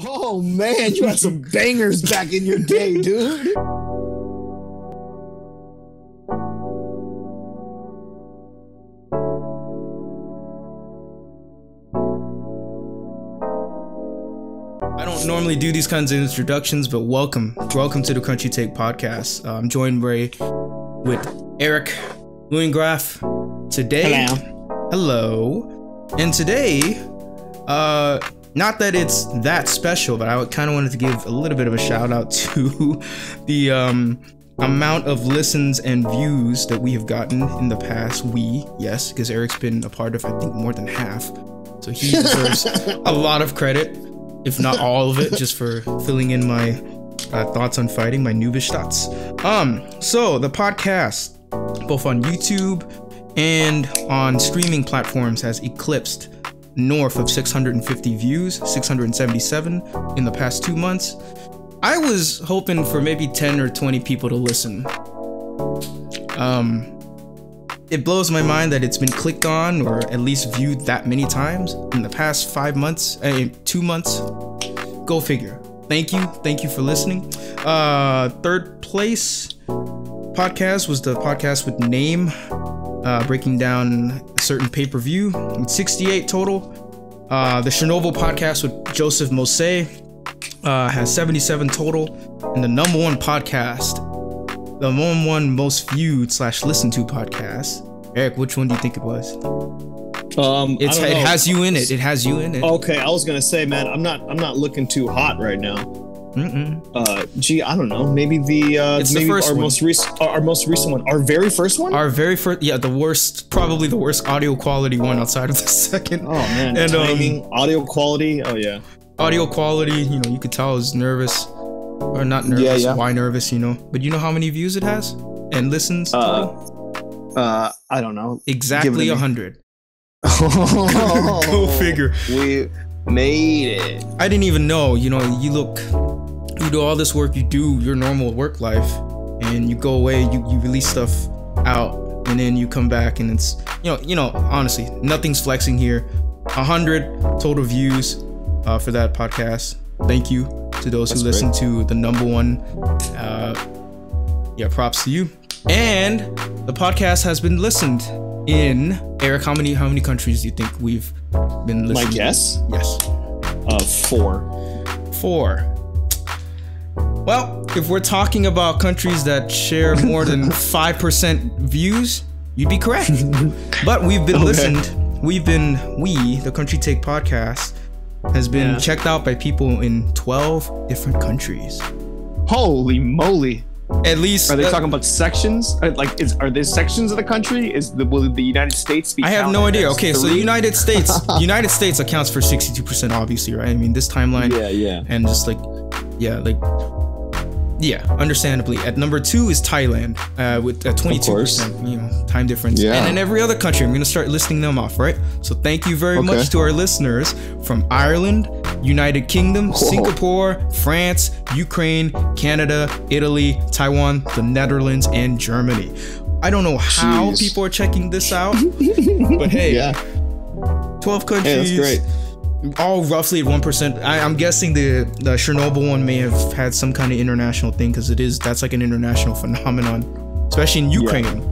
Oh man, you had some bangers back in your day, dude. I don't normally do these kinds of introductions, but welcome to the Country Take podcast. I'm joined with Eric Luangrath today. Hello. And today, not that it's that special, but I kind of wanted to give a little bit of a shout out to the amount of listens and views that we have gotten in the past. Yes, because Eric's been a part of, I think, more than half. So he deserves a lot of credit, if not all of it, just for filling in my thoughts on fighting, my noobish thoughts. So the podcast, both on YouTube and on streaming platforms, has eclipsed north of 650 views, 677 in the past 2 months. I was hoping for maybe 10 or 20 people to listen. It blows my mind that it's been clicked on or at least viewed that many times in the past 2 months. Go figure. Thank you for listening. Third place podcast was the podcast with Name, breaking down a certain pay-per-view with 68 total. The Chernobyl podcast with Joseph Mose has 77 total. And the number one podcast, the number one most viewed / listened to podcast, Eric, which one do you think it was? It has you in it. It has you in it. Okay, I was gonna say, man, I'm not looking too hot right now. Gee, I don't know. Maybe it's maybe the first our one. most recent one, our very first one. Our very first, yeah, probably the worst audio quality one outside of the second. Oh man, and timing, audio quality. Oh yeah, audio quality. You could tell I was nervous, or not nervous. Yeah. Why nervous? But you know how many views it has and listens? I don't know. Exactly 100. Go figure. We made it. I didn't even know. You do all this work, you do your normal work life, and you go away, you release stuff out, and then you come back, and it's honestly, nothing's flexing here. 100 total views for that podcast. Thank you to those who listened to the number one. Props to you. And the podcast has been listened in, Eric, how many countries do you think we've been listening? My guess? Yes. 4. Well, if we're talking about countries that share more than 5% views, you'd be correct. But we've been listened. The Country Take podcast has been checked out by people in 12 different countries. Holy moly. At least, are they talking about sections? Are there sections of the country? Will the United States be? I have no idea. Okay, so the United States accounts for 62%, obviously, right? I mean, this timeline. Yeah. And just understandably. At number 2 is Thailand, with 22%. Time difference. Yeah. And in every other country, I'm gonna start listing them off, right? So thank you very much to our listeners from Ireland, United Kingdom, Singapore, France, Ukraine, Canada, Italy, Taiwan, the Netherlands, and Germany. I don't know how people are checking this out, but hey, 12 countries. Hey, that's great. All roughly at 1%. I'm guessing the Chernobyl one may have had some kind of international thing, because that's like an international phenomenon, especially in Ukraine.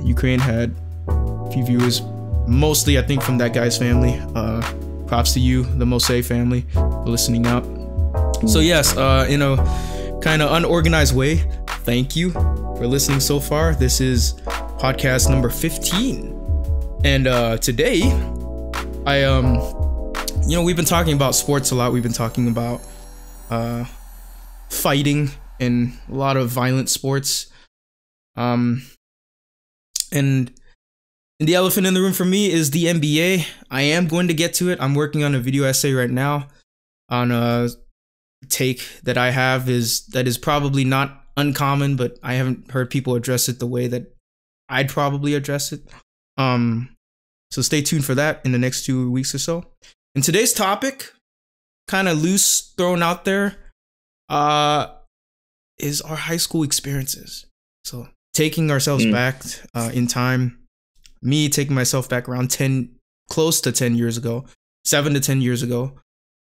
Ukraine had a few viewers, mostly I think from that guy's family. Props to you, the Mose family, for listening out. So yes, in a kind of unorganized way, thank you for listening so far. This is podcast number 15, and today, we've been talking about sports a lot. We've been talking about fighting and a lot of violent sports. And the elephant in the room for me is the NBA. I am going to get to it. I'm working on a video essay right now on a take that I have that is probably not uncommon, but I haven't heard people address it the way that I'd probably address it. So stay tuned for that in the next 2 weeks or so. And today's topic, kind of loose, thrown out there, is our high school experiences. So taking ourselves back in time, me taking myself back around close to 10 years ago, 7 to 10 years ago,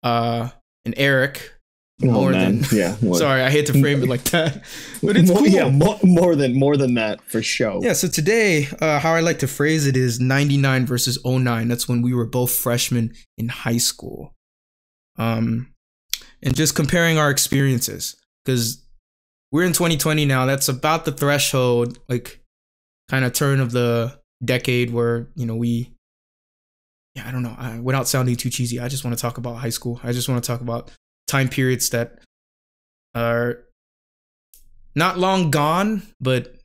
and Eric. What? Sorry, I hate to frame it like that, but it's cool. Yeah, more than that for sure. Yeah. So today, how I like to phrase it is 99 versus 09. That's when we were both freshmen in high school. And just comparing our experiences, because we're in 2020 now. That's about the threshold, like kind of turn of the decade where, I don't know. Without sounding too cheesy, I just want to talk about high school. I just want to talk about time periods that are not long gone, but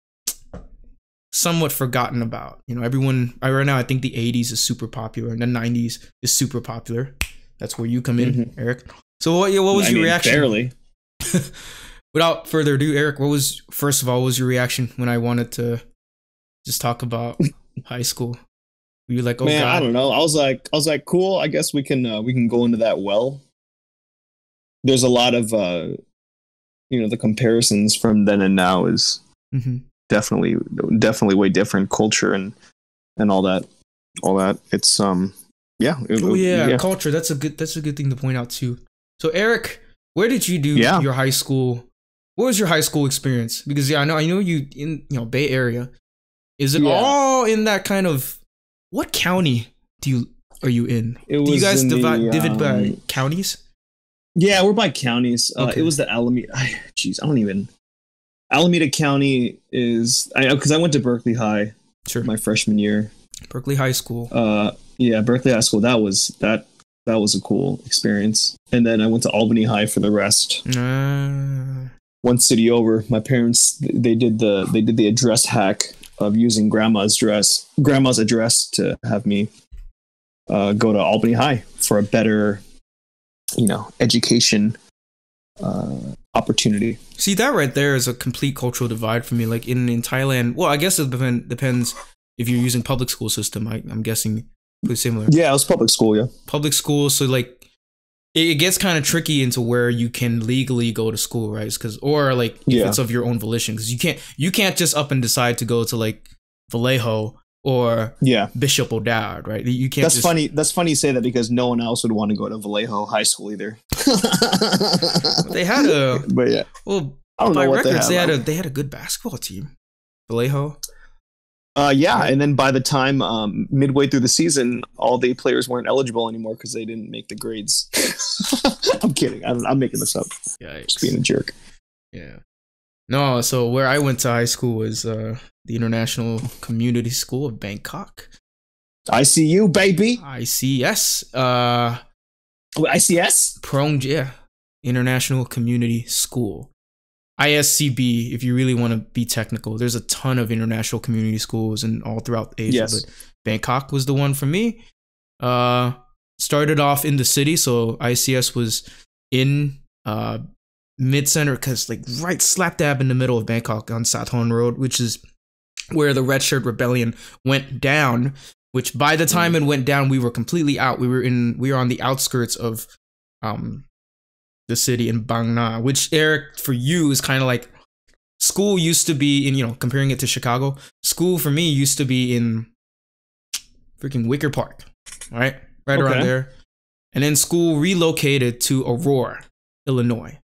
somewhat forgotten about. Everyone right now, I think the 80s is super popular and the 90s is super popular. That's where you come in, Eric. So what was your reaction? Barely. Without further ado, Eric, what was your reaction when I wanted to just talk about high school? Were you like, oh, man, God? I don't know. I was like, cool. I guess we can go into that well. There's a lot of the comparisons from then and now is definitely way different culture and all that. It's culture. That's a good thing to point out too. So Eric, where did you do your high school? What was your high school experience? Because I know you in Bay Area. Is it all in that kind of, what county are you in? Do you guys divide by counties? Yeah, we're by counties. Okay. It was the Alameda. Alameda County is, because I went to Berkeley High my freshman year. Berkeley High School. Berkeley High School. That was a cool experience. And then I went to Albany High for the rest. One city over. My parents they did the address hack of using grandma's address to have me go to Albany High for a better education opportunity. See, that right there is a complete cultural divide for me. Like in Thailand, well, I guess it depends if you're using public school system. I'm guessing pretty similar. Yeah, it was public school. Yeah, public school. So like it gets kind of tricky into where you can legally go to school, right? If it's of your own volition, because you can't just up and decide to go to like Vallejo or Bishop O'Dowd, right? You can't. That's funny. That's funny you say that, because no one else would want to go to Vallejo High School either. They had but yeah. Well, I don't know what records, they had. They had a good basketball team, Vallejo. And then by the time midway through the season, all the players weren't eligible anymore because they didn't make the grades. I'm kidding. I'm making this up. Yikes. Just being a jerk. Yeah. No, so where I went to high school was the International Community School of Bangkok. ICU, baby. ICS. ICS? Prong, International Community School. ISCB, if you really want to be technical. There's a ton of international community schools and all throughout Asia, but Bangkok was the one for me. Started off in the city, so ICS was in mid-center, because like right slap dab in the middle of Bangkok on Sathorn Road, which is where the Red Shirt Rebellion went down, which by the time it went down, we were completely out. We were on the outskirts of the city in Bang Na, which, Eric, for you is kind of like, school used to be in, comparing it to Chicago, school for me used to be in freaking Wicker Park, right around there. And then school relocated to Aurora, Illinois.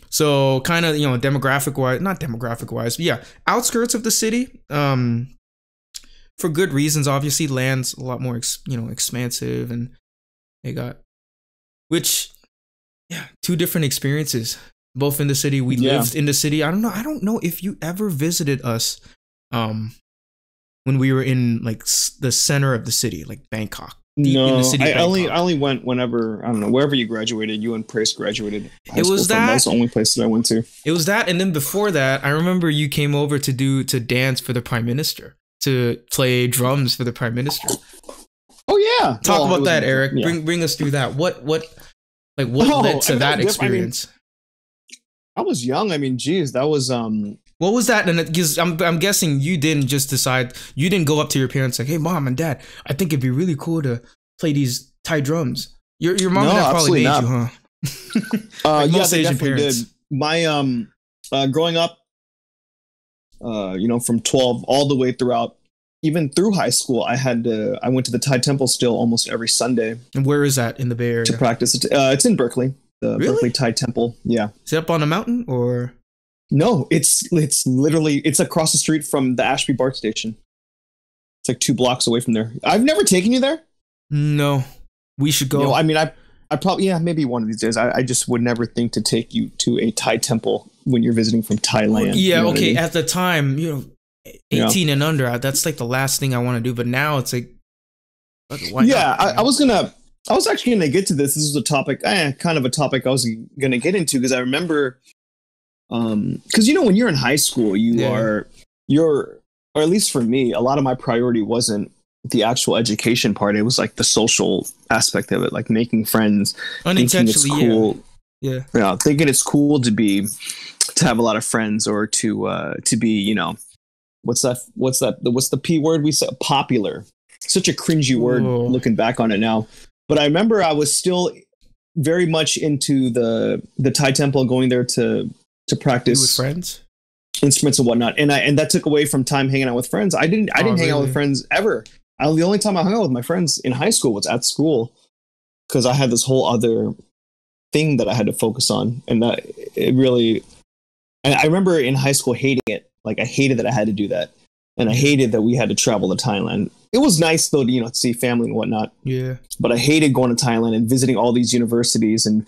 So kind of, not demographic wise, but outskirts of the city. For good reasons, obviously. Land's a lot more, expansive, and they got, two different experiences. Both in the city. We lived in the city. I don't know if you ever visited us, when we were in like the center of the city, like Bangkok. No, in the city I only went whenever, I don't know, wherever you graduated. You and Price graduated high school. That's the only place that I went to. It was that, and then before that, I remember you came over to dance for the Prime Minister, to play drums for the Prime Minister. Oh yeah, talk about that, Eric. Yeah. Bring us through that. What led to that experience? I was young. I mean, geez, that was What was that? And because I'm guessing you didn't just decide. You didn't go up to your parents like, "Hey, mom and dad, I think it'd be really cool to play these Thai drums." Your mom and dad probably made you, huh? Like most Asian parents. Did. My growing up, from 12 all the way throughout even through high school, I went to the Thai temple still almost every Sunday. And where is that in the Bay Area? To practice. It's in Berkeley, the Really? Berkeley Thai temple. Yeah. Is it up on a mountain or? No, it's literally, it's across the street from the Ashby BART station. It's like 2 blocks away from there. I've never taken you there. No, we should go. I mean, I probably, yeah, maybe one of these days. I just would never think to take you to a Thai temple when you're visiting from Thailand. Yeah, you know okay. what I mean? At the time, 18 and under, that's like the last thing I want to do. But now it's like, why yeah, not? I was actually gonna get to this. This is a topic, kind of a topic I was gonna get into, because I remember, because when you're in high school, you're, or at least for me, a lot of my priority wasn't the actual education part. It was like the social aspect of it, like making friends, thinking it's cool. Yeah, thinking it's cool to have a lot of friends, or to be, what's the P word we said? Popular. Such a cringy word looking back on it now. But I remember I was still very much into the Thai temple, going there to practice with friends, instruments and whatnot. And that took away from time hanging out with friends. I didn't hang out with friends ever. The only time I hung out with my friends in high school was at school, because I had this whole other thing that I had to focus on. And that it really, and I remember in high school hating it. Like, I hated that I had to do that. And I hated that we had to travel to Thailand. It was nice though to, to see family and whatnot. Yeah. But I hated going to Thailand and visiting all these universities and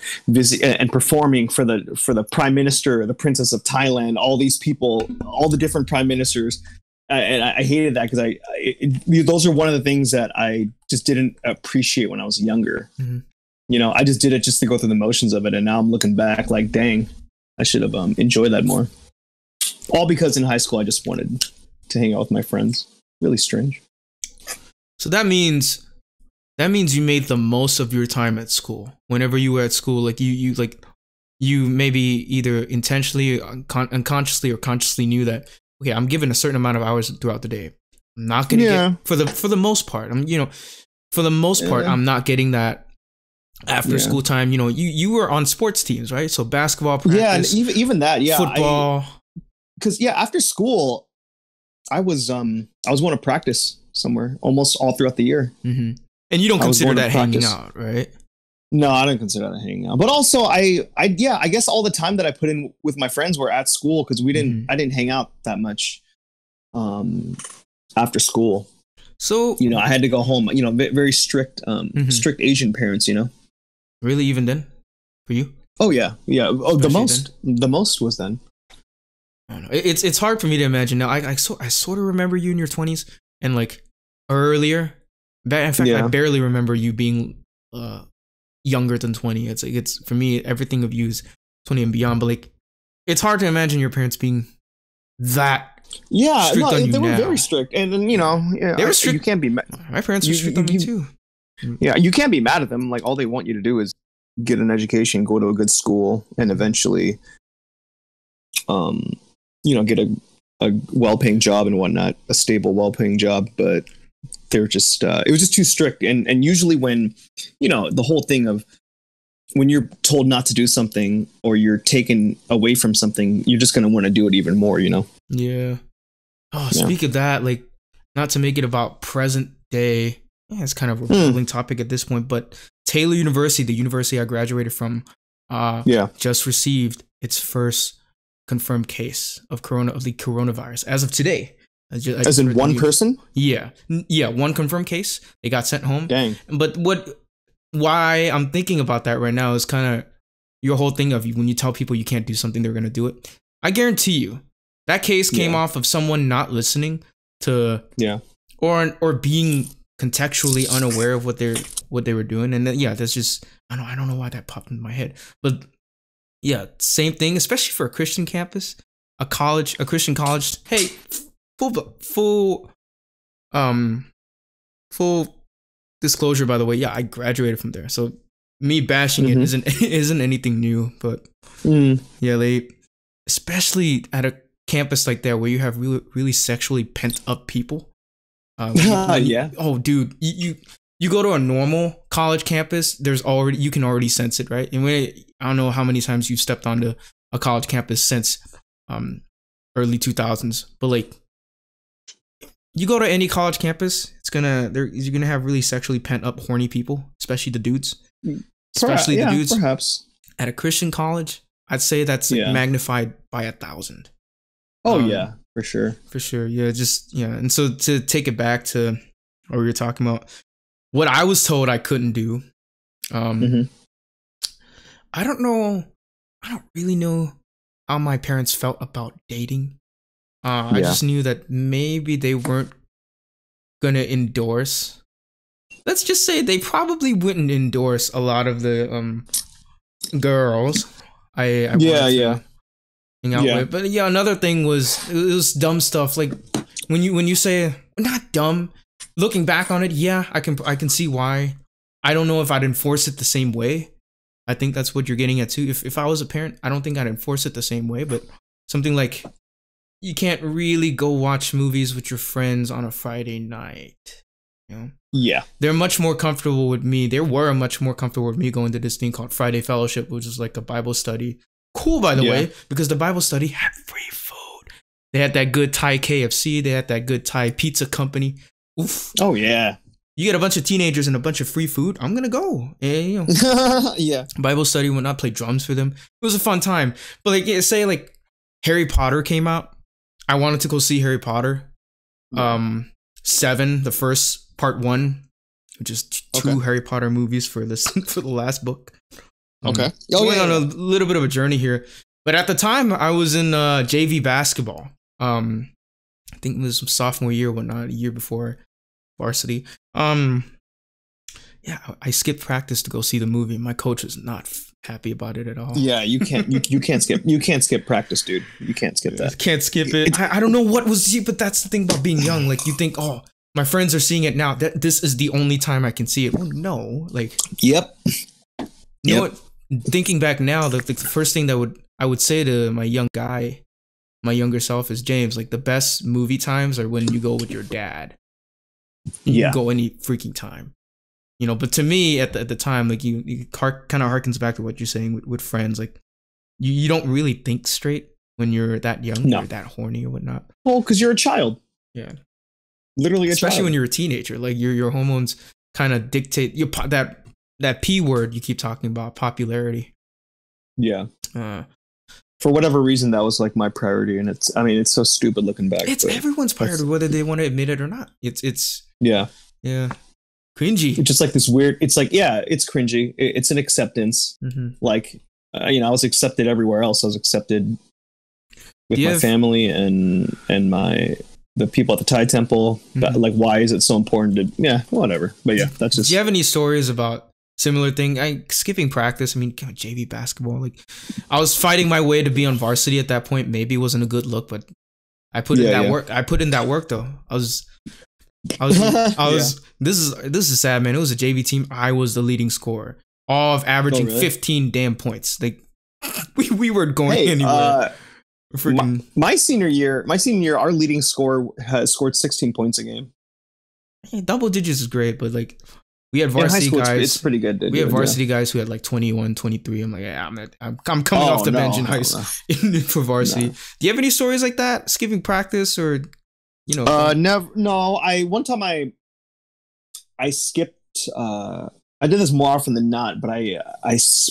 performing for the prime minister, the princess of Thailand, all these people, all the different prime ministers. And I hated that, because those are one of the things that I just didn't appreciate when I was younger. Mm-hmm. I just did it just to go through the motions of it. And now I'm looking back like, dang, I should have enjoyed that more. All because in high school, I just wanted to hang out with my friends. Really strange. So that means you made the most of your time at school. Whenever you were at school, like you maybe either intentionally, unconsciously, or consciously knew that, okay, I'm given a certain amount of hours throughout the day. I'm not gonna get for the most part. I'm not getting that after school time. You were on sports teams, right? So basketball practice, and even that, football. Because after school, I was going to practice somewhere almost all throughout the year. Mm-hmm. And you don't consider that hanging out, right? No, I don't consider that hanging out. But also, I guess all the time that I put in with my friends were at school, because I didn't hang out that much after school. So I had to go home. Very strict, strict Asian parents. Really, even then, for you? Oh yeah. Oh, the most was then. I don't know. It's hard for me to imagine now. I sort of remember you in your 20s and like earlier. In fact, I barely remember you being younger than 20. It's like, it's for me, everything of you is 20 and beyond. But like, it's hard to imagine your parents being that strict on you. They were now. very strict, and then they were strict. You can't be mad. My parents were strict on me too. Yeah, you can't be mad at them. Like, all they want you to do is get an education, go to a good school, and eventually, get a well-paying job and whatnot, a stable, well-paying job. But they're just, it was just too strict. And usually when, the whole thing of when you're told not to do something or you're taken away from something, you're just going to want to do it even more, Yeah. Oh, speak of that, like, not to make it about present day. Yeah, it's kind of a revealing topic at this point, but Taylor University, the university I graduated from, just received its first confirmed case of the coronavirus as of today. As in one person? Yeah, one confirmed case. They got sent home. Dang. But why I'm thinking about that right now is kind of your whole thing of when you tell people you can't do something, they're going to do it. I guarantee you that case came off of someone not listening to, or being contextually unaware of what they were doing. And then, that's just, I don't know why that popped into my head, but yeah, same thing, especially for a Christian campus, a Christian college. Hey, full disclosure, by the way, I graduated from there, so me bashing it isn't anything new. But they, especially at a campus like that where you have really, really sexually pent up people. Oh, dude, you go to a normal college campus, you can already sense it, right? And I don't know how many times you've stepped onto a college campus since early 2000s, but like you go to any college campus, you're gonna have really sexually pent up, horny people, especially the dudes. Especially the dudes. Perhaps. At a Christian college, I'd say that's like magnified by 1,000. Oh yeah, for sure. For sure. Yeah, and so to take it back to what we were talking about, what I was told I couldn't do. I don't know. I don't really know how my parents felt about dating. I just knew that maybe they weren't gonna endorse. Let's just say they probably wouldn't endorse a lot of the girls I hang out with. But yeah, another thing was it was dumb stuff. Like when you say not dumb, looking back on it, yeah, I can see why. I don't know if I'd enforce it the same way. I think that's what you're getting at too. If I was a parent, I don't think I'd enforce it the same way, but something like you can't really go watch movies with your friends on a Friday night. You know? Yeah. They're much more comfortable with me. They were much more comfortable with me going to this thing called Friday Fellowship, which is like a Bible study. Cool, by the way, because the Bible study had free food. They had that good Thai KFC. They had that good Thai pizza company. Oof. Oh, yeah. You get a bunch of teenagers and a bunch of free food, I'm going to go. And, you know, Bible study, when I play drums for them. It was a fun time. But like, say like Harry Potter came out. I wanted to go see Harry Potter. 7, the first part 1, which is 2 Harry Potter movies for the last book. Okay. Going on a little bit of a journey here. But at the time, I was in JV basketball. I think it was sophomore year, whatnot, a year before varsity. I skipped practice to go see the movie. My coach was not happy about it at all. Yeah, you can't skip practice, dude. You can't skip that. Can't skip it. I don't know what was, but that's the thing about being young. Like you think, oh, my friends are seeing it now. This is the only time I can see it. Well, no, like. Yep. You know what? Thinking back now, the first thing that I would say to my younger self is, James, like the best movie times are when you go with your dad. You can go any freaking time. You know, but to me at the time, like you kind of harkens back to what you're saying with friends. Like you don't really think straight when you're that young or that horny or whatnot. Well, because you're a child. Yeah. Literally especially when you're a teenager. Like your hormones kind of dictate that P word you keep talking about, popularity. Yeah. For whatever reason, that was like my priority, and it's so stupid looking back. It's everyone's priority, whether they want to admit it or not. It's yeah. Cringy. It's just like this weird. It's like it's cringy. It's an acceptance. Like I was accepted everywhere else. I was accepted with my family and the people at the Thai temple. Like, why is it so important to whatever. But yeah, that's just. Do you have any stories about similar thing? Skipping practice. I mean, JV basketball. Like, I was fighting my way to be on varsity at that point. Maybe it wasn't a good look, but I put in that work. I put in that work though. I was. This is sad, man. It was a JV team. I was the leading scorer, all of averaging 15 damn points. Like we were going anywhere. My senior year, our leading scorer has scored 16 points a game. Hey, double digits is great, but like we had varsity guys. It's pretty good. We had varsity guys who had like 21, 23. I'm like, I'm coming off the bench in high school for varsity. Do you have any stories like that? Skipping practice or? You know, never. No, one time I skipped. I did this more often than not, but I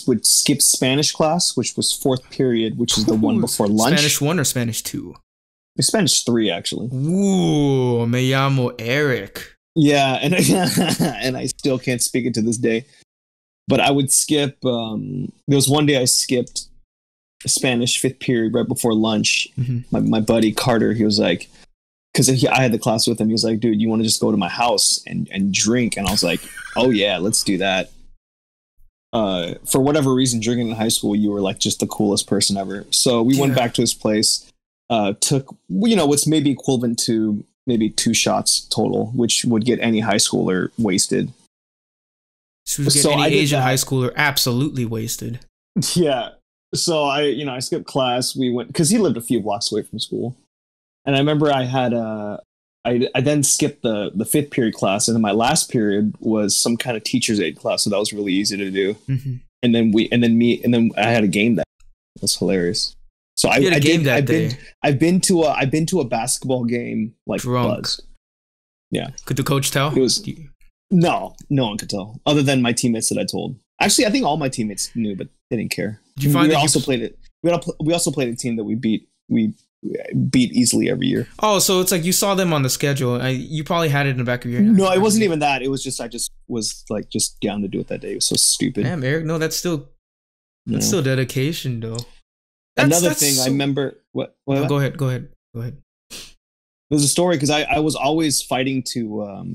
would skip Spanish class, which was 4th period, which is the one before lunch. Spanish 1 or Spanish 2? Spanish 3, actually. Ooh, me llamo Eric. Yeah, and I still can't speak it to this day. But I would skip. There was one day I skipped Spanish 5th period right before lunch. My buddy Carter, he was like. Because I had the class with him. He was like, dude, you want to just go to my house and drink? And I was like, oh, yeah, let's do that. For whatever reason, drinking in high school, you were like just the coolest person ever. So we went back to his place, took, what's maybe equivalent to maybe 2 shots total, which would get any high schooler wasted. Any Asian high schooler absolutely wasted. Yeah. So I skipped class. We went, because he lived a few blocks away from school. And I remember I had I then skipped the 5th period class, and then my last period was some kind of teacher's aid class, so that was really easy to do. And then I had a game that was hilarious. So I've been to a basketball game like drunk. buzzed. Yeah. Could the coach tell? It was no one could tell, other than my teammates that I told. Actually, I think all my teammates knew, but they didn't care. Did you find we also played it. We also played a team that we beat easily every year. Oh, so it's like you saw them on the schedule. You probably had it in the back of your head. No, it wasn't even that. It was just I just was like just down to do it that day. It was so stupid. Damn, Eric. No, that's still dedication, though. Another thing I remember. What? No, go ahead. There's a story because I was always fighting to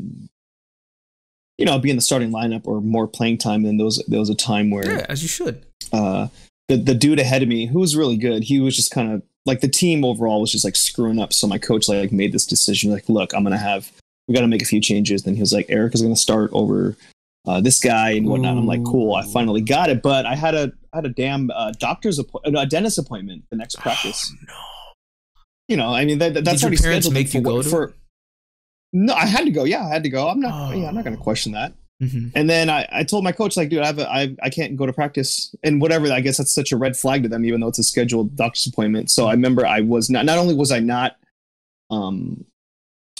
be in the starting lineup or more playing time. And there was a time where as you should. The dude ahead of me, who was really good, he was just kind of like the team overall was just like screwing up. So my coach like made this decision, like, look, we got to make a few changes. Then he was like, Eric is going to start over this guy and whatnot. I'm like, cool, I finally got it. But I had a damn dentist appointment the next practice. Oh, no. You know, I mean, that's already scheduled. Make you go to? No, I had to go. Yeah, I had to go. I'm not going to question that. Mm-hmm. And then I told my coach, like, dude, I can't go to practice and whatever. I guess that's such a red flag to them, even though it's a scheduled doctor's appointment. So I remember I was not only was I not, what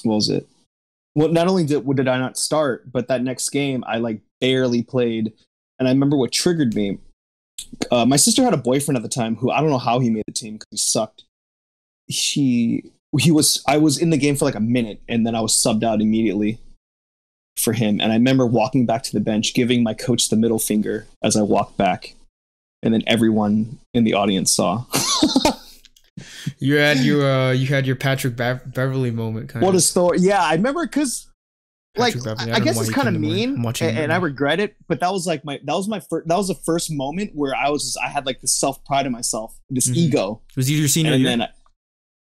was it? Well, not only did I not start, but that next game I like barely played. And I remember what triggered me. My sister had a boyfriend at the time who I don't know how he made the team because he sucked. I was in the game for like a minute and then I was subbed out immediately for him. And I remember walking back to the bench, giving my coach the middle finger as I walked back. And then everyone in the audience saw. You had your Patrick Beverly moment. What a story. Yeah, I remember because like I guess it's kind of mean and I regret it, but that was the first moment where I had like this self-pride in myself, this ego. Was it your senior year? Then it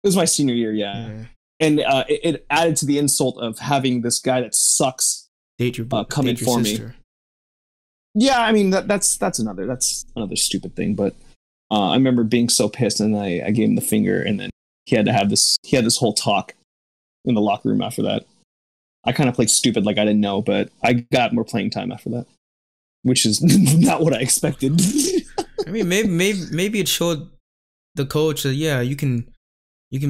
was my senior year, yeah. And it added to the insult of having this guy that sucks come in for me. Yeah, I mean that's another stupid thing. But I remember being so pissed, and I gave him the finger, and then he had this whole talk in the locker room after that. I kind of played stupid, like I didn't know, but I got more playing time after that, which is not what I expected. I mean, maybe it showed the coach that you can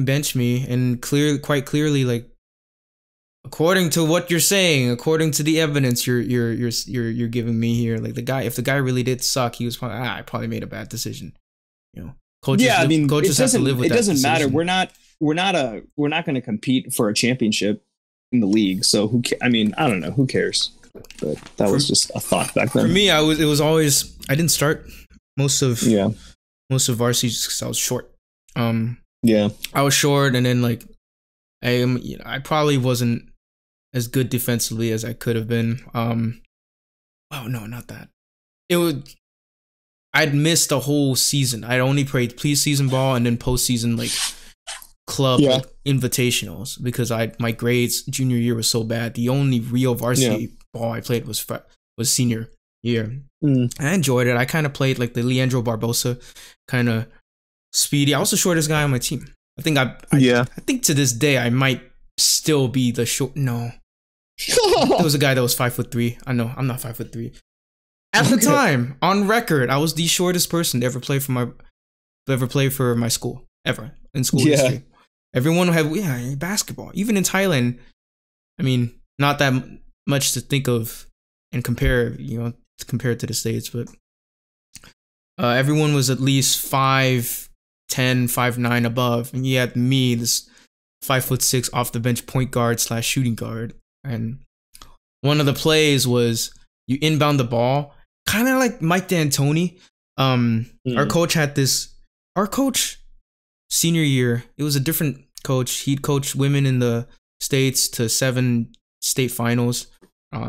bench me, and quite clearly, like according to what you're saying, according to the evidence you're giving me here, like if the guy really did suck, he was probably I probably made a bad decision. You know, coaches have to live with that. It doesn't matter. We're not going to compete for a championship in the league. So I don't know. Who cares? But that was just a thought back then. For me, it was always I didn't start most of varsity because I was short. I was short, and then like I probably wasn't as good defensively as I could have been. Oh no, not that. I'd missed a whole season. I'd only played preseason ball and then postseason like club invitationals because my grades junior year was so bad. The only real varsity ball I played was senior year. I enjoyed it. I kind of played like the Leandro Barbosa kind of speedy. I was the shortest guy on my team. I think I think to this day I might still be the short. No, there was a guy that was 5'3". I know I'm not 5'3". At the time, on record, I was the shortest person to ever play for my school ever in school history. Everyone had basketball. Even in Thailand, I mean, not that much to think of and compare to the States, but everyone was at least 5'10", 5'9" above, and you had me, this 5'6" off the bench point guard / shooting guard. And one of the plays was you inbound the ball, kind of like Mike D'Antoni. Our coach senior year, it was a different coach. He'd coached women in the States to 7 state finals,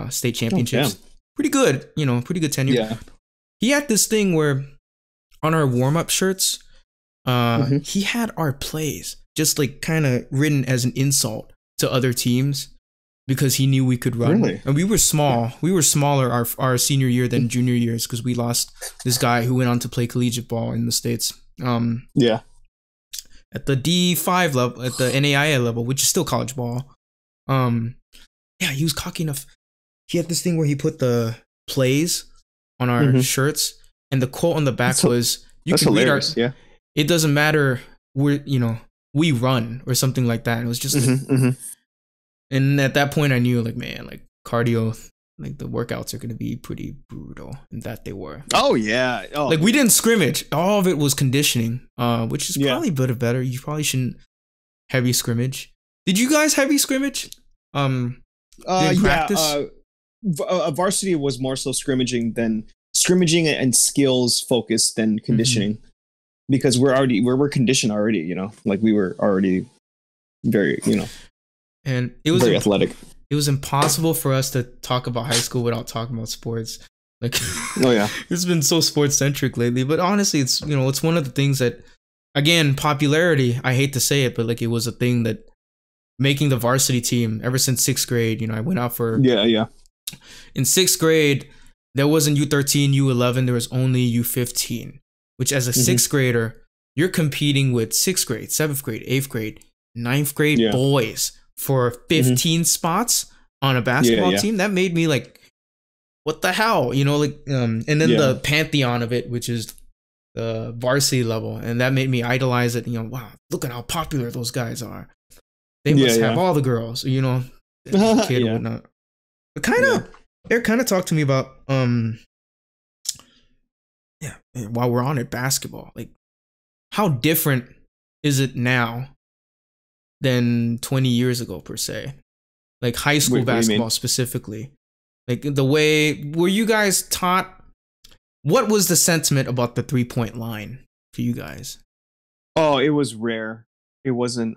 state championships. Pretty good, pretty good tenure. Yeah. He had this thing where on our warm-up shirts, he had our plays just like kind of written as an insult to other teams because he knew we could run. Really? And we were small. We were smaller our senior year than junior years because we lost this guy who went on to play collegiate ball in the States. At the D5 level, at the NAIA level, which is still college ball. He was cocky enough. He had this thing where he put the plays on our shirts, and the quote on the back was, "You can read our. It doesn't matter. We run or something like that." It was just And at that point, I knew, like, man, like cardio, like the workouts are going to be pretty brutal, and that they were. Oh yeah. Oh. Like we didn't scrimmage. All of it was conditioning, which is probably a bit better. You probably shouldn't heavy scrimmage. Did you guys heavy scrimmage? Practice? Varsity was more so scrimmaging and skills focused than conditioning, because we're conditioned already. You know, like we were already very, you know, and it was very athletic. It was impossible for us to talk about high school without talking about sports. Like, oh yeah, it's been so sports centric lately. But honestly, it's, you know, it's one of the things that, again, popularity. I hate to say it, but like it was a thing that making the varsity team ever since 6th grade. You know, I went out for In 6th grade, there wasn't U13, U11. There was only U15. Which, as a 6th grader, you're competing with 6th grade, 7th grade, 8th grade, 9th grade boys for 15 spots on a basketball team. That made me like, what the hell, you know, like, and then the pantheon of it, which is the varsity level, and that made me idolize it. You know, wow, look at how popular those guys are. They must have all the girls, you know, kid and whatnot. But Eric kind of talked to me about, while we're on it, basketball. Like, how different is it now than 20 years ago, per se? Like high school basketball specifically. Like the way, were you guys taught, what was the sentiment about the 3-point line for you guys? Oh, it was rare. It wasn't,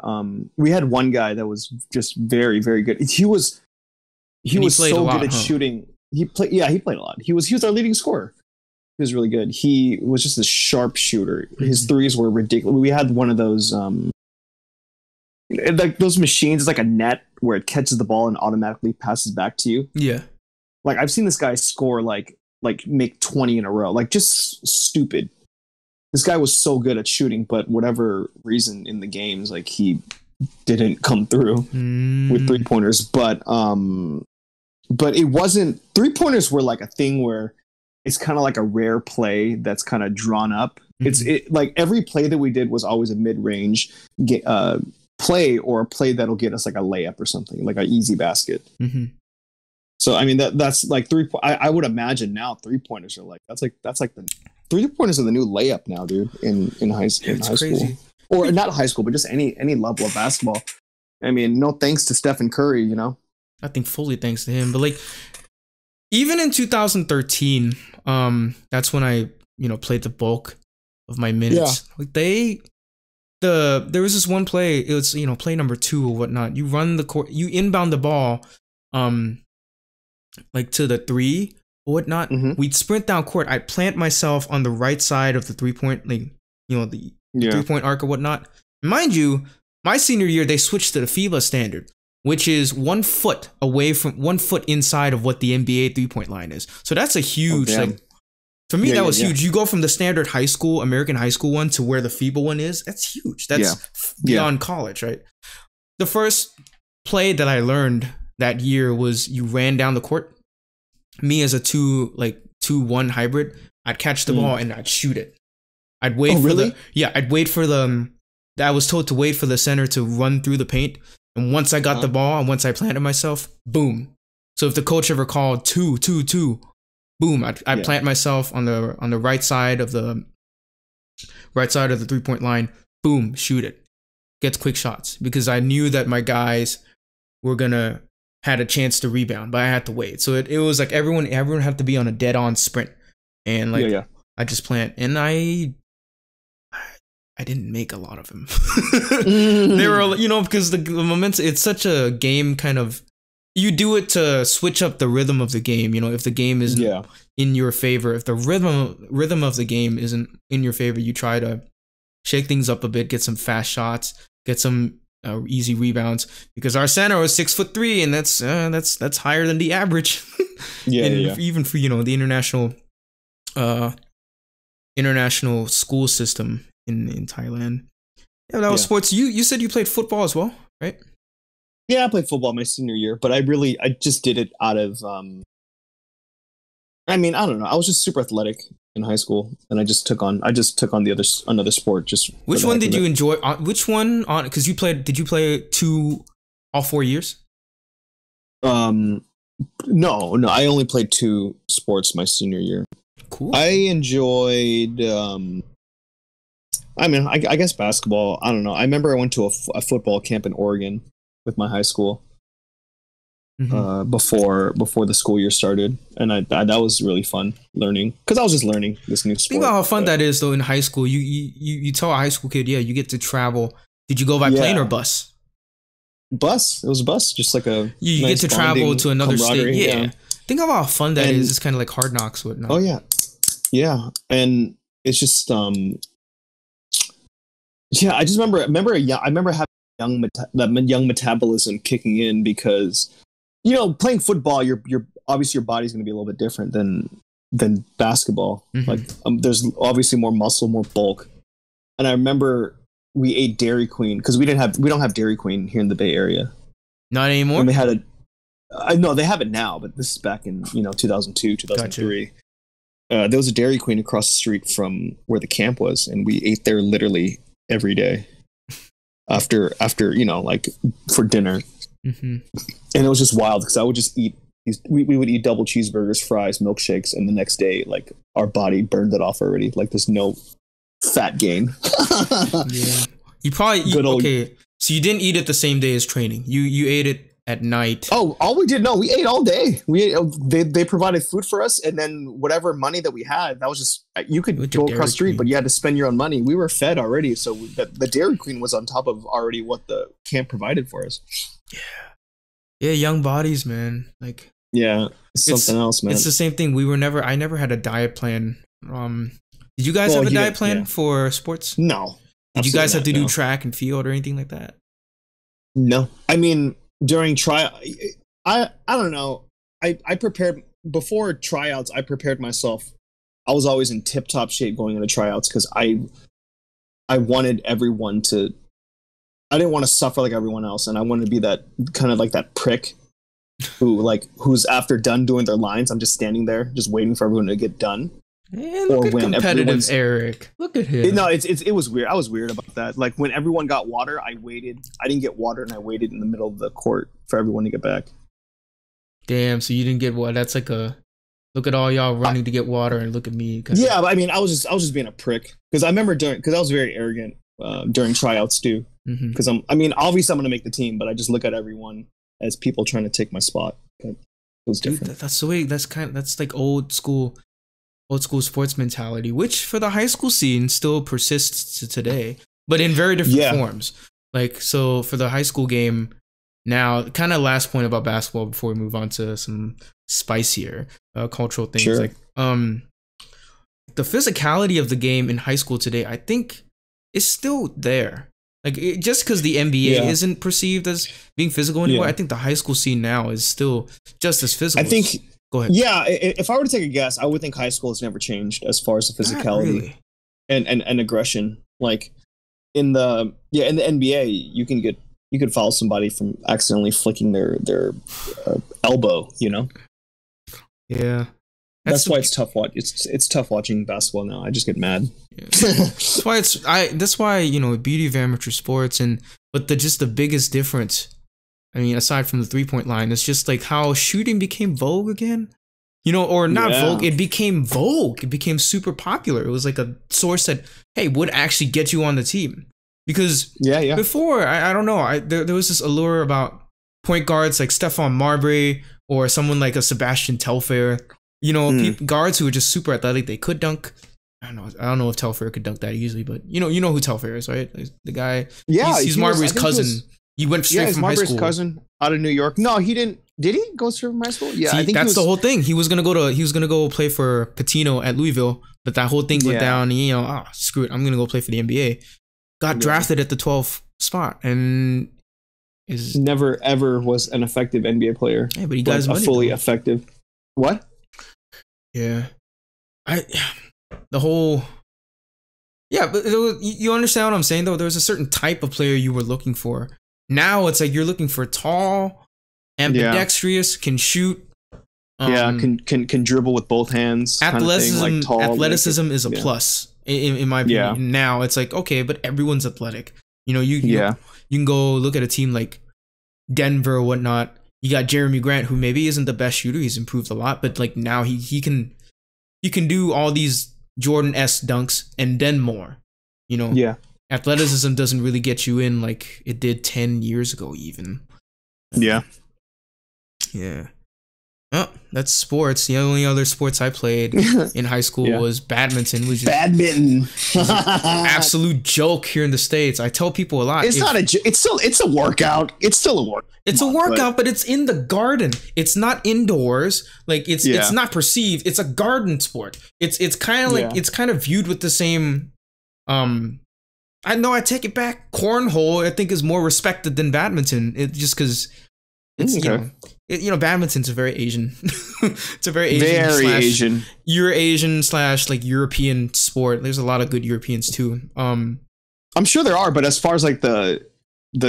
we had one guy that was just very, very good. He was so good at shooting. He played a lot. He was our leading scorer. He was really good. He was just a sharp shooter. His threes were ridiculous. We had one of those, like those machines. It's like a net where it catches the ball and automatically passes back to you. Yeah. Like I've seen this guy score like make 20 in a row. Like just stupid. This guy was so good at shooting, but whatever reason in the games, like he didn't come through with 3-pointers. But it wasn't, 3-pointers were like a thing where it's kind of like a rare play that's kind of drawn up. It's like every play that we did was always a mid-range play, or a play that'll get us like a layup or something, like an easy basket. So I mean that's like I would imagine now 3-pointers are like that's like the 3-pointers are the new layup now, dude. In high school, or not high school, but just any level of basketball. I mean, no thanks to Stephen Curry, you know. I think fully thanks to him, but like even in 2013, that's when I, you know, played the bulk of my minutes. Like there was this one play. It was, you know, play number 2 or whatnot. You run the court, you inbound the ball, like to the 3 or whatnot. We'd sprint down court. I'd plant myself on the right side of the 3-point, like, you know, the 3-point arc or whatnot. Mind you, my senior year they switched to the FIBA standard, which is 1 foot away from 1 foot inside of what the NBA 3-point line is. So that's a huge, like, for me, that was huge. You go from the standard high school, American high school one to where the FIBA one is. That's huge. That's beyond college, right? The first play that I learned that year was you ran down the court. Me as a 2-1 hybrid, I'd catch the ball and I'd shoot it. I'd wait I'd wait for I was told to wait for the center to run through the paint. And once I got the ball and once I planted myself, boom. So if the coach ever called 2-2-2, boom, I'd plant myself on the right side of the 3-point line, boom, shoot it. Gets quick shots, because I knew that my guys were had a chance to rebound, but I had to wait. So it was like everyone had to be on a dead on sprint. And like I just plant, and I didn't make a lot of them. They were, you know, because the momentum, it's such a game kind of, you do it to switch up the rhythm of the game. You know, if the game isn't in your favor, if the rhythm of the game isn't in your favor, you try to shake things up a bit, get some fast shots, get some easy rebounds, because our center was 6'3", and that's higher than the average. Even for, you know, the international school system in Thailand. Yeah, that was sports. You said you played football as well, right? Yeah, I played football my senior year, but I just did it out of, I mean, I don't know. I was just super athletic in high school, and I just took on another sport. Just which one did you enjoy? Which one on? Because did you play all 4 years? No, I only played 2 sports my senior year. Cool. I enjoyed. I guess basketball. I don't know. I remember I went to a football camp in Oregon with my high school before the school year started, and that was really fun learning because I was just learning this new sport. Think about how fun that is though in high school. You tell a high school kid, yeah, you get to travel. Did you go by plane or bus? Bus. It was a bus, just like a. You nice get to travel to another state. Yeah. Think about how fun that is. It's kind of like Hard Knocks, whatnot. Oh yeah, and it's just yeah. I just remember having young metabolism kicking in because playing football, you're obviously your body's going to be a little bit different than basketball. Like there's obviously more muscle, more bulk, and I remember. We ate Dairy Queen because we don't have Dairy Queen here in the Bay Area. Not anymore. And they had no, they have it now, but this is back in 2002, 2003. Gotcha. There was a Dairy Queen across the street from where the camp was, and we ate there literally every day after like for dinner. And it was just wild because I would just eat these. We would eat double cheeseburgers, fries, milkshakes, and the next day, like our body burned it off already. Like there's no fat gain. Yeah, you probably okay. So you didn't eat it the same day as training. You ate it at night. Oh, all we did? No, we ate all day. They provided food for us, and then whatever money that we had, that was just you could go across the street, but you had to spend your own money. We were fed already, so the Dairy Queen was on top of already what the camp provided for us. Yeah, young bodies, man. Like it's something else, man. It's the same thing. I never had a diet plan. Did you guys have a diet plan for sports? No. Did you guys have to do track and field or anything like that? No. I mean, during I don't know. I prepared before tryouts. I prepared myself. I was always in tip-top shape going into tryouts because I wanted everyone to. I didn't want to suffer like everyone else, and I wanted to be that kind of like that prick who's after done doing their lines. I'm just standing there, just waiting for everyone to get done. Look at competitive Eric. Look at him. It was weird. I was weird about that. Like when everyone got water, I waited. I didn't get water, and I waited in the middle of the court for everyone to get back. Damn. So you didn't get water. That's like a look at all y'all running to get water, and look at me. Yeah, but I mean, I was just being a prick because I remember because I was very arrogant during tryouts too. Because obviously I'm going to make the team, but I just look at everyone as people trying to take my spot. But it was different. That's the way. That's like old school sports mentality, which for the high school scene still persists to today, but in very different forms. Like, so for the high school game now, kind of last point about basketball before we move on to some spicier cultural things. Sure. Like, the physicality of the game in high school today, I think is still there. Like just because the NBA isn't perceived as being physical anymore, I think the high school scene now is still just as physical. I think. Go ahead. Yeah, if I were to take a guess, I would think high school has never changed as far as the physicality and aggression. Like in the NBA, you could foul somebody from accidentally flicking their elbow. Yeah, that's why it's tough. It's tough watching basketball now. I just get mad. Yeah. That's why beauty of amateur sports but the biggest difference. I mean, aside from the 3-point line, it's just like how shooting became vogue again, or not vogue. It became vogue. It became super popular. It was like a source that, hey, would actually get you on the team. Because before, I don't know, there was this allure about point guards like Stephon Marbury or someone like a Sebastian Telfair, guards who were just super athletic. They could dunk. I don't know if Telfair could dunk that easily, but you know who Telfair is, right? The guy. Yeah, he's Marbury's cousin. He went straight from high school. Marbury's cousin out of New York. No, he didn't. Did he go straight from high school? Yeah, I think that's the whole thing. He was gonna go play for Patino at Louisville, but that whole thing went down. And, screw it, I'm gonna go play for the NBA. Got drafted at the 12th spot and is never ever was an effective NBA player. Yeah, but he got his money, fully effective. What? Yeah, the whole. Yeah, but you understand what I'm saying though. There was a certain type of player you were looking for. Now it's like you're looking for tall, ambidextrous, can shoot. Can dribble with both hands. Athleticism, kind of thing, like tall, athleticism is a plus in my opinion. Yeah. Now it's like, okay, but everyone's athletic. You can go look at a team like Denver or whatnot. You got Jeremy Grant, who maybe isn't the best shooter. He's improved a lot, but like now he can do all these Jordan-esque dunks and then more. You know, Yeah. Athleticism doesn't really get you in like it did 10 years ago, even. Yeah. Yeah. Oh, that's sports. The only other sports I played in high school was badminton, which is absolute joke here in the States. I tell people a lot. It's a workout. It's still a workout. It's a workout, but it's in the garden. It's not indoors. Like it's not perceived. It's a garden sport. It's kind of like it's kind of viewed with the same I know I take it back. Cornhole I think is more respected than badminton. It just cuz it's you know badminton's a very Asian. It's a very Asian Eurasian / like European sport. There's a lot of good Europeans too. I'm sure there are, but as far as like the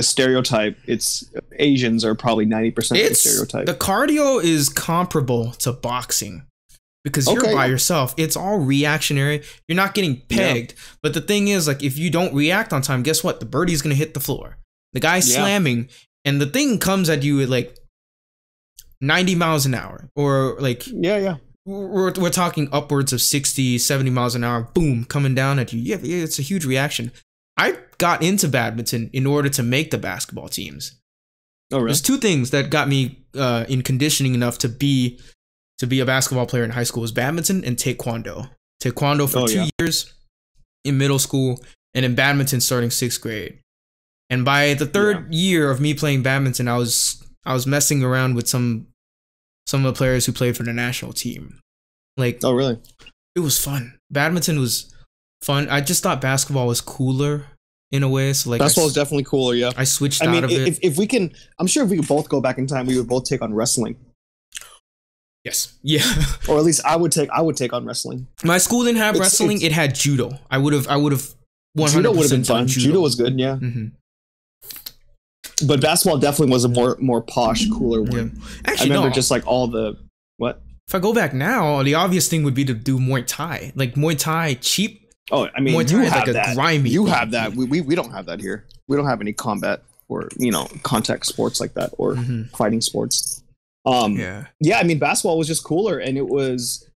stereotype, it's Asians are probably 90% of the stereotype. The cardio is comparable to boxing because you're by yourself. It's all reactionary. You're not getting pegged. Yeah. But the thing is, like, if you don't react on time, guess what? The birdie's going to hit the floor. The guy's slamming, and the thing comes at you at like 90 miles an hour or like... Yeah. We're talking upwards of 60, 70 miles an hour. Boom, coming down at you. Yeah, it's a huge reaction. I got into badminton in order to make the basketball teams. Oh, really? There's two things that got me in conditioning enough to be a basketball player in high school was badminton and taekwondo. Taekwondo for 2 years in middle school, and in badminton starting 6th grade. And by the third year of me playing badminton, I was messing around with some of the players who played for the national team. Like, oh, really? It was fun. Badminton was fun. I just thought basketball was cooler in a way. So like basketball is definitely cooler. Yeah, I switched out of it. If we can, I'm sure if we could both go back in time, we would both take on wrestling. Yes. Yeah. Or at least I would take on wrestling. My school didn't have wrestling. It had judo. I would have 100% judo would have been fun. Judo was good. Yeah. Mm-hmm. But basketball definitely was a more posh, cooler one. Yeah. Actually, I remember just like all the what. If I go back now, the obvious thing would be to do Muay Thai. Like Muay Thai, cheap. Oh, I mean, Muay Thai is like a grimy. You have that. We don't have that here. We don't have any combat or contact sports like that or fighting sports. I mean, basketball was just cooler, and it was,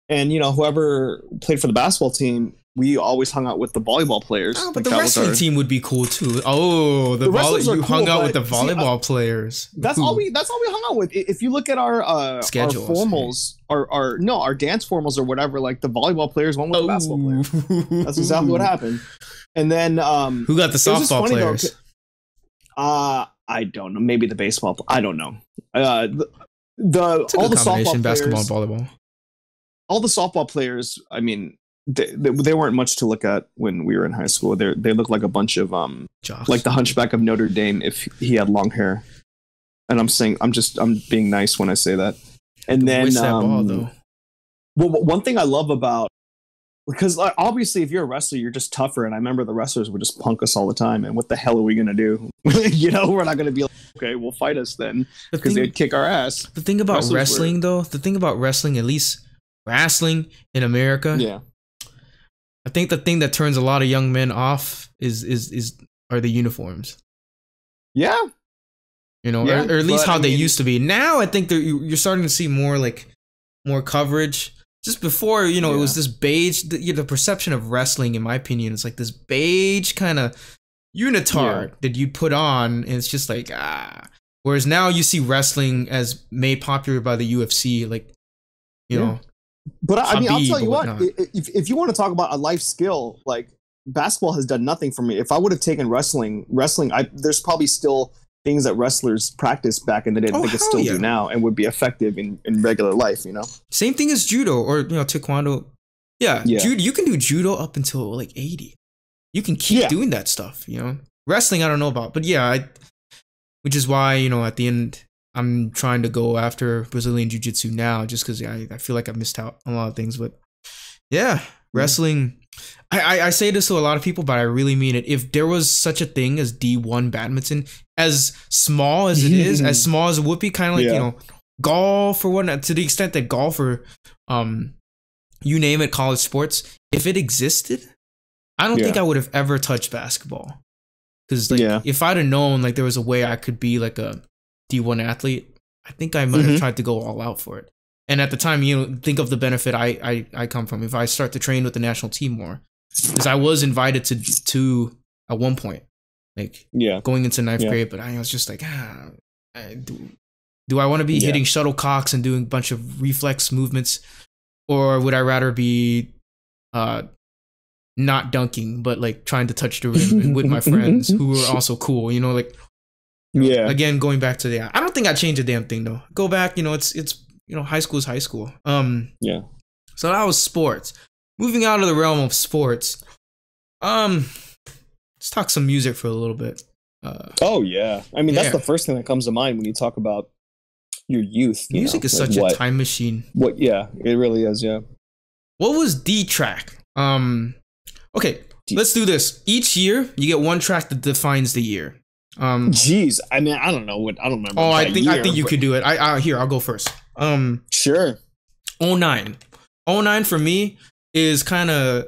and whoever played for the basketball team, we always hung out with the volleyball players. Oh, but the wrestling team would be cool too. Oh, you hung out with the volleyball players. That's all we hung out with. If you look at our schedules, our formals, our dance formals or whatever, like the volleyball players went with the basketball players. That's exactly what happened. And then who got the softball players? I don't know. Maybe the baseball. I don't know. All the softball basketball players, and volleyball. All the softball players. I mean, they weren't much to look at when we were in high school. They looked like a bunch of jocks. Like the Hunchback of Notre Dame if he had long hair. And I'm being nice when I say that. And then well, one thing I love about, because obviously if you're a wrestler, you're just tougher. And I remember the wrestlers would just punk us all the time. And what the hell are we gonna do? We're not gonna be like, okay, well, fight us then, because they'd kick our ass. The thing about wrestling, at least wrestling in America, I think the thing that turns a lot of young men off are the uniforms. Yeah. Or at least how they used to be. Now I think you're starting to see more coverage. Just before, it was this beige. The perception of wrestling, in my opinion, is like this beige kind of unitard that you put on, and it's just like Whereas now you see wrestling as made popular by the UFC, like know. But I mean, I'll tell you what. If you want to talk about a life skill, like basketball has done nothing for me. If I would have taken wrestling, there's probably still things that wrestlers practiced back in the day that they could still do now and would be effective in regular life. Same thing as judo or taekwondo. Yeah, judo. You can do judo up until like 80. You can keep doing that stuff. Wrestling, I don't know about, but which is why at the end, I'm trying to go after Brazilian Jiu-Jitsu now just because I feel like I've missed out on a lot of things. But wrestling, I say this to a lot of people, but I really mean it. If there was such a thing as D1 badminton, as small as it is, as small as it would be, kind of like, golf or whatnot, to the extent that golf or, you name it, college sports, if it existed, I don't think I would have ever touched basketball. Because if I'd have known like there was a way I could be like a D1 athlete, I think I might have tried to go all out for it. And at the time, you know, think of the benefit I come from if I start to train with the national team more, because I was invited to at one point, like going into ninth grade, but I was just like, do I want to be hitting shuttlecocks and doing a bunch of reflex movements, or would I rather be not dunking but like trying to touch the rim with my friends who were also cool, you know, like again going back to I don't think I changed a damn thing though. Go back, you know, it's you know, high school is high school. So that was sports. Moving out of the realm of sports, let's talk some music for a little bit. I mean, that's the first thing that comes to mind when you talk about your youth. Music is such a time machine. It really is. Yeah. What was D track? Okay, let's do this. Each year, you get one track that defines the year. Jeez, I mean, I don't remember. Oh, I think you could do it. I'll go first. Sure. 09 for me is kind of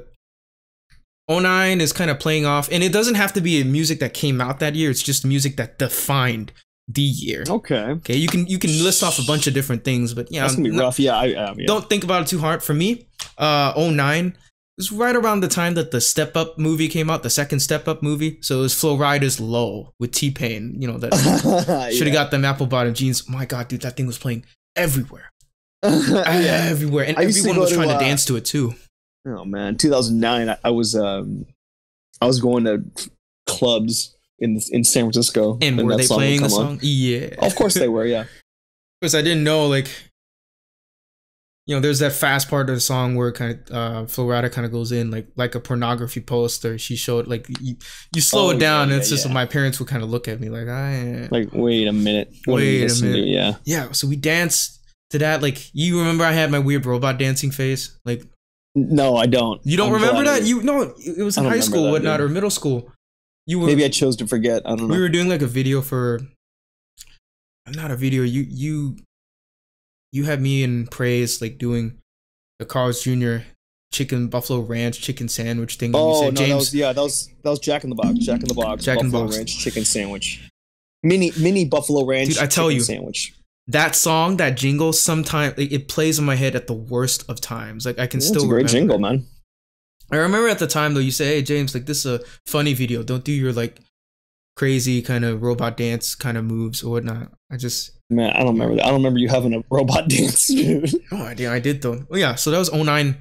09 is kind of playing off, and it doesn't have to be a music that came out that year. It's just music that defined the year. Okay, you can list off a bunch of different things, but that's gonna be rough. Don't think about it too hard. For me, 09 is right around the time that the Step Up movie came out, the second Step Up movie. So it was Flo Rida's Low with T-Pain. You know, that should have got them apple bottom jeans. My God, dude, that thing was playing everywhere. Everywhere, and everyone was trying to dance to it too. Oh man, 2009. I was going to clubs in San Francisco, and were they playing the song? Yeah, of course they were. Yeah, because I didn't know, like, you know, there's that fast part of the song where kind of Flo Rida kind of goes in like a pornography poster. She showed like you slow it down, and it's just my parents would kind of look at me like, wait a minute, yeah. So we danced to that. Like, you remember I had my weird robot dancing face, like. No, I don't. You don't remember that? It was in high school, or whatnot, or middle school. Maybe I chose to forget. I don't know. We were doing like a video for, not a video. You had me in praise, like doing the Carl's Jr. Buffalo Ranch chicken sandwich thing. Oh, no, James, that was Jack in the Box. Jack in the Box. Buffalo Ranch chicken sandwich. Mini Buffalo Ranch. Dude, I tell you, sandwich. That song, that jingle, sometimes it plays in my head at the worst of times. Like, I can still remember. It's a great jingle, man. I remember at the time though, you say, "Hey James, like, this is a funny video. Don't do your like crazy kind of robot dance kind of moves or whatnot." I don't remember that. I don't remember you having a robot dance, dude. No idea. I did though. Oh yeah, so that was 09.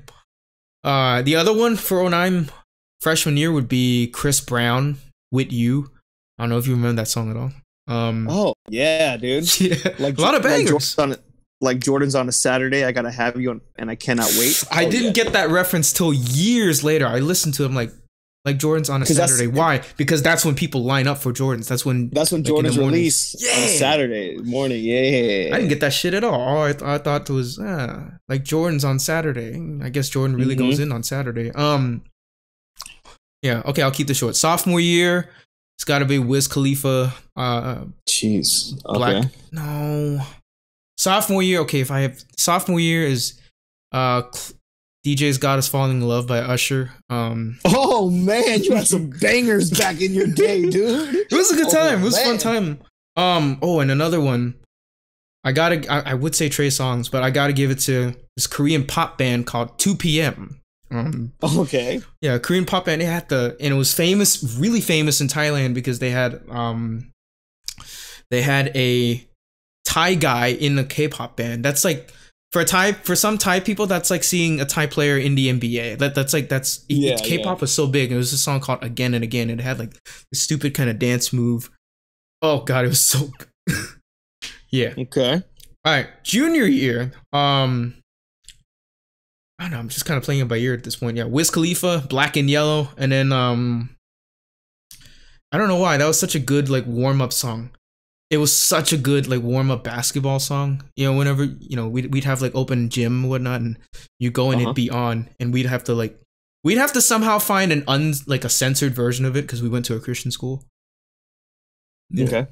The other one for 09 freshman year would be Chris Brown, With You. I don't know if you remember that song at all. Oh yeah, dude. Yeah, like a lot of bangers. Like Jordan's on a Saturday, I gotta have you on, and I cannot wait. I didn't get that reference till years later. I listened to him like Jordan's on a Saturday. Why? Because that's when people line up for Jordans. That's when Jordan's release on a Saturday morning. Yeah, I didn't get that shit at all. All I thought was like Jordan's on Saturday. I guess Jordan really goes in on Saturday. Yeah. Okay, I'll keep this short. Sophomore year. It's got to be Wiz Khalifa. Jeez. Okay. Black. No. Sophomore year. Okay, if I have sophomore year is DJ's "God Is Falling in Love" by Usher. Oh man, you had some bangers back in your day, dude. It was a good time. It was a fun time. Oh, and another one. I would say Trey Songz, but I gotta give it to this Korean pop band called 2 PM. Okay. Yeah, Korean pop band. And it was famous, really famous in Thailand because they had a Thai guy in a K-pop band. That's like for some Thai people, that's like seeing a Thai player in the NBA. K-pop was so big. It was a song called Again and Again. It had like this stupid kind of dance move. Oh god, it was so good. Yeah. Okay. All right, junior year. I don't know, I'm just kind of playing it by ear at this point. Yeah, Wiz Khalifa, Black and Yellow, and then I don't know why, that was such a good like warm-up song. It was such a good like warm-up basketball song. You know, whenever, you know, we'd have like open gym and whatnot, and you go and it'd be on, and we'd have to somehow find a censored version of it because we went to a Christian school. Yeah. Okay.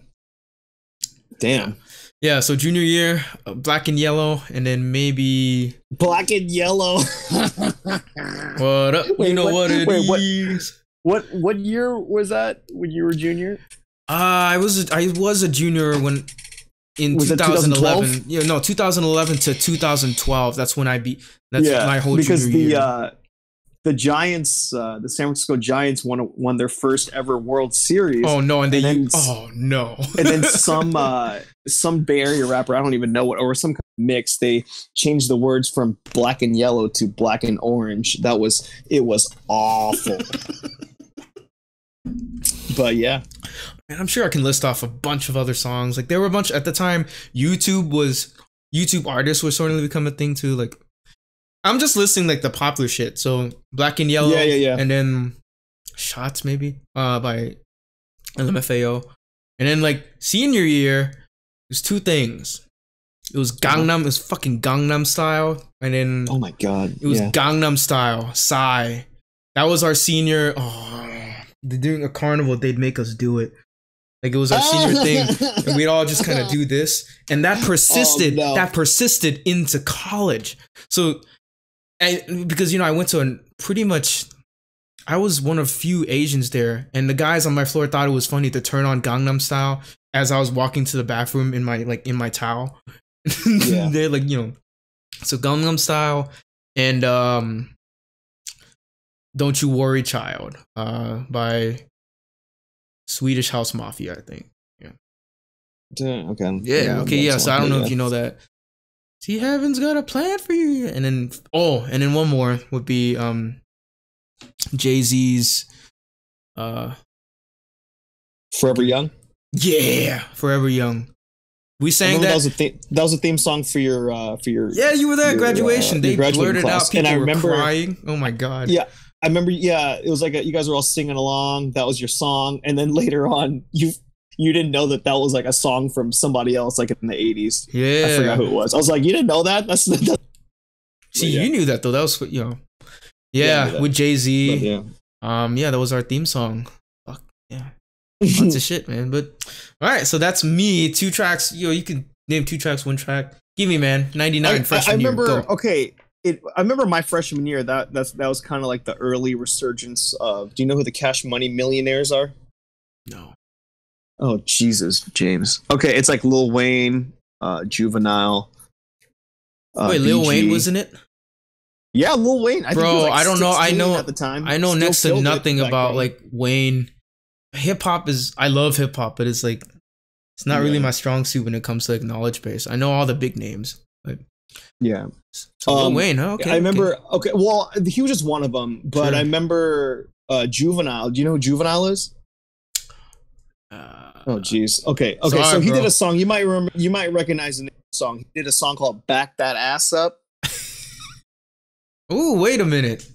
Damn. Yeah, so junior year, Black and Yellow, and then maybe Black and Yellow. What up? Wait, you know what it is. What year was that when you were junior? I was a junior when in was 2011. Yeah, no, 2011 to 2012. That's when I beat. That's my whole because junior year. The Giants, the San Francisco Giants won their first ever World Series. Oh no! And then and then some Bay Area rapper, I don't even know what, or some kind of mix, they changed the words from black and yellow to black and orange. It was awful. But yeah, and I'm sure I can list off a bunch of other songs. Like there were a bunch at the time. YouTube artists were starting to become a thing too. Like I'm just listing like the popular shit. So Black and Yellow, and then Shots maybe by LMFAO, and then like senior year, there's two things. It was Gangnam, it was fucking Gangnam Style, and then oh my god, it was Gangnam Style, Psy. That was our senior. They're doing a carnival, they'd make us do it. Like it was our senior thing, and we'd all just kind of do this, and that persisted. That persisted into college. So, because I went to I was one of few Asians there, and the guys on my floor thought it was funny to turn on Gangnam Style as I was walking to the bathroom in my towel. Yeah. They're like, so Gangnam Style and Don't You Worry Child by Swedish House Mafia, I think. Yeah. Okay. Yeah. Okay. Yeah. So I don't know if you know that. See, heaven's got a plan for you. And then one more would be Jay-Z's Forever Young. Yeah, Forever Young. We sang that. That was a theme song for your Yeah, you were there at graduation. They blurted out. People were crying. Oh my god. Yeah, I remember. Yeah, it was like you guys were all singing along. That was your song, and then later on, you didn't know that was like a song from somebody else, like in the 80s. Yeah, I forgot who it was. I was like, you didn't know that? See, you knew that though. That was Yeah, with Jay-Z. Yeah. That was our theme song. Fuck yeah. Lots of shit, man. But all right, so that's me. 2 tracks. You can name 2 tracks, 1 track. Give me, man. 99 freshman year. I remember my freshman year. That was kind of like the early resurgence of. Do you know who the Cash Money Millionaires are? No. Oh Jesus, James. Okay, it's like Lil Wayne, Juvenile. Wait, Lil Wayne was in it? Yeah, Lil Wayne. I don't know. I know at the time. I know next to nothing about like Wayne. Hip hop I love hip hop, but it's like it's not really my strong suit when it comes to like knowledge base. I know all the big names, but so Lil Wayne. Huh? Okay, I remember. Okay, well, he was just one of them, but I remember Juvenile. Do you know who Juvenile is? Oh jeez. Okay. Sorry, so he bro. did a song. You might recognize the name of the song. He did a song called "Back That Ass Up." Ooh, wait a minute.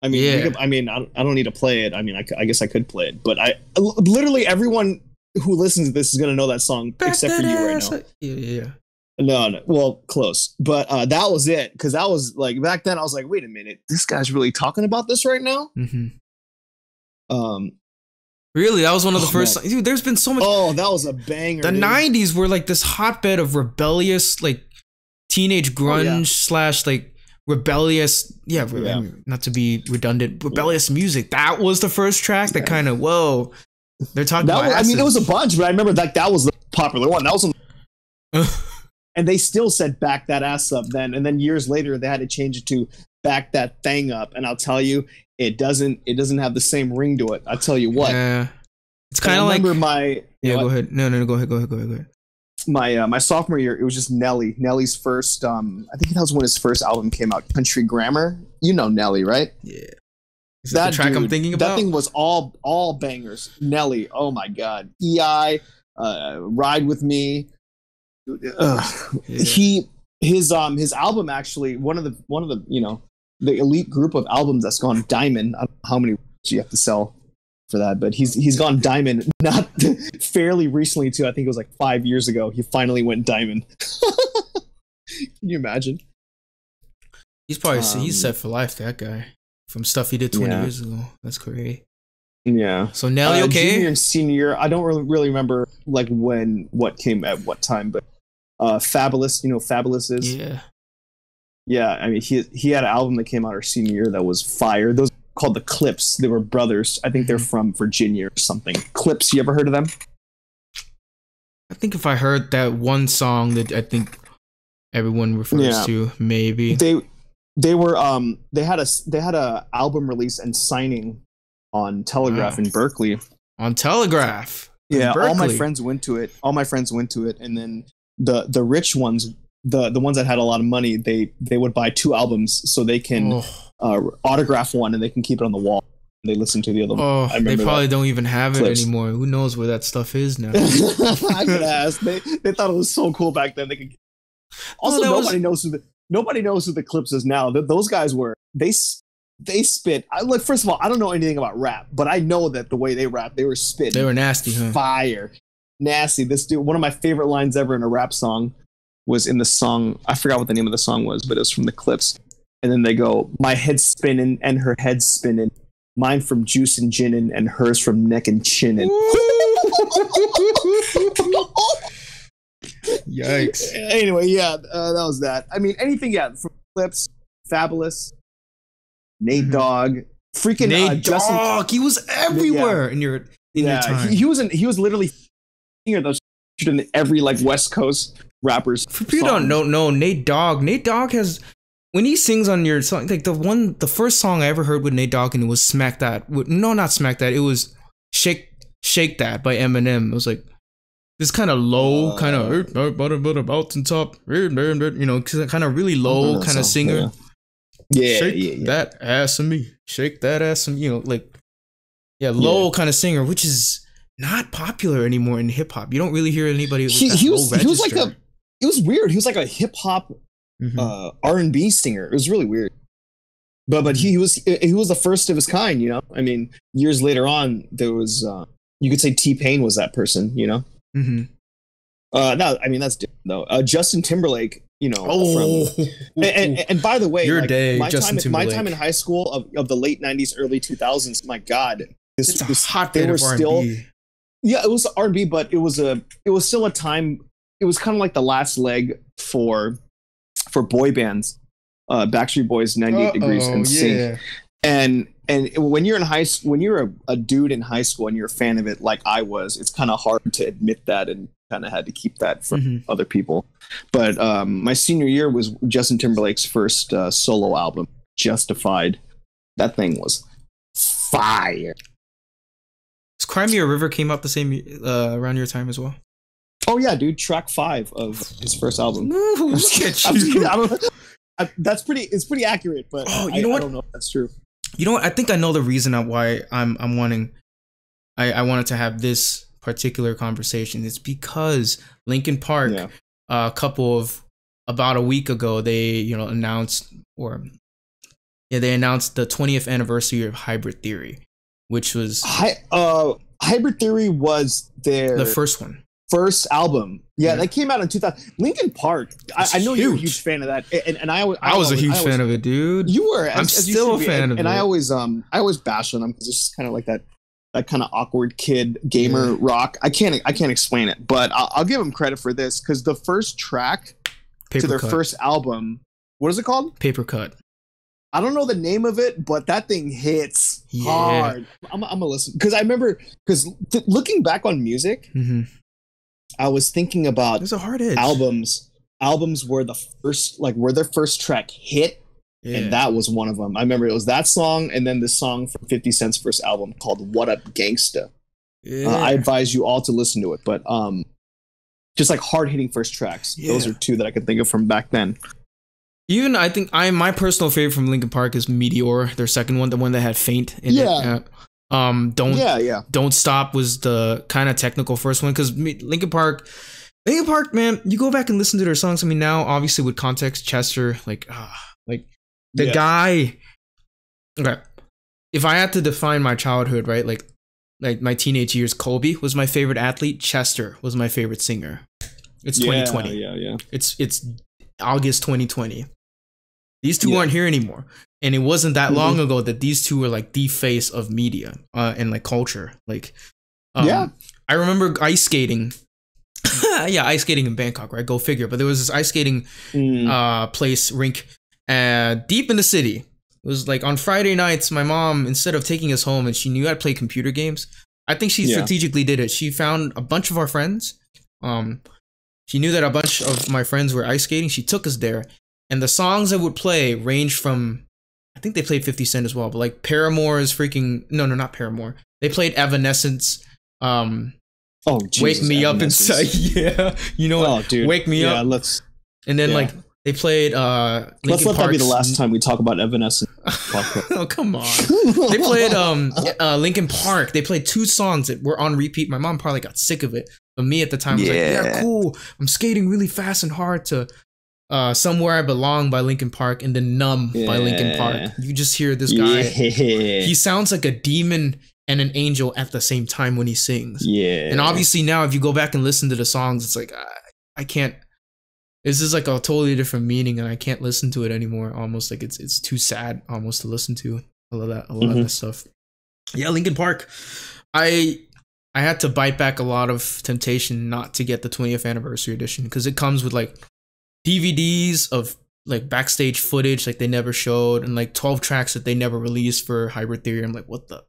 I mean, I don't need to play it. I mean, I guess I could play it, but literally everyone who listens to this is gonna know that song except for you right now. Yeah. No, well, close, but that was it, because that was like back then. I was like, wait a minute, this guy's really talking about this right now. Mm-hmm. Really, that was one of the first. Dude, there's been so much. Oh, that was a banger. The 90s were like this hotbed of rebellious, like teenage grunge slash like rebellious. Not to be redundant, rebellious music. That was the first track that kind of they're talking about. I mean, it was a bunch, but I remember that was the popular one. That was. And they still said "back that ass up" then, and then years later they had to change it to "back that thing up." And I'll tell you, it doesn't have the same ring to it. I'll tell you what. It's kind of like. Go ahead. No, go ahead. My sophomore year, it was just Nelly's first. I think that was when his first album came out, Country Grammar. You know Nelly, right? Yeah. Is that the track I'm thinking about? That thing was all bangers. Nelly, oh my god. EI, Ride With Me. His album, actually one of the the elite group of albums that's gone diamond. I don't know how many you have to sell for that, but he's gone diamond not fairly recently too. I think it was like 5 years ago he finally went diamond. Can you imagine? He's probably he's set for life, that guy, from stuff he did 20 years ago. That's crazy. Yeah. So Nelly, okay. Junior and senior year, I don't really remember like what came at what time, but Fabulous, you know who Fabulous is? Yeah, I mean he had an album that came out our senior year that was fire. Those were called the Clips. They were brothers. I think they're from Virginia or something. Clips, you ever heard of them? I think if I heard that one song that I think everyone refers to, maybe they were they had a album release and signing on Telegraph in Berkeley. On Telegraph. Yeah, all my friends went to it. And then the rich ones, the ones that had a lot of money, they would buy 2 albums so they can autograph one and they can keep it on the wall. They listen to the other one. They probably don't even have it anymore. Who knows where that stuff is now? I could ask. They thought it was so cool back then. They could. Also, nobody knows who the Clips is now. Those guys were they spit. Look, first of all, I don't know anything about rap, but I know that the way they rap, they were spitting. They were nasty, huh? Fire, nasty. This dude, one of my favorite lines ever in a rap song, was in the song. I forgot what the name of the song was, but it was from the Clips. And then they go, "My head's spinning and her head's spinning. Mine from juice and gin and hers from neck and chinning." Yikes. Anyway, that was that. I mean, anything, from Clips, Fabulous, Nate Dogg, freaking Nate Dogg. He was everywhere in your time. He was literally those in every like West Coast rappers. For people who don't know Nate Dogg has, when he sings on your song, like the first song I ever heard with Nate Dogg, and it was Smack That. No, not Smack That. It was Shake That by Eminem. It was like this kind of low, kind of mountain top, kind of really low kind of singer. Shake that ass on me. Shake that ass on me. Low kind of singer, which is not popular anymore in hip hop. You don't really hear anybody. He was like it was weird. He was like a hip hop R&B singer. It was really weird. But he was the first of his kind, I mean, years later on, there was you could say T-Pain was that person, Mm-hmm. No, I mean that's different though. Justin Timberlake, and by the way, my time in high school of the late 90s, early 2000s, my God, this hotbed of R&B. Yeah, it was R&B, but it was still a time. It was kind of like the last leg for boy bands, Backstreet Boys, 98 Degrees, and Sync. And when you're in high school, when you're a dude in high school and you're a fan of it, like I was, it's kind of hard to admit that, and kind of had to keep that from other people. But my senior year was Justin Timberlake's first solo album, Justified. That thing was fire. Cry Me a River came out the same around your time as well? Oh yeah, dude. Track 5 of his first album. Look at you. It's pretty accurate, but I don't know if that's true. You know what? I think I know the reason why I wanted to have this particular conversation. It's because Linkin Park, about a week ago, they announced they announced the 20th anniversary of Hybrid Theory, which was Hybrid Theory was the first album. Yeah, that came out in 2000. Linkin Park. I know you're a huge fan of that, and I was a huge fan of it, dude. You were. I'm still a fan of it, and I always bash on them because it's just kind of like that kind of awkward kid gamer rock. I can't explain it, but I'll give them credit for this because the first track to their first album, what is it called? Paper Cut. I don't know the name of it, but that thing hits hard. I'm gonna listen because I remember looking back on music. I was thinking about there's a hard edge. Albums were where their first track hit, and that was one of them. I remember it was that song, and then the song from 50 Cent's first album called "What Up Gangsta." I advise you all to listen to it, but just like hard hitting first tracks. Those are 2 that I could think of from back then. Even I think my personal favorite from Linkin Park is Meteor, their second one, the one that had Faint in it. Don't Stop was the kind of technical first one, because Linkin Park, man, you go back and listen to their songs. I mean, now obviously with context, Chester, the guy. Okay, if I had to define my childhood, right, like my teenage years, Kobe was my favorite athlete. Chester was my favorite singer. It's 2020. Yeah. It's August 2020. These 2 aren't here anymore. And it wasn't that long ago that these 2 were like the face of media and like culture. I remember ice skating. Ice skating in Bangkok, right? Go figure. But there was this ice skating place, rink, deep in the city. It was like on Friday nights, my mom, instead of taking us home and she knew I'd play computer games, I think she strategically did it. She found a bunch of our friends She knew that a bunch of my friends were ice skating. She took us there, and the songs that would play ranged from, I think they played 50 Cent as well, but like Paramore's freaking no, not Paramore. They played Evanescence. Oh, Jesus, Wake Me Up Inside. Yeah, you know what? Dude. Wake Me Up. Yeah, let's. And then like they played let's let that be the last time we talk about Evanescence. Oh, come on. They played Linkin Park. They played 2 songs that were on repeat. My mom probably got sick of it, but me at the time was like, yeah, cool. I'm skating really fast and hard to Somewhere I Belong by Linkin Park, and then Numb by Linkin Park. You just hear this guy. He sounds like a demon and an angel at the same time when he sings. Yeah. And obviously now if you go back and listen to the songs, it's like I can't. This is like a totally different meaning, and I can't listen to it anymore. Almost like it's too sad almost to listen to a lot of that stuff. Yeah, Linkin Park. I had to bite back a lot of temptation not to get the 20th anniversary edition, because it comes with like DVDs of like backstage footage like they never showed, and like 12 tracks that they never released for Hybrid Theory. I'm like, what the?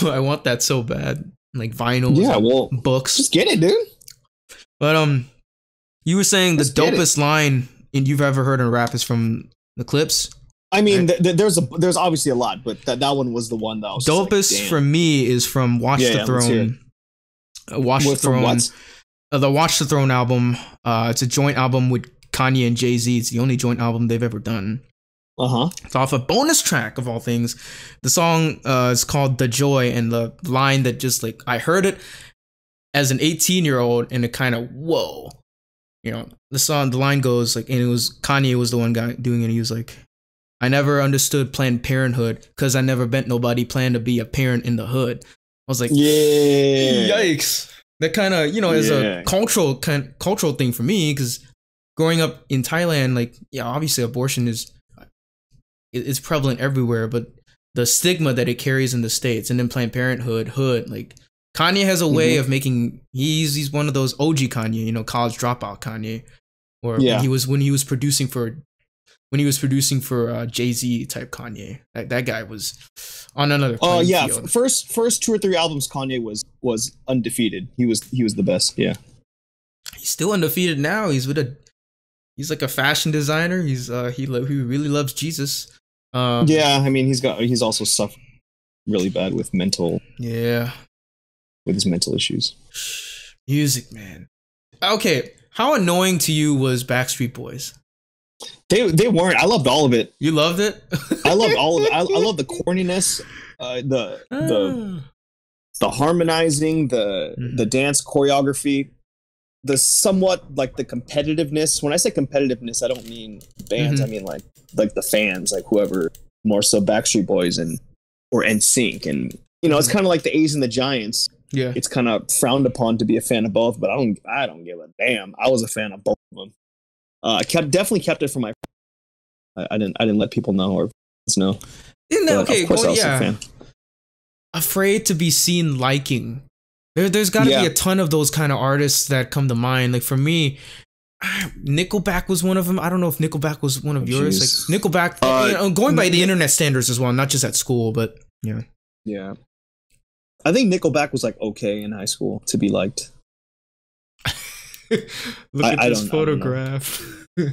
I want that so bad. Like vinyl. Yeah, well, books. Just get it, dude. But you were saying the dopest line you've ever heard in rap is from the Clips. I mean, right? there's obviously a lot, but that one was the one that was dopest like, for me is from Watch the Throne. Watch the Throne. What? The Watch the Throne album. It's a joint album with Kanye and Jay-Z. It's the only joint album they've ever done. It's off a bonus track of all things. The song is called The Joy, and the line that just like I heard it as an 18-year-old, and it kind of whoa. You know, the line goes like, and it was Kanye was the one guy doing it. He was like, I never understood Planned Parenthood because I never bet nobody planned to be a parent in the hood. I was like, yeah, yikes. That kind of, you know, is a cultural thing for me, because growing up in Thailand, like, yeah, obviously abortion is prevalent everywhere, but the stigma that it carries in the States, and then Planned Parenthood, hood, like Kanye has a way of making, he's one of those OG Kanye, you know, college dropout Kanye, or when he was producing for Jay-Z type Kanye. That guy was on another field. First 2 or 3 albums Kanye was undefeated. He was the best. Yeah. He's still undefeated now. He's like a fashion designer. He really loves Jesus. Yeah, I mean he's also suffered really bad with his mental issues. Music, man. Okay, how annoying to you was Backstreet Boys? They weren't. I loved all of it. You loved it? I loved all of it. I love the corniness, the harmonizing, the dance choreography, the somewhat like the competitiveness. When I say competitiveness, I don't mean bands. I mean like the fans, like whoever, more so Backstreet Boys or NSYNC, and you know, it's kind of like the A's and the Giants. Yeah, it's kind of frowned upon to be a fan of both, but I don't give a damn. I was a fan of both of them. I definitely kept it for my. I didn't let people know or know. Isn't that okay? Of course, I was a fan. Afraid to be seen liking. There's got to be a ton of those kind of artists that come to mind. Like for me, Nickelback was one of them. I don't know if Nickelback was one of yours. Like Nickelback, going by the internet standards as well, not just at school, but yeah. Yeah. I think Nickelback was like okay in high school to be liked. Look at this photograph.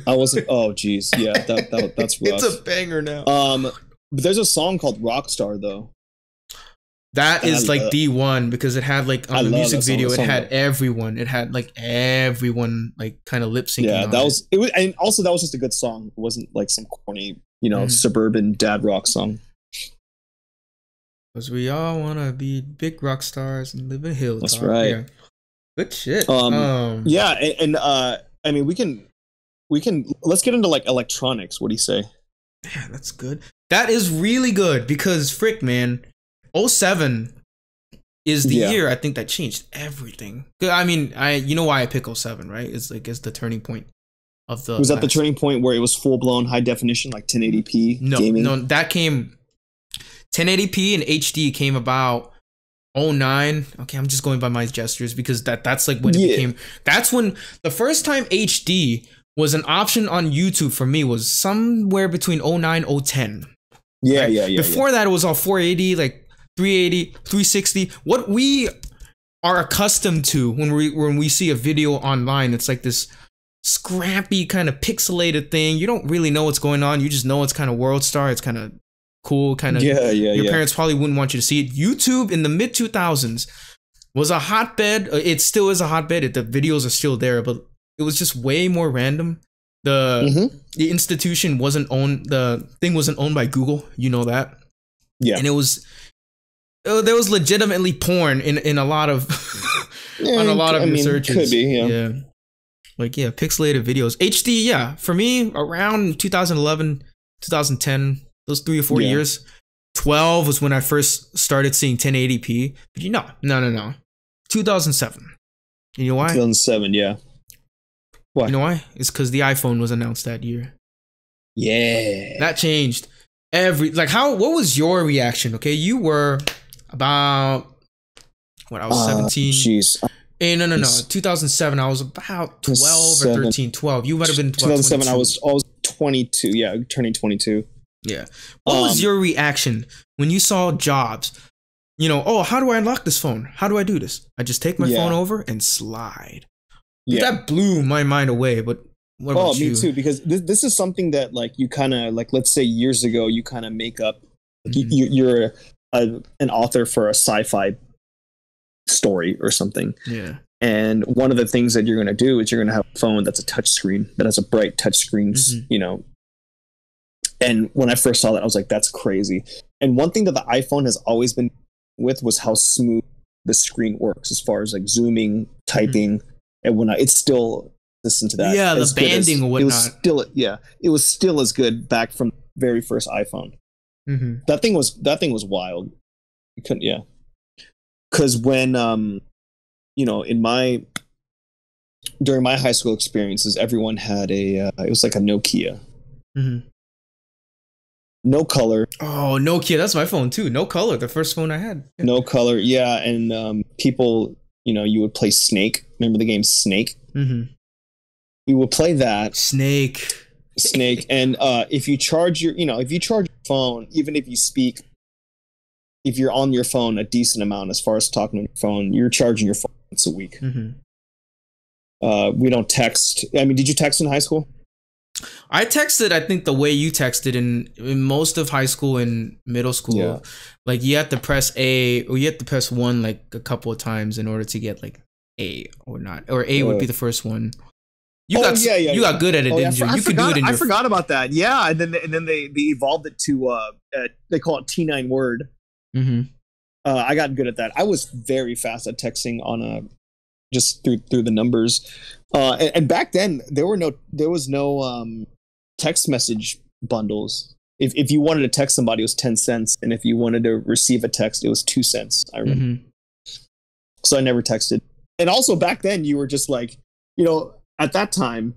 I wasn't. Oh, geez, yeah, that's rough. It's a banger now. But there's a song called Rockstar though. That is like the one, because it had like on the music video, it had everyone. It had like everyone like kind of lip syncing. Yeah, that was it. And also that was just a good song. It wasn't like some corny, you know, suburban dad rock song. Because we all want to be big rock stars and live in hilltop. That's right. Yeah. Good shit. Yeah, and I mean, we can let's get into like electronics. What do you say? Yeah, that's good. That is really good, because frick, man, 07 is the year I think that changed everything. I mean, you know why I pick 07, right? It's like the turning point of the. Was that the turning point where it was full blown high definition, like 1080p gaming? No, that came 1080p and HD came about 09. Okay, I'm just going by my gestures, because that's like when it became. That's when the first time HD was an option on YouTube for me was somewhere between 09, 010. Yeah, right? yeah. Before that, it was all 480, like 380, 360. are accustomed to when we see a video online. It's like this scrappy kind of pixelated thing. You don't really know what's going on. You just know it's kind of World Star. It's kind of cool. Kind of your parents probably wouldn't want you to see it. YouTube in the mid 2000s was a hotbed. It still is a hotbed. The videos are still there, but it was just way more random. The institution wasn't owned. The thing wasn't owned by Google. You know that. Yeah. And it was. There was legitimately porn in a lot of on a lot of your searches. Could be, yeah. Like pixelated videos. HD, yeah. For me, around 2011, 2010, those 3 or 4 years. 12 was when I first started seeing 1080p. But no. 2007. You know why? 2007, yeah. Why? You know why? It's because the iPhone was announced that year. Yeah. That changed what was your reaction? Okay, you were about I was 17. Jeez. Hey, no. 2007, I was about 12 or 13. 12. You might have been 2007. I was 22. Yeah, turning 22. Yeah. What was your reaction when you saw Jobs? How do I unlock this phone? How do I do this? I just take my phone over and slide. Yeah. That blew my mind away. But what about you? Me too. Because this is something that you kind of let's say years ago you kind of make up. You're an author for a sci-fi story or something. Yeah. And one of the things that you're going to do is you're going to have a phone that's a touch screen, that has a bright touch screen, And when I first saw that, I was like, that's crazy. And one thing that the iPhone has always been with was how smooth the screen works as far as zooming, typing, and whatnot. It's still listen to that. Yeah, the banding or whatnot. It was still as good back from the very first iPhone. Mm-hmm. That thing was wild. You couldn't, because when during my high school experiences, everyone had it was like a Nokia. Mm-hmm. No color. Oh, Nokia, that's my phone too. No color, the first phone I had. No color, yeah. And people, you would play Snake. Remember the game Snake? Mm-hmm. You would play that. Snake. And if you charge your phone, even if you speak, if you're on your phone a decent amount as far as talking on your phone, you're charging your phone once a week. Mm-hmm. We don't text. I mean, did you text in high school? I texted, I think, the way you texted in most of high school and middle school. Yeah. Like you had to press A or you had to press 1 a couple of times in order to get A or not. Or A would be the first one. You got good at it, didn't you? You could do it in I forgot about that. Yeah, and then they evolved it to they call it T9 Word. Mm-hmm. I got good at that. I was very fast at texting on just through the numbers. And back then there was no text message bundles. If you wanted to text somebody, it was 10 cents, and if you wanted to receive a text, it was 2 cents. I remember. Mm-hmm. So I never texted. And also back then, you were just at that time,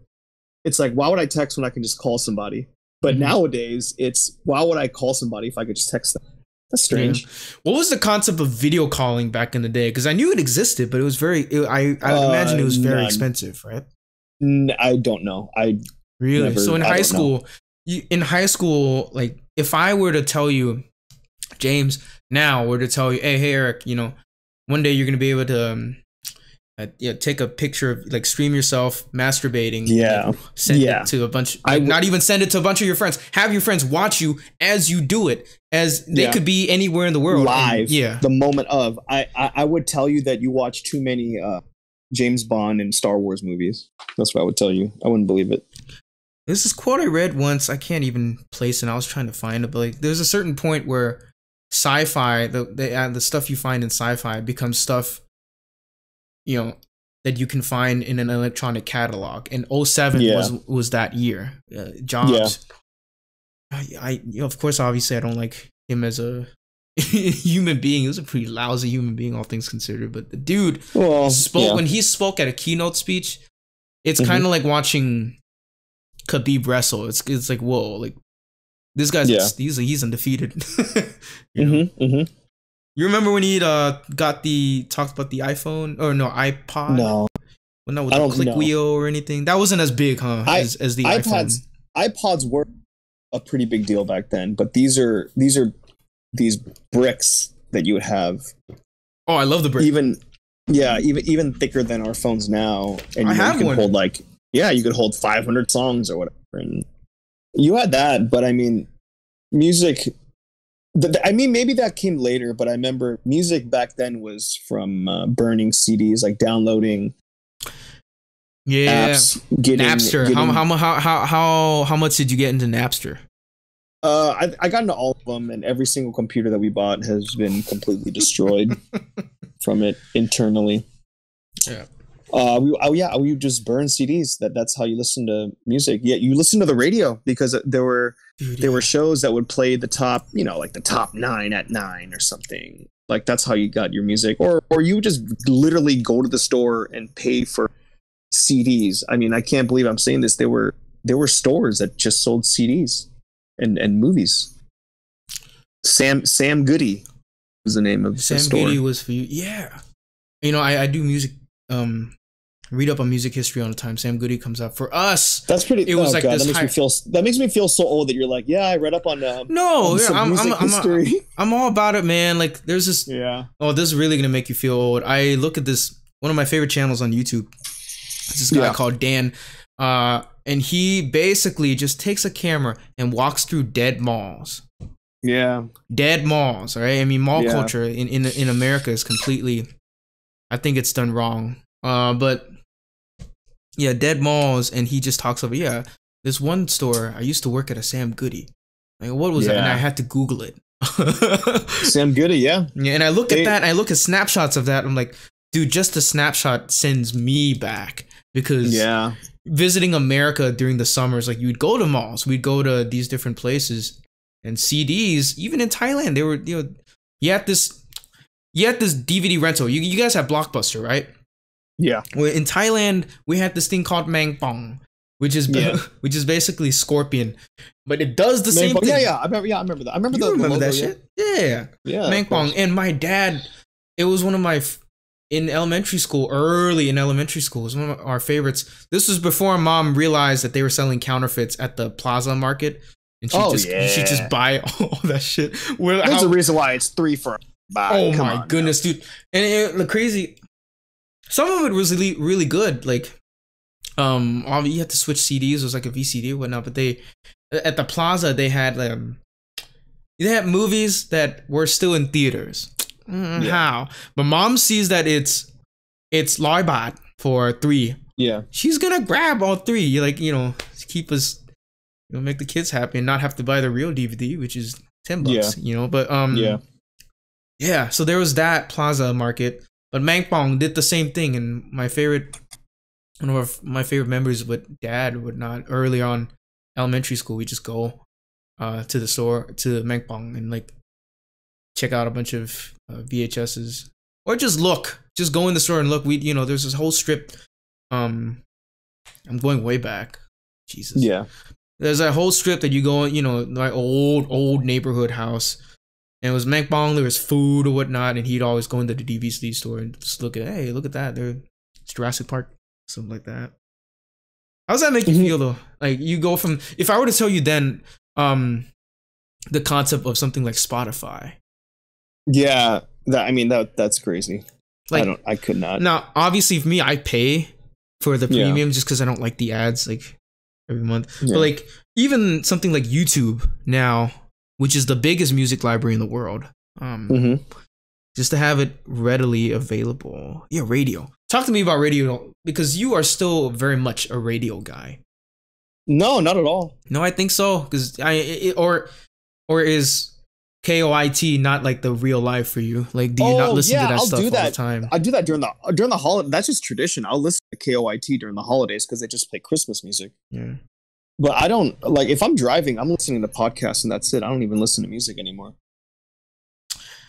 it's like, why would I text when I can just call somebody? But nowadays, it's why would I call somebody if I could just text them? That's strange. Yeah. What was the concept of video calling back in the day? Because I knew it existed, but it was I imagine it was very expensive, right? I don't know. So in high school, if I were to tell you, James, hey Eric, one day you're gonna be able to take a picture of stream yourself masturbating. Yeah. Send it to a bunch. Not even send it to a bunch of your friends. Have your friends watch you as you do it, as they could be anywhere in the world. Live. The moment of. I would tell you that you watch too many James Bond and Star Wars movies. That's what I would tell you. I wouldn't believe it. This is a quote I read once. I can't even place it. I was trying to find it, but there's a certain point where sci-fi, the stuff you find in sci-fi becomes stuff that you can find in an electronic catalog. And 2007 was that year. Jobs. I of course, obviously, I don't like him as a human being. He was a pretty lousy human being, all things considered. But the dude spoke when he spoke at a keynote speech. It's kind of like watching Khabib wrestle. It's like, whoa, this guy's he's undefeated. You remember when he talked about the iPhone or iPod? No, with the click wheel or anything. That wasn't as big, huh? As the iPhone. iPods were a pretty big deal back then, but these bricks that you would have. Oh, I love the brick. Yeah, even thicker than our phones now. And I have you one. could hold you could hold 500 songs or whatever. And you had that, but I mean, music. I mean, maybe that came later, but I remember music back then was from burning CDs, like downloading. Yeah, apps, Napster. How much did you get into Napster? I got into all of them, and every single computer that we bought has been completely destroyed from it internally. Yeah. We just burn CDs. That's how you listen to music. Yeah, you listen to the radio because there were shows that would play the top, like the top 9 at 9 or something. Like that's how you got your music, or you just literally go to the store and pay for CDs. I mean, I can't believe I'm saying this. There were stores that just sold CDs and movies. Sam Goody was the name of the store. Sam Goody was for you. Yeah. I do music, read up on music history all the time. Sam Goody comes up for us. That's pretty. It was like God, this. That makes me feel so old that you're like, yeah, I read up on. I'm all about it, man. Like, there's this. Yeah. Oh, this is really gonna make you feel old. I look at this. One of my favorite channels on YouTube. It's this guy called Dan, and he basically just takes a camera and walks through dead malls. Yeah. Dead malls, right? I mean, mall culture in America is completely. I think it's done wrong. But yeah, dead malls, and he just talks about this one store. I used to work at a Sam Goody. Like, what was that? And I had to Google it. Sam Goody, yeah. Yeah, and I look at that, and I look at snapshots of that. I'm like, dude, just a snapshot sends me back because visiting America during the summers, like you'd go to malls, we'd go to these different places, and CDs. Even in Thailand, they were you had this DVD rental. You guys have Blockbuster, right? Yeah. Well, in Thailand, we had this thing called Mang Pong, which is basically Scorpion, but it does the same thing. Yeah, I remember that. I remember the remember logo, that shit. Yeah. Mang Pong. And my dad, it was one of my in elementary school. Early in elementary school, it was one of our favorites. This was before Mom realized that they were selling counterfeits at the Plaza Market, and she just buy all that shit. There's a reason why it's 3 for. Oh my goodness, dude! And the crazy. Some of it was really, really good. Like, obviously you had to switch CDs. It was like a VCD or whatnot. But at the Plaza, they had movies that were still in theaters. How? But Mom sees that it's Larbot for 3. Yeah. She's gonna grab all 3. You keep us, make the kids happy and not have to buy the real DVD, which is $10. Yeah. But yeah. So there was that Plaza Market. But Mang Pong did the same thing, and one of my favorite memories with Dad would not early on elementary school. We just go to the store to Mang Pong and like check out a bunch of VHSs or just go in the store and look. There's this whole strip. I'm going way back. Jesus. Yeah. There's that whole strip that you go in. My old neighborhood house. And it was Mang Pong, there was food or whatnot, and he'd always go into the DVD store and just look at that, it's Jurassic Park, something like that. How does that make you feel though? Like you go from, if I were to tell you then, the concept of something like Spotify. Yeah, that's crazy. Like, I could not. Now, obviously for me, I pay for the premium just because I don't like the ads like every month. Yeah. But like even something like YouTube now, which is the biggest music library in the world. Just to have it readily available. Yeah, radio. Talk to me about radio, because you are still very much a radio guy. No, not at all. No, I think so. Because or is KOIT not like the real life for you? Like, do you not listen to that stuff all the time? I do that during the holiday. That's just tradition. I'll listen to KOIT during the holidays because they just play Christmas music. Yeah. But I don't, like, if I'm driving, I'm listening to podcasts and that's it. I don't even listen to music anymore.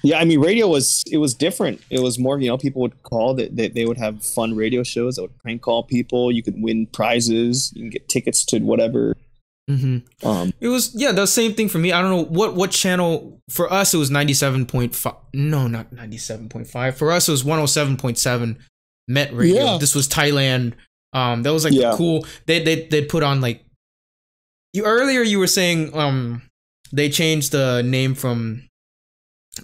Yeah, I mean, radio was different. It was more, people would call, they would have fun radio shows that would prank call people. You could win prizes. You can get tickets to whatever. Mm-hmm. It was, the same thing for me. I don't know what channel. For us, it was 97.5. No, not 97.5. For us, it was 107.7 Met Radio. Yeah. This was Thailand. That was like cool. They'd put on like, earlier you were saying they changed the name from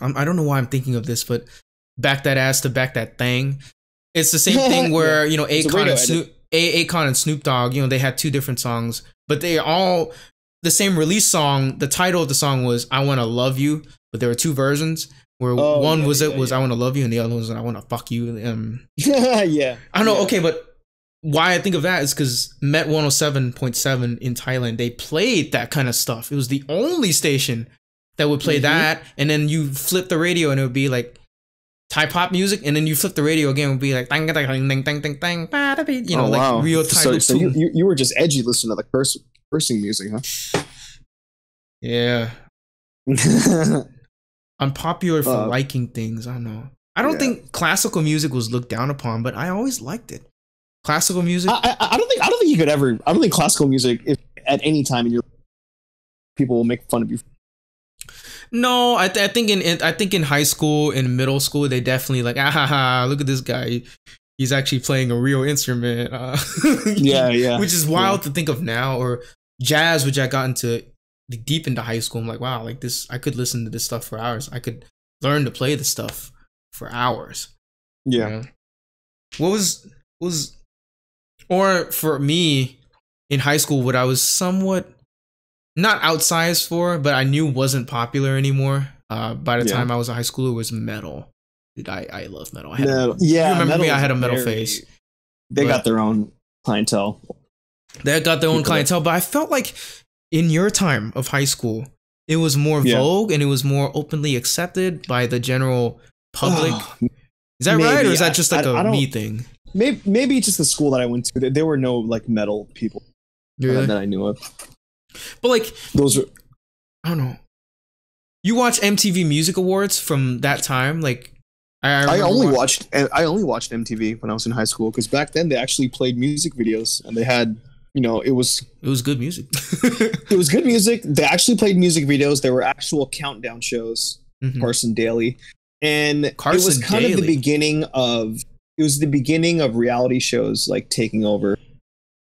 I don't know why I'm thinking of this, but Back That Ass to Back That Thing. It's the same thing where, you know, Akon and Snoop Dogg, you know, they had two different songs, but they all the same release song. The title of the song was I Wanna Love You, but there were two versions where one was I Wanna Love You and the other was I Wanna Fuck You. Yeah. I don't know. Okay, but why I think of that is because Met 107.7 in Thailand, they played that kind of stuff. It was the only station that would play that, and then you flip the radio and it would be like Thai pop music, and then you flip the radio again, it would be like dang dang dang dang dang dang, you know, like real Thai. So you were just edgy listening to the cursing music, huh? Yeah. Unpopular for liking things. I don't know. I don't think classical music was looked down upon, but I always liked it. Classical music. I don't think you could ever. I don't think classical music, if at any time in your people will make fun of you. No, I think in high school and middle school they definitely like look at this guy, he's actually playing a real instrument. Yeah, which is wild to think of now. Or jazz, which I got into deep into high school. I'm like, wow, like this, I could listen to this stuff for hours. I could learn to play this stuff for hours. Yeah. You know? What was or for me in high school, what I was somewhat not outsized for, but I knew wasn't popular anymore. By the time I was in high school, it was metal. Dude, I love metal. You remember me? I had a metal phase. They got their own clientele. They got their own clientele, but I felt like in your time of high school, it was more vogue and it was more openly accepted by the general public. Is that right, or is that just like a me thing? Maybe just the school that I went to. There were no like metal people that I knew of. But like those are, I don't know. You watch MTV Music Awards from that time, like I only watched MTV when I was in high school, because back then they actually played music videos and they had, you know, it was good music. It was good music. They actually played music videos. There were actual countdown shows, Carson Daly, and it was kind of the beginning of reality shows like taking over.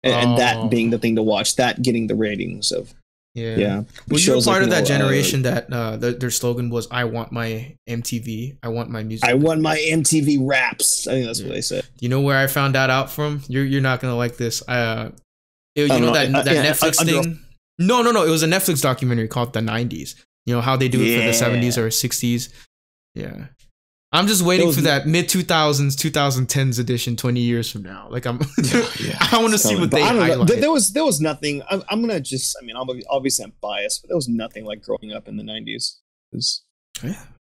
And that being the thing to watch, that getting the ratings of Was you part of that generation that their slogan was "I want my MTV, I want my music, I want my MTV raps"? I think that's what they said. You know where I found that out from? You're not gonna like this. That Netflix thing. No. It was a Netflix documentary called The 90s. You know how they do it for the 70s or 60s. Yeah. I'm just waiting for that mid 2000s, 2010s edition 20 years from now. Like I want to see what they highlight. There was nothing. I'm gonna just. I mean, obviously I'm biased, but there was nothing like growing up in the 90s.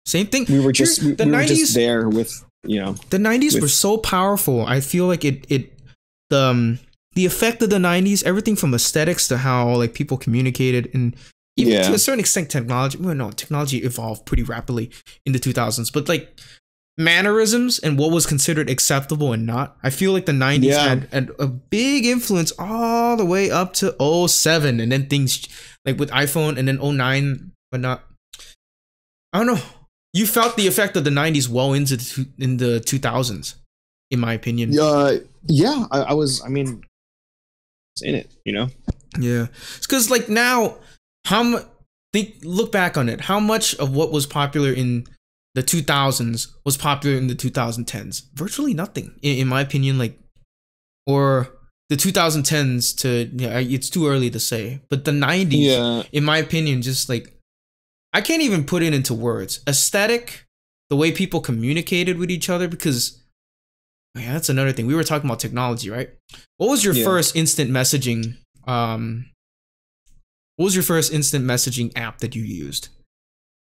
Same thing. We were just we were just there with, you know. The 90s were so powerful. I feel like the effect of the 90s, everything from aesthetics to how like people communicated, and even to a certain extent technology evolved pretty rapidly in the 2000s, but like mannerisms and what was considered acceptable and not, I feel like the 90s had a big influence all the way up to 07, and then things like with iPhone, and then 09, but not, I don't know. You felt the effect of the 90s well into in the 2000s, in my opinion. I was in it, you know. Yeah, it's because like now, look back on it. How much of what was popular in the 2000s was popular in the 2010s? Virtually nothing, in my opinion. Like, or the 2010s to it's too early to say, but the 90s, in my opinion, just like I can't even put it into words. Aesthetic, the way people communicated with each other, because that's another thing. We were talking about technology, right? What was your first instant messaging? What was your first instant messaging app that you used?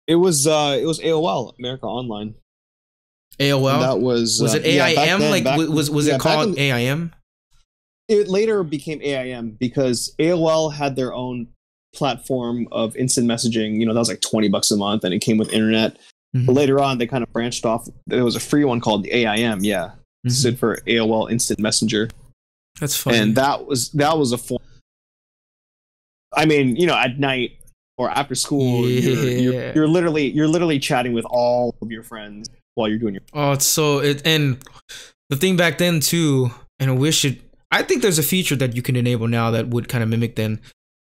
It was AOL, America Online. AOL. And that was it AIM? Was it called AIM? It later became AIM because AOL had their own platform of instant messaging. You know, that was like $20 a month, and it came with internet. Mm-hmm. But later on, they kind of branched off. There was a free one called AIM. Yeah, stood for AOL Instant Messenger. That's funny. And that was a form. I mean, you know, at night or after school, you're literally chatting with all of your friends while you're doing your. And the thing back then too, and I think there's a feature that you can enable now that would kind of mimic then.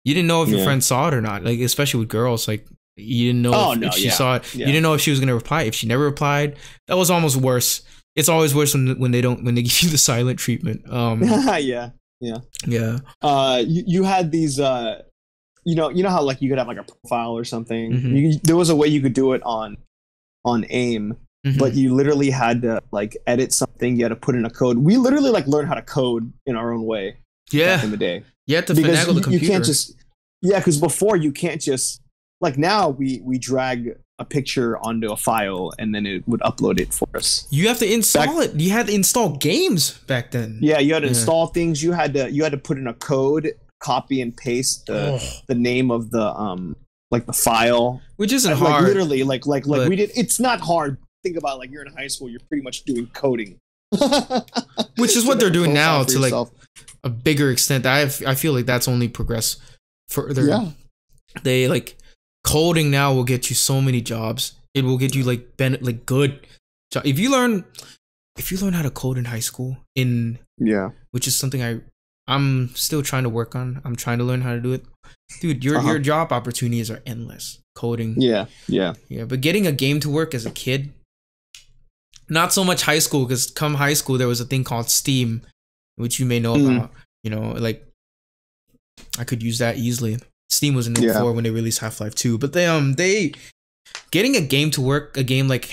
You didn't know if your friend saw it or not, like especially with girls, like you didn't know if she saw it. You didn't know if she was gonna reply. If she never replied, that was almost worse. it's always worse when they give you the silent treatment. Yeah. You had these you know how like you could have like a profile or something. Mm-hmm. There was a way you could do it on AIM, Mm-hmm. but you literally had to like edit something. You had to put in a code. We literally like learned how to code in our own way. Back in the day. You had to finagle the computer. You can't just because before you can't just like now we drag a picture onto a file and then it would upload it for us. You have to install it. You had to install games back then. Yeah, you had to install things. You had to put in a code, copy and paste the name of the like the file, which isn't hard. Literally, like we did. It's not hard. Think about like you're in high school. You're pretty much doing coding, which is what they're doing now to like a bigger extent. I feel like that's only progressed further. Yeah, they like coding now will get you so many jobs. It will get you like good job. If you learn how to code in high school which is something I'm still trying to work on. I'm trying to learn how to do it. Dude, your job opportunities are endless. Coding. Yeah. But getting a game to work as a kid, not so much high school, because come high school there was a thing called Steam, which you may know about. You know, like I could use that easily. Steam was in 04 when they released Half-Life 2, but they getting a game to work, a game like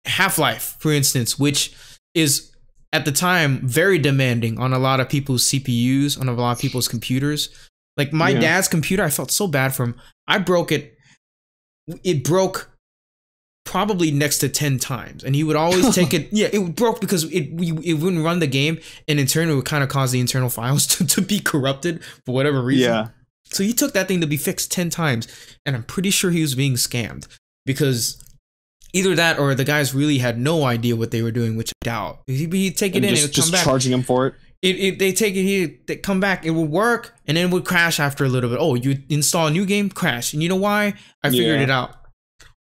Half-Life, for instance, which is at the time very demanding on a lot of people's CPUs, on a lot of people's computers. Like my dad's computer, I felt so bad for him. I broke it. It broke probably next to 10 times, and he would always take it. Yeah, it broke because it wouldn't run the game, and in turn it would kind of cause the internal files to be corrupted for whatever reason. Yeah. So he took that thing to be fixed 10 times, and I'm pretty sure he was being scammed because either that or the guys really had no idea what they were doing, which I doubt. He'd take it in and it would come back. Charging him for it. They take it, they come back, it would work, and then it would crash after a little bit. Oh, you install a new game, crash. And you know why? I figured it out.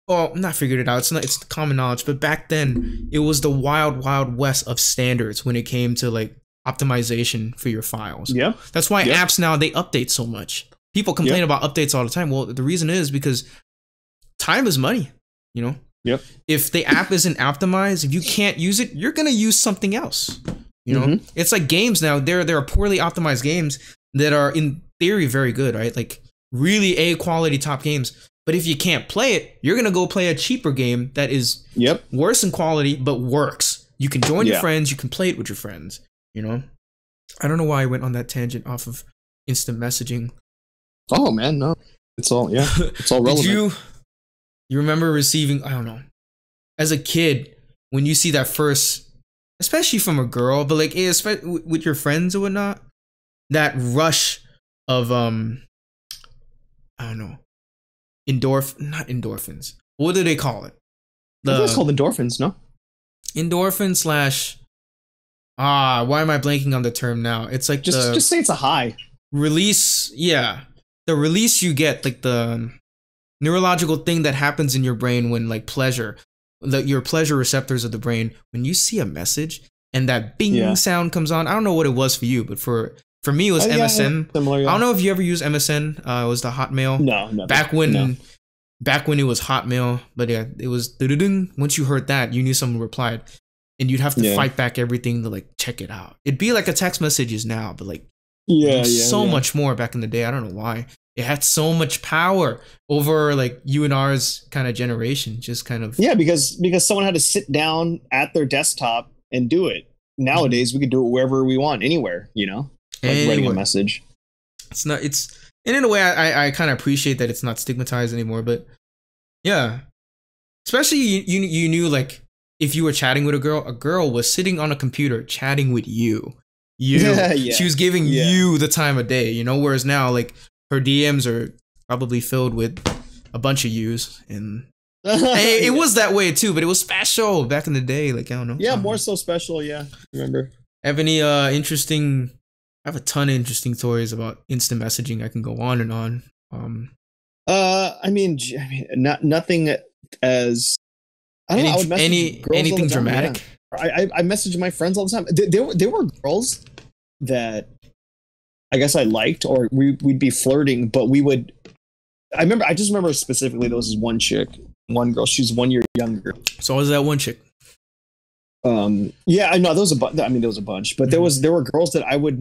Well, not figured it out. It's common knowledge, but back then it was the wild, wild west of standards when it came to like optimization for your files. Yeah. That's why apps now, they update so much. People complain about updates all the time. Well, the reason is because time is money, you know? Yep. If the app isn't optimized, if you can't use it, you're going to use something else. You know, it's like games now. There are poorly optimized games that are in theory very good, right? Like really A quality top games. But if you can't play it, you're going to go play a cheaper game that is worse in quality, but works. You can join your friends. You can play it with your friends, you know? I don't know why I went on that tangent off of instant messaging. Oh, man, no. It's all relevant. Did you remember receiving, I don't know, as a kid, when you see that first, especially from a girl, but like with your friends or whatnot, that rush of I don't know, not endorphins. What do they call it? It's called endorphins, no? Endorphin / why am I blanking on the term now? It's like just say it's a high release. Yeah, the release you get, like the neurological thing that happens in your brain when like pleasure. Your pleasure receptors of the brain, when you see a message and that bing sound comes on. I don't know what it was for you, but for me it was MSN. Similar, I don't know if you ever used MSN. It was the Hotmail. No. Back when it was Hotmail, but yeah, it was ding. Once you heard that, you knew someone replied, and you'd have to fight back everything to like check it out. It'd be like a text messages now, but like so much more back in the day. I don't know why. It had so much power over like you and ours kind of generation, just kind of. Yeah, because someone had to sit down at their desktop and do it. Nowadays, we could do it wherever we want, anywhere, you know, like writing a message. And in a way, I kind of appreciate that it's not stigmatized anymore. But yeah, especially you knew like if you were chatting with a girl was sitting on a computer chatting with you. She was giving you the time of day, you know, whereas now like her DMs are probably filled with a bunch of yous, and it was that way too, but it was special back in the day. Like, I don't know. Yeah, more so special. Yeah, remember. Have any interesting? I have a ton of interesting stories about instant messaging. I can go on and on. I mean, nothing as. I don't know. I would message girls anything all the time, dramatic. Yeah. I message my friends all the time. There were girls that I guess I liked, or we'd be flirting, but we would. I just remember specifically there was this one girl. She's 1 year younger. So was that one chick? Yeah, I know there was there was a bunch, but there were girls that I would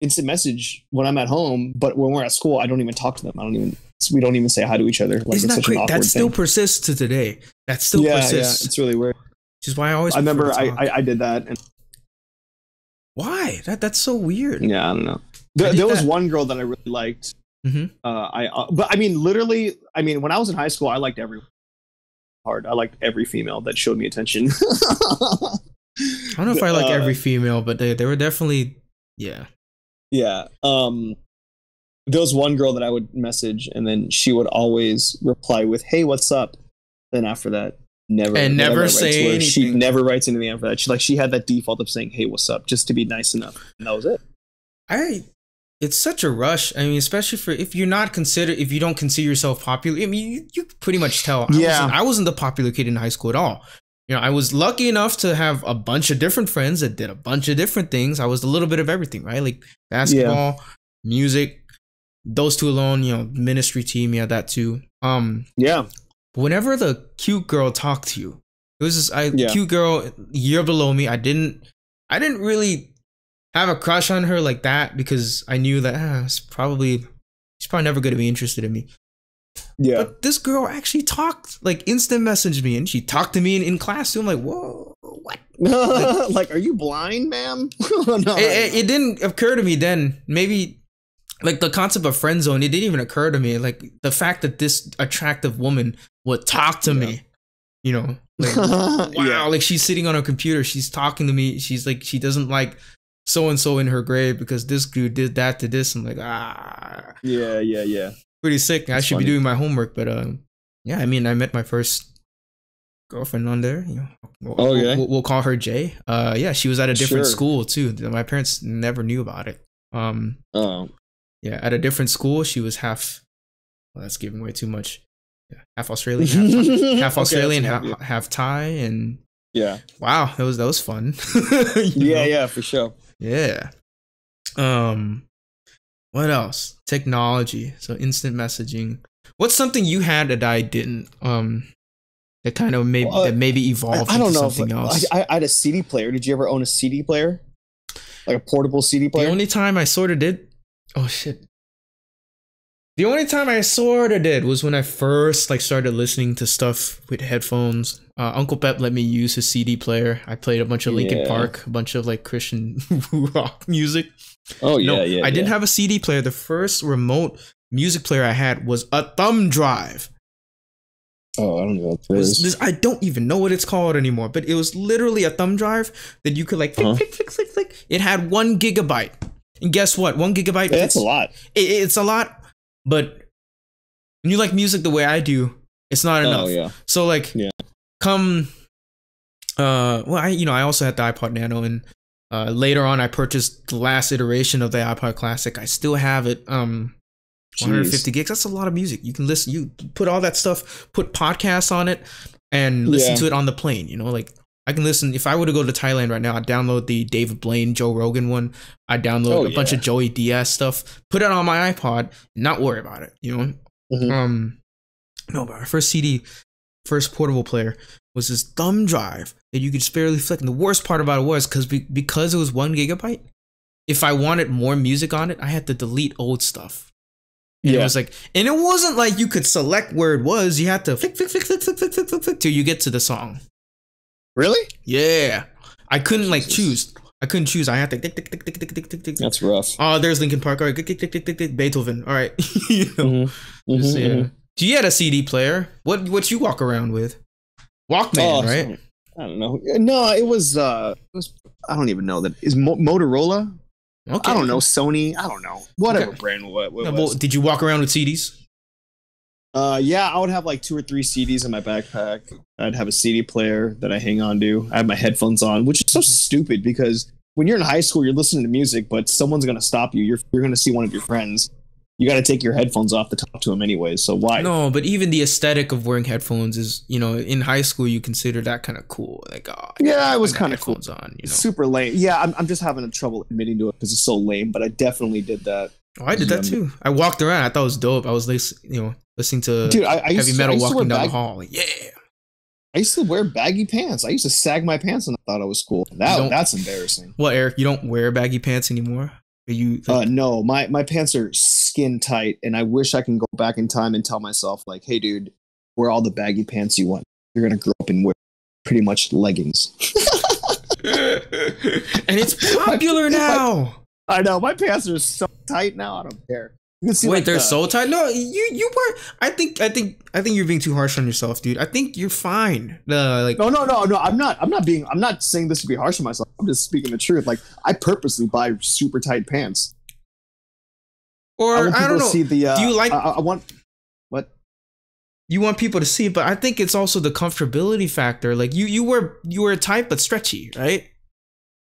instant message when I'm at home, but when we're at school, I don't even talk to them. We don't even say hi to each other. Like, isn't that great? That still persists to today. That still persists. Yeah, it's really weird. Which is why I remember I did that. And why? That's so weird. Yeah, I don't know. There was one girl that I really liked. Mm-hmm. But I mean, literally, when I was in high school, I liked everyone. I liked every female that showed me attention. I don't know if I like every female, but they were definitely, yeah. Yeah. There was one girl that I would message, and then she would always reply with, "Hey, what's up?" Then after that, never say anything. She never writes anything after that. She had that default of saying, "Hey, what's up?" just to be nice enough, and that was it. It's such a rush. I mean, especially if you don't consider yourself popular. I mean, you pretty much tell. I wasn't the popular kid in high school at all. You know, I was lucky enough to have a bunch of different friends that did a bunch of different things. I was a little bit of everything, right? Like basketball, music, those two alone. You know, ministry team, that too. Whenever the cute girl talked to you, it was this cute girl a year below me. I didn't really have a crush on her like that because I knew that she's probably never going to be interested in me. Yeah. But this girl actually talked, like instant messaged me, and she talked to me in class too. I'm like, whoa, what? Like, are you blind, ma'am? No, it didn't occur to me then. Maybe like the concept of friend zone, it didn't even occur to me. Like the fact that this attractive woman would talk to me, like, wow, like she's sitting on her computer, she's talking to me. She's like, she doesn't like so-and-so in her grade because this dude did that to this. I'm like, Yeah. Pretty sick. I should be doing my homework, but I met my first girlfriend on there. We'll call her Jay. She was at a different school too. My parents never knew about it. At a different school, she was half. Well, that's giving away too much. Yeah, half Australian, half Australian, half Thai, and wow, that was fun. Yeah, for sure. Yeah. What else? Technology. So instant messaging. What's something you had that I didn't? That kind of maybe evolved into something else. I had a CD player. Did you ever own a CD player? Like a portable CD player? The only time I sort of did. Oh shit. The only time I sort of did was when I first started listening to stuff with headphones. Uncle Pep let me use his CD player. I played a bunch of Linkin Park, a bunch of Christian rock music. Oh yeah, I didn't have a CD player. The first remote music player I had was a thumb drive. Oh, I don't know what this is. I don't even know what it's called anymore, but it was literally a thumb drive that you could flick. It had 1 gigabyte. And guess what? 1 gigabyte. That's a lot. It's a lot. But when you like music the way I do, it's not enough. Oh, yeah. So come, I also had the iPod Nano, and later on I purchased the last iteration of the iPod Classic. I still have it. 150 gigs. That's a lot of music. You can listen. You put all that stuff. Put podcasts on it, and listen to it on the plane. I can listen. If I were to go to Thailand right now, I'd download the David Blaine, Joe Rogan one. I'd download a bunch of Joey Diaz stuff, put it on my iPod, and not worry about it, Mm-hmm. No, but our first portable player was this thumb drive that you could just barely flick. And the worst part about it was because it was 1 gigabyte, if I wanted more music on it, I had to delete old stuff. And it was and it wasn't like you could select where it was. You had to flick till you get to the song. Really? Yeah. I couldn't choose. I couldn't choose. I had to tick, tick, tick, tick, tick, tick, tick, tick. That's rough. Oh, there's Linkin Park. All right, tick, tick, tick, tick, tick, Beethoven. All right. So you had a CD player. What you walk around with? Walkman, right? I don't know. No, it was I don't even know that. Is Motorola? Okay. I don't know. Sony. I don't know. Whatever brand. What was. Did you walk around with CDs? I would have 2 or 3 CDs in my backpack. I'd have a CD player that I hang on to. I have my headphones on, which is so stupid because when you're in high school, you're listening to music, but someone's going to stop you. You're going to see one of your friends. You got to take your headphones off to talk to them anyway. So why? No, but even the aesthetic of wearing headphones is, in high school, you consider that kind of cool. It was kind of cool. On, Super lame. Yeah, I'm just having trouble admitting to it because it's so lame, but I definitely did that. Oh, I did that too. I walked around. I thought it was dope. I was listening to heavy metal walking down the hall. I used to wear baggy pants. I used to sag my pants and I thought I was cool. That's embarrassing. Well, Eric, you don't wear baggy pants anymore? Are you like, no, my pants are skin tight, and I wish I can go back in time and tell myself, like, hey dude, wear all the baggy pants you want. You're gonna grow up and wear pretty much leggings. and it's popular now. I know, my pants are so tight now, I don't care. You can see, wait, like, they're so tight? No, you were. I think you're being too harsh on yourself, dude. I think you're fine. No. I'm not saying this to be harsh on myself. I'm just speaking the truth. Like, I purposely buy super tight pants. Or I don't know. See the, do you like? I want what? You want people to see it, but I think it's also the comfortability factor. Like you were tight but stretchy, right?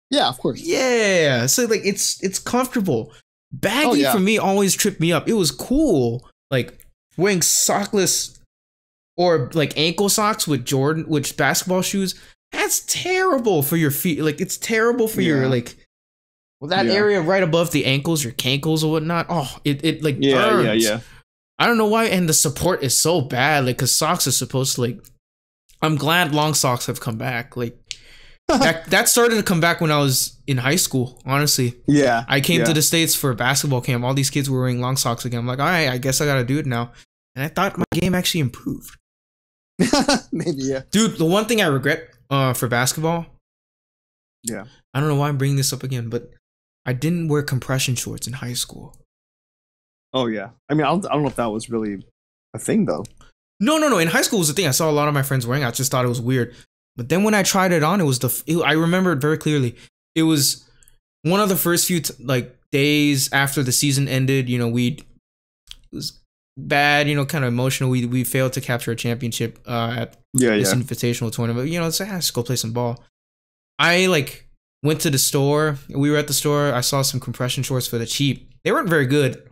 Yeah, of course. Yeah, so like it's comfortable. Baggy for me always tripped me up. It was cool, like wearing sockless or like ankle socks with basketball shoes. That's terrible for your feet. Like it's terrible for your like that area right above the ankles, your cankles or whatnot. Oh, it like burns. Yeah. I don't know why, and the support is so bad. Like, cause socks are supposed to like. I'm glad long socks have come back. Like. that started to come back when I was in high school, honestly. Yeah. I came to the States for a basketball camp. All these kids were wearing long socks again. I'm like, all right, I guess I gotta do it now. And I thought my game actually improved. Maybe, yeah. Dude, the one thing I regret for basketball. Yeah. I don't know why I'm bringing this up again, but I didn't wear compression shorts in high school. Oh, yeah. I mean, I don't know if that was really a thing, though. No. In high school, it was a thing. I saw a lot of my friends wearing it. I just thought it was weird. But then when I tried it on, I remember it very clearly. It was one of the first few days after the season ended. You know, it was bad. You know, kind of emotional. We failed to capture a championship at this invitational tournament. You know, it's like, let's go play some ball. I went to the store. We were at the store. I saw some compression shorts for the cheap. They weren't very good.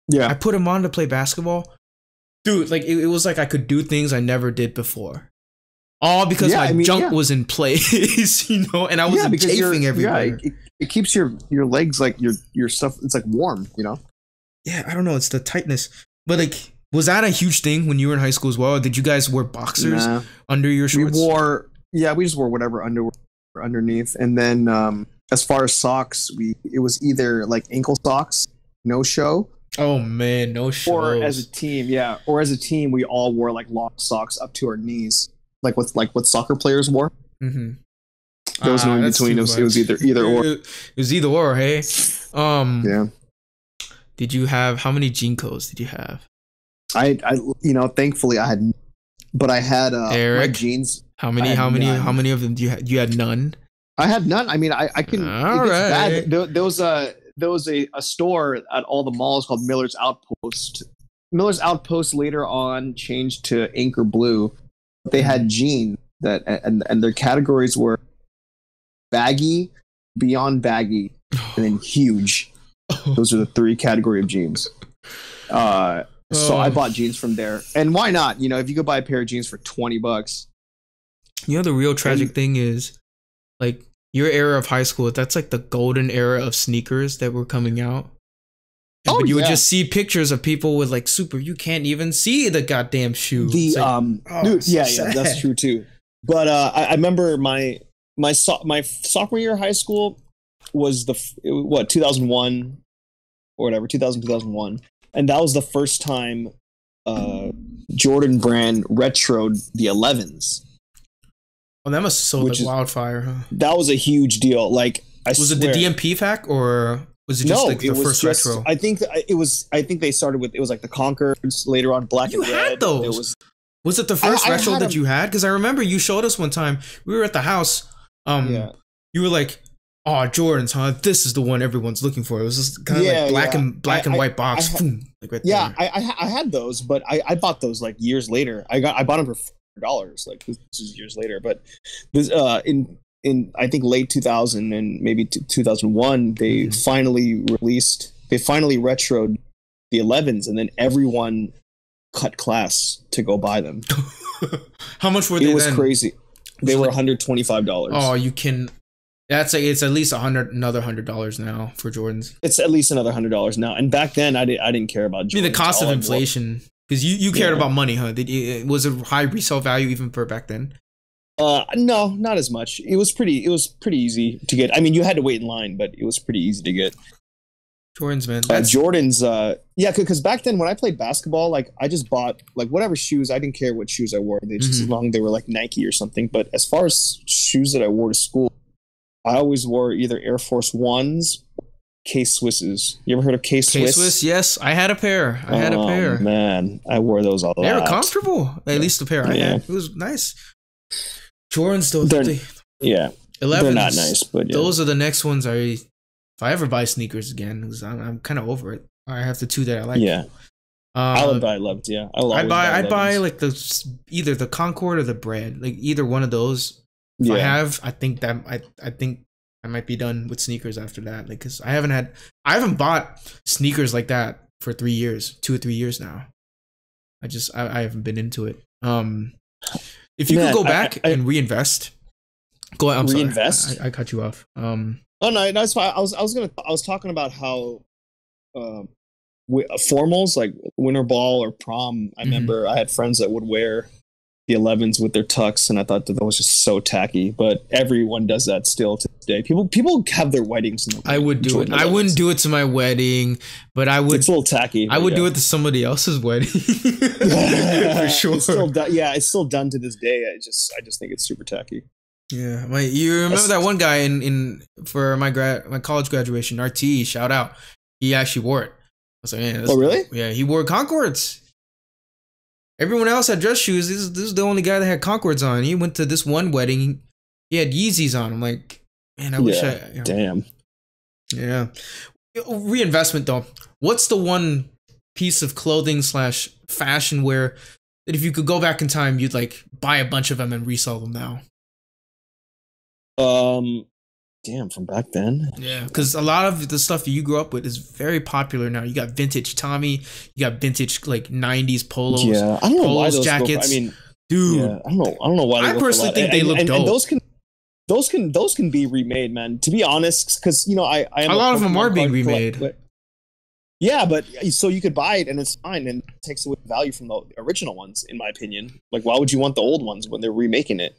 Yeah, I put them on to play basketball. Dude, it was like I could do things I never did before. All because my junk was in place, you know, and I wasn't chafing everywhere. Yeah, it keeps your legs, like your stuff, it's like warm, you know? Yeah, I don't know, it's the tightness. But was that a huge thing when you were in high school as well? Or did you guys wear boxers under your shorts? We just wore whatever underwear underneath. And then as far as socks, it was either like ankle socks, no show. Oh man, no show. Or as a team, we all wore like long socks up to our knees. Like what soccer players wore. Mm-hmm. There was no in between. It was either or. It was either or. Hey. Yeah. Did you have how many Jinkos did you have? I thankfully I had, but I had Eric, my jeans. How many of them do you had? You had none. I had none. I mean, I can. All right. There was a store at all the malls called Miller's Outpost. Miller's Outpost later on changed to Anchor Blue. They had jeans and their categories were baggy, beyond baggy, and then huge. Those are the three category of jeans. So I bought jeans from there. And why not? You know, if you could buy a pair of jeans for $20. You know, the real tragic thing is, like, your era of high school, that's like the golden era of sneakers that were coming out. But you would just see pictures of people with you can't even see the goddamn shoe. That's true too. But I remember my sophomore year of high school was 2001 or whatever, 2001, and that was the first time Jordan brand retroed the 11s. Oh, that must have sold like wildfire, huh? That was a huge deal. Like, was it the DMP pack or? Was it just the first retro? I think they started with like the Concords, later on black and red. You had those. Was it the first retro that you had? Because I remember you showed us one time. We were at the house. You were like, "Oh, Jordans, huh? This is the one everyone's looking for." It was just kind of like black and white box. I had those, but I bought those like years later. I bought them for $4. Like this is years later, but this in I think late 2000 and maybe 2001, they finally retroed the 11s, and then everyone cut class to go buy them. How much were they? It was crazy. They were $125. Oh, you can. It's at least another $100 now for Jordans. It's at least another $100 now. And back then, I didn't care about Jordans. I mean, the cost of inflation. Because you cared about money, huh? Was it high resale value even for back then? No, not as much. It was pretty easy to get. I mean, you had to wait in line, but it was pretty easy to get. Jordans, man. Jordans, yeah, because back then when I played basketball, like I just bought like whatever shoes. I didn't care what shoes I wore. They just as long as they were like Nike or something. But as far as shoes that I wore to school, I always wore either Air Force Ones, K-Swisses. You ever heard of K-Swiss? K-Swiss, yes. I had a pair. Man, I wore those all the time. They were comfortable. At least the pair I had. It was nice. Jordans, though. They're 11s, they're not nice, but those are the next ones if I ever buy sneakers again, because I'm kind of over it. I have the two that I like. Yeah. I would buy 11s, yeah. I'd buy like either the Concord or the Bread. Like either one of those. If I think I might be done with sneakers after that. Like, cause I haven't bought sneakers like that for 2 or 3 years now. I haven't been into it. If you could go back and reinvest, go ahead. Reinvest? Sorry. I cut you off. Oh no, that's fine. I was talking about how formals like winter ball or prom. I remember I had friends that would wear the 11s with their tux, and I thought that was just so tacky. But everyone does that still to this day. People have their weddings. I would do it. 11s. I wouldn't do it to my wedding, but I would. It's a little tacky. I would do it to somebody else's wedding. For sure. It's still done to this day. I just think it's super tacky. Yeah, you remember that one guy for my college graduation, RT, shout out. He actually wore it. I was like, man, oh really? Yeah, he wore Concords. Everyone else had dress shoes. This is the only guy that had Concords on. He went to this one wedding. He had Yeezys on. I'm like, man, I wish I. Damn. Yeah. Reinvestment though. What's the one piece of clothing / fashion wear that if you could go back in time, you'd like buy a bunch of them and resell them now? Damn, from back then. Yeah, because a lot of the stuff that you grew up with is very popular now. You got vintage Tommy, you got vintage like '90s polos. Yeah, I don't know why those jackets. I mean, dude, yeah, I don't know why. I personally think they look dope. And those can be remade, man. To be honest, because you know, I am a lot of them are being remade. But so you could buy it and it's fine, and it takes away the value from the original ones, in my opinion. Like, why would you want the old ones when they're remaking it?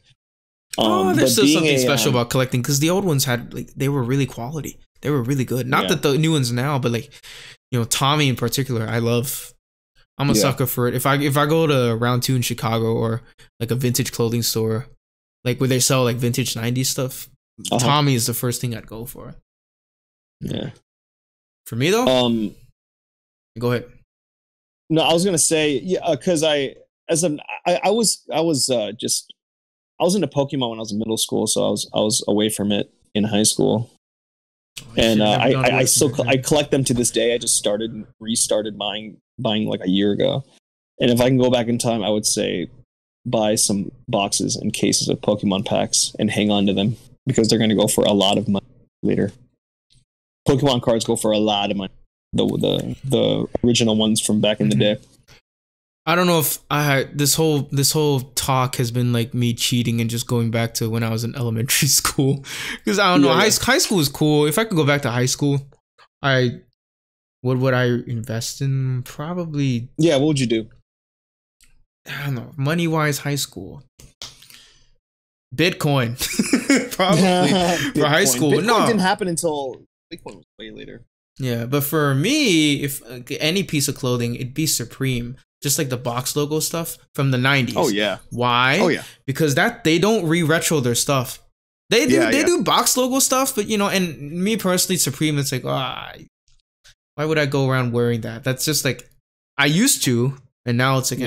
There's still something special about collecting, because the old ones they were really quality. They were really good. Not that the new ones now, but like, you know, Tommy in particular, I'm a sucker for it. If I go to Round 2 in Chicago or like a vintage clothing store, like where they sell like vintage 90s stuff, Tommy is the first thing I'd go for. Yeah. For me though, go ahead. No, I was gonna say because I was into Pokemon when I was in middle school, so I was away from it in high school, and I collect them to this day. I just restarted buying like a year ago, and if I can go back in time, I would say buy some boxes and cases of Pokemon packs and hang on to them, because they're going to go for a lot of money later. Pokemon cards go for a lot of money. The original ones from back in the day. I don't know if this whole talk has been like me cheating and just going back to when I was in elementary school, because I don't know, high school is cool. If I could go back to high school, what would I invest in? Probably. Yeah, what would you do? I don't know. Money wise, high school. Bitcoin. Probably Bitcoin. For high school. Bitcoin didn't happen until Bitcoin was way later. Yeah, but for me, if any piece of clothing, it'd be Supreme. Just like the box logo stuff from the 90s. Oh yeah. Why? Oh yeah. Because they don't retro their stuff. They do box logo stuff, but you know, and me personally, Supreme, it's like, why would I go around wearing that? That's just like, I used to, and now it's like,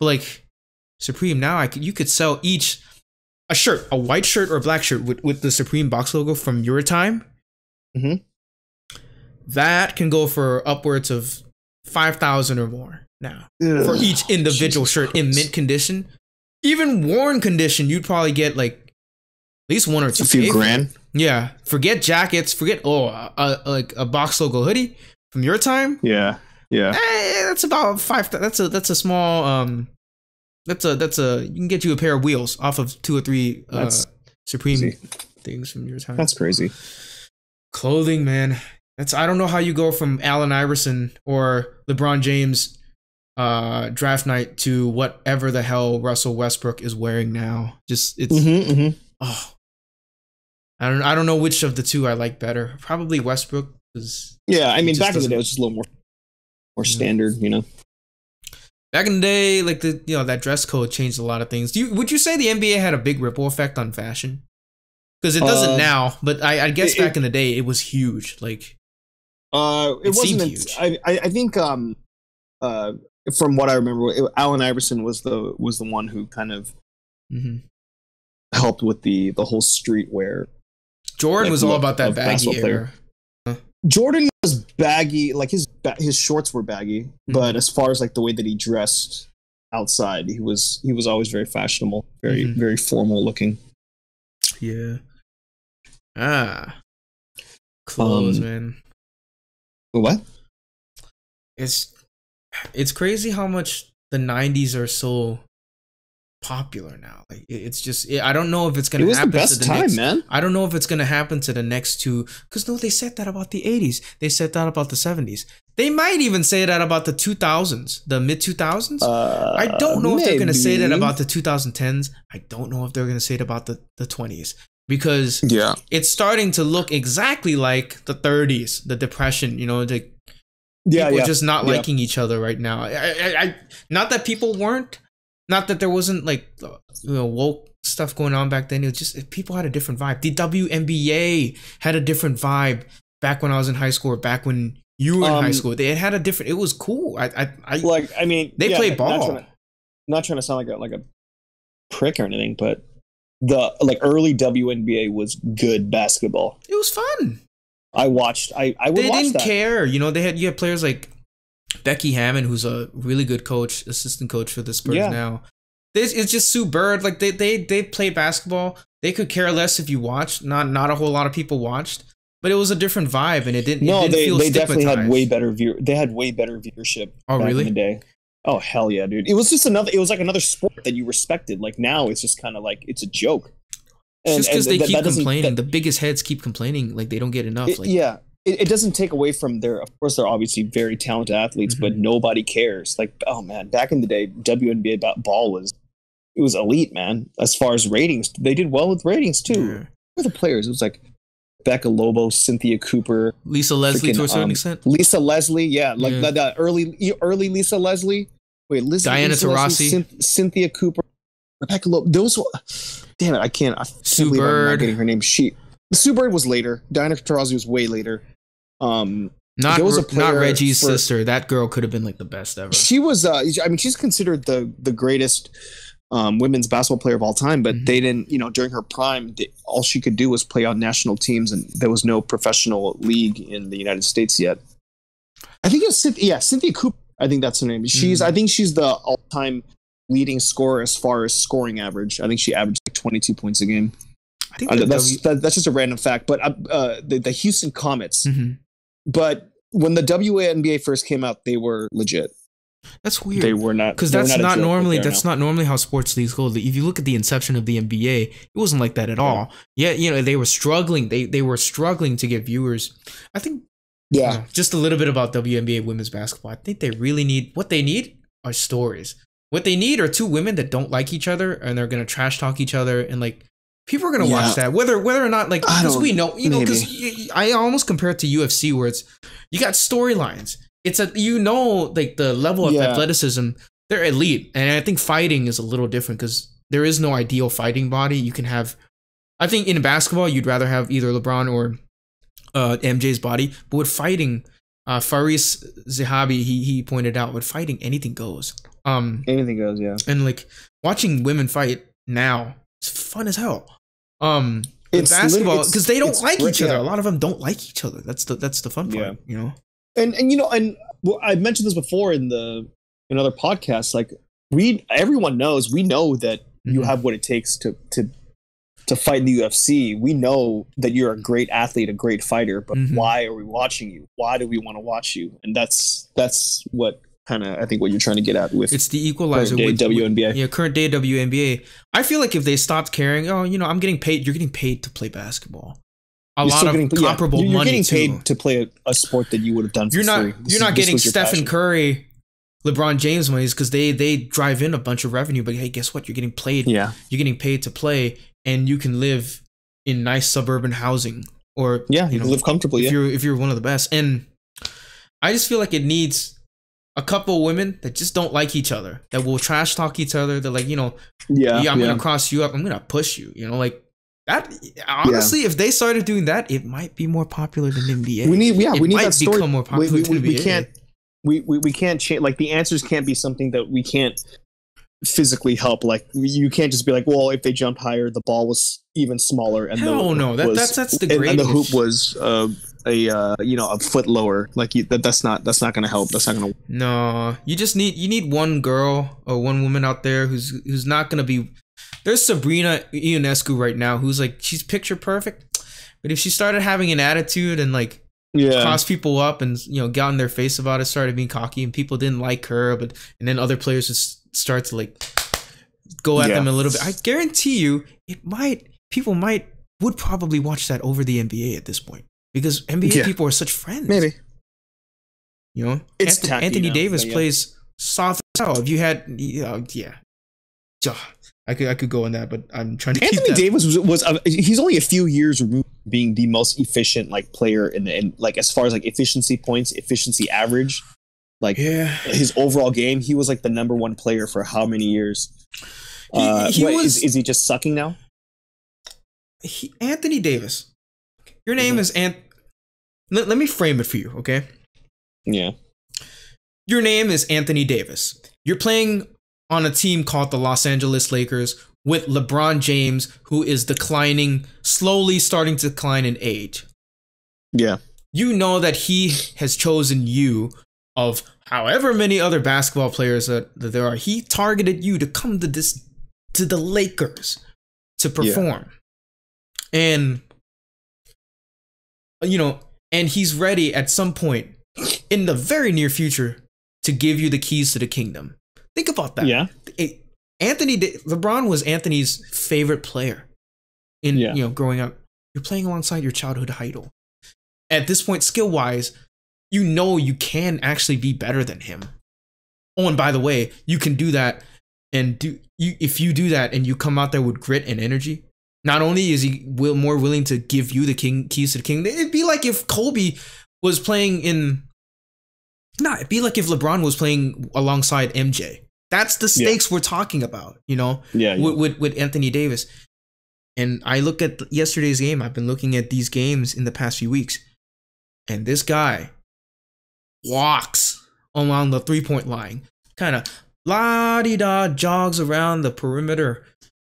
But like Supreme now, you could sell each a shirt, a white shirt or a black shirt with the Supreme box logo from your time. Mm-hmm. That can go for upwards of 5,000 or more now. Ugh, for each individual shirt in mint condition. Even worn condition, you'd probably get like at least one or two. A few grand. Yeah. Forget jackets. Forget like a box logo hoodie from your time. Yeah. Yeah. That's about 5. That's a small that's a you can get you a pair of wheels off of 2 or 3 Supreme crazy things from your time. That's crazy. Clothing, man. I don't know how you go from Allen Iverson or LeBron James draft night to whatever the hell Russell Westbrook is wearing now. Just it's oh, I don't know which of the two I like better. Probably Westbrook. Yeah, I mean, back in the day, it was just a little more standard, you know. Back in the day, like that dress code changed a lot of things. Would you say the NBA had a big ripple effect on fashion? Because it doesn't now, but I guess back in the day it was huge. Like, it wasn't huge. I think from what I remember, Allen Iverson was the one who kind of helped with the whole streetwear. Jordan was all about that baggy era. Jordan was baggy, like his shorts were baggy, but as far as like the way that he dressed outside, he was always very fashionable, very formal looking. Yeah. Clothes, man. What? It's crazy how much the 90s are so popular now. Like it's just I don't know if it's gonna happen. It was the best time, man. I don't know if it's gonna happen to the next two, because no, they said that about the 80s. They said that about the 70s. They might even say that about the 2000s, the mid 2000s. I don't know if they're gonna say that about the 2010s. I don't know if they're gonna say it about the 20s, because it's starting to look exactly like the 30s, the Depression. You know, like people just not liking each other right now. I not that people weren't. Not that there wasn't like woke stuff going on back then. It was just people had a different vibe. The WNBA had a different vibe back when I was in high school, or back when you were in high school. They had a different. It was cool. They played ball. Not trying to sound like a prick or anything, but the early WNBA was good basketball. It was fun. I watched. I would watch that. They didn't care. You know, you had players like Becky Hammond, who's a really good coach, assistant coach for the Spurs now. It's just Sue Bird. Like they played basketball. They could care less if you watched. Not a whole lot of people watched, but it was a different vibe, and it didn't. No, they definitely had way better They had way better viewership. Oh, back really? In the day. Oh hell yeah, dude! It was just it was like another sport that you respected. Like now, it's just kind of like it's a joke. Just because they keep complaining, the biggest heads keep complaining, like they don't get enough. It doesn't take away from of course, they're obviously very talented athletes, but nobody cares. Like, oh man, back in the day, WNBA ball was elite, man. As far as ratings, they did well with ratings too. Yeah. Who were the players? It was like Becca Lobo, Cynthia Cooper, Lisa Leslie to a certain extent. Lisa Leslie, the early Lisa Leslie. Wait, Diana Taurasi, Cynthia Cooper, Rebecca Lobo. Those were, damn it, I can't Sue Bird. I'm not getting her name. Sue Bird was later. Diana Taurasi was way later. Not Reggie's sister. That girl could have been like the best ever. She was. She's considered the greatest women's basketball player of all time. But they didn't. You know, during her prime, all she could do was play on national teams, and there was no professional league in the United States yet. I think it's Cynthia Cooper. I think that's her name. I think she's the all-time leading scorer as far as scoring average. I think she averaged like 22 points a game. I think that's just a random fact. But the Houston Comets. But when the WNBA first came out, they were legit. That's weird. They were not, because that's not normally how sports leagues go. If you look at the inception of the NBA, it wasn't like that at all. Yeah, you know, they were struggling. They were struggling to get viewers. I think. Yeah. Just a little bit about WNBA women's basketball. I think they really need are stories. What they need are two women that don't like each other, and they're gonna trash talk each other, and like. People are gonna watch that, whether or not, like, because we know, because I almost compare it to UFC, where you got storylines. It's like the level of athleticism, they're elite, and I think fighting is a little different because there is no ideal fighting body. You can have, I think in basketball you'd rather have either LeBron or MJ's body, but with fighting, Faris Zahabi he pointed out, with fighting anything goes. Anything goes, yeah. And like watching women fight now. It's fun as hell. It's basketball, because they don't like each other. A lot of them don't like each other. That's the fun part, you know. And I've mentioned this before in other podcasts. Like everyone knows, we know that you have what it takes to fight in the UFC. We know that you're a great athlete, a great fighter. But why are we watching you? Why do we want to watch you? And that's what. Kind of, I think what you're trying to get at with it's the equalizer with WNBA. Current day WNBA. I feel like if they stopped caring, I'm getting paid. You're getting paid to play basketball. You're comparable money. You're getting paid to play a sport that you would have done for free. You're not getting Stephen Curry LeBron James money is because they drive in a bunch of revenue. But hey, guess what? You're getting paid. Yeah. You're getting paid to play, and you can live in nice suburban housing, or you can live comfortably. If you're one of the best. And I just feel like it needs a couple women that just don't like each other, that will trash talk each other. They're like, I'm gonna cross you up. I'm gonna push you. Like that. Honestly, if they started doing that, it might be more popular than NBA. We need that story. Become more popular than NBA. We can't. We can't change. Like, the answers can't be something that we can't physically help. Like, you can't just be like, well, if they jumped higher, the ball was even smaller, and that's the greatest. And the hoop was a foot lower. Like, that's not going to help. That's not going to. No, you need one girl or one woman out there who's not going to be. There's Sabrina Ionescu right now, who's like, she's picture perfect, but if she started having an attitude and like cross people up and got in their face about it, started being cocky, and people didn't like her, and then other players just start to like go at them a little bit. I guarantee you, people would probably watch that over the NBA at this point, because NBA people are such friends. Maybe it's Anthony Davis plays soft as hell. If you had I could go on that, but I'm trying to keep Anthony Davis was he's only a few years removed from being the most efficient player in like, as far as like efficiency points, efficiency average, his overall game. He was like the number one player for how many years? Is he just sucking now? Anthony Davis. Your name is Let me frame it for you, okay? Yeah. Your name is Anthony Davis. You're playing on a team called the Los Angeles Lakers with LeBron James, who is slowly starting to decline in age. Yeah. You know that he has chosen you of however many other basketball players that there are. He targeted you to come to the Lakers to perform. Yeah. And he's ready at some point in the very near future to give you the keys to the kingdom. Think about that. Yeah. LeBron was Anthony's favorite player in growing up. You're playing alongside your childhood idol. At this point, skill-wise, you can actually be better than him. Oh, and by the way, you can do that, if you do that and you come out there with grit and energy, not only is he more willing to give you the keys to the kingdom, it'd be like if Kobe was playing it'd be like if LeBron was playing alongside MJ. That's the stakes we're talking about, with Anthony Davis. And I look at yesterday's game. I've been looking at these games in the past few weeks, and this guy walks along the 3-point line, kind of la-di-da, jogs around the perimeter,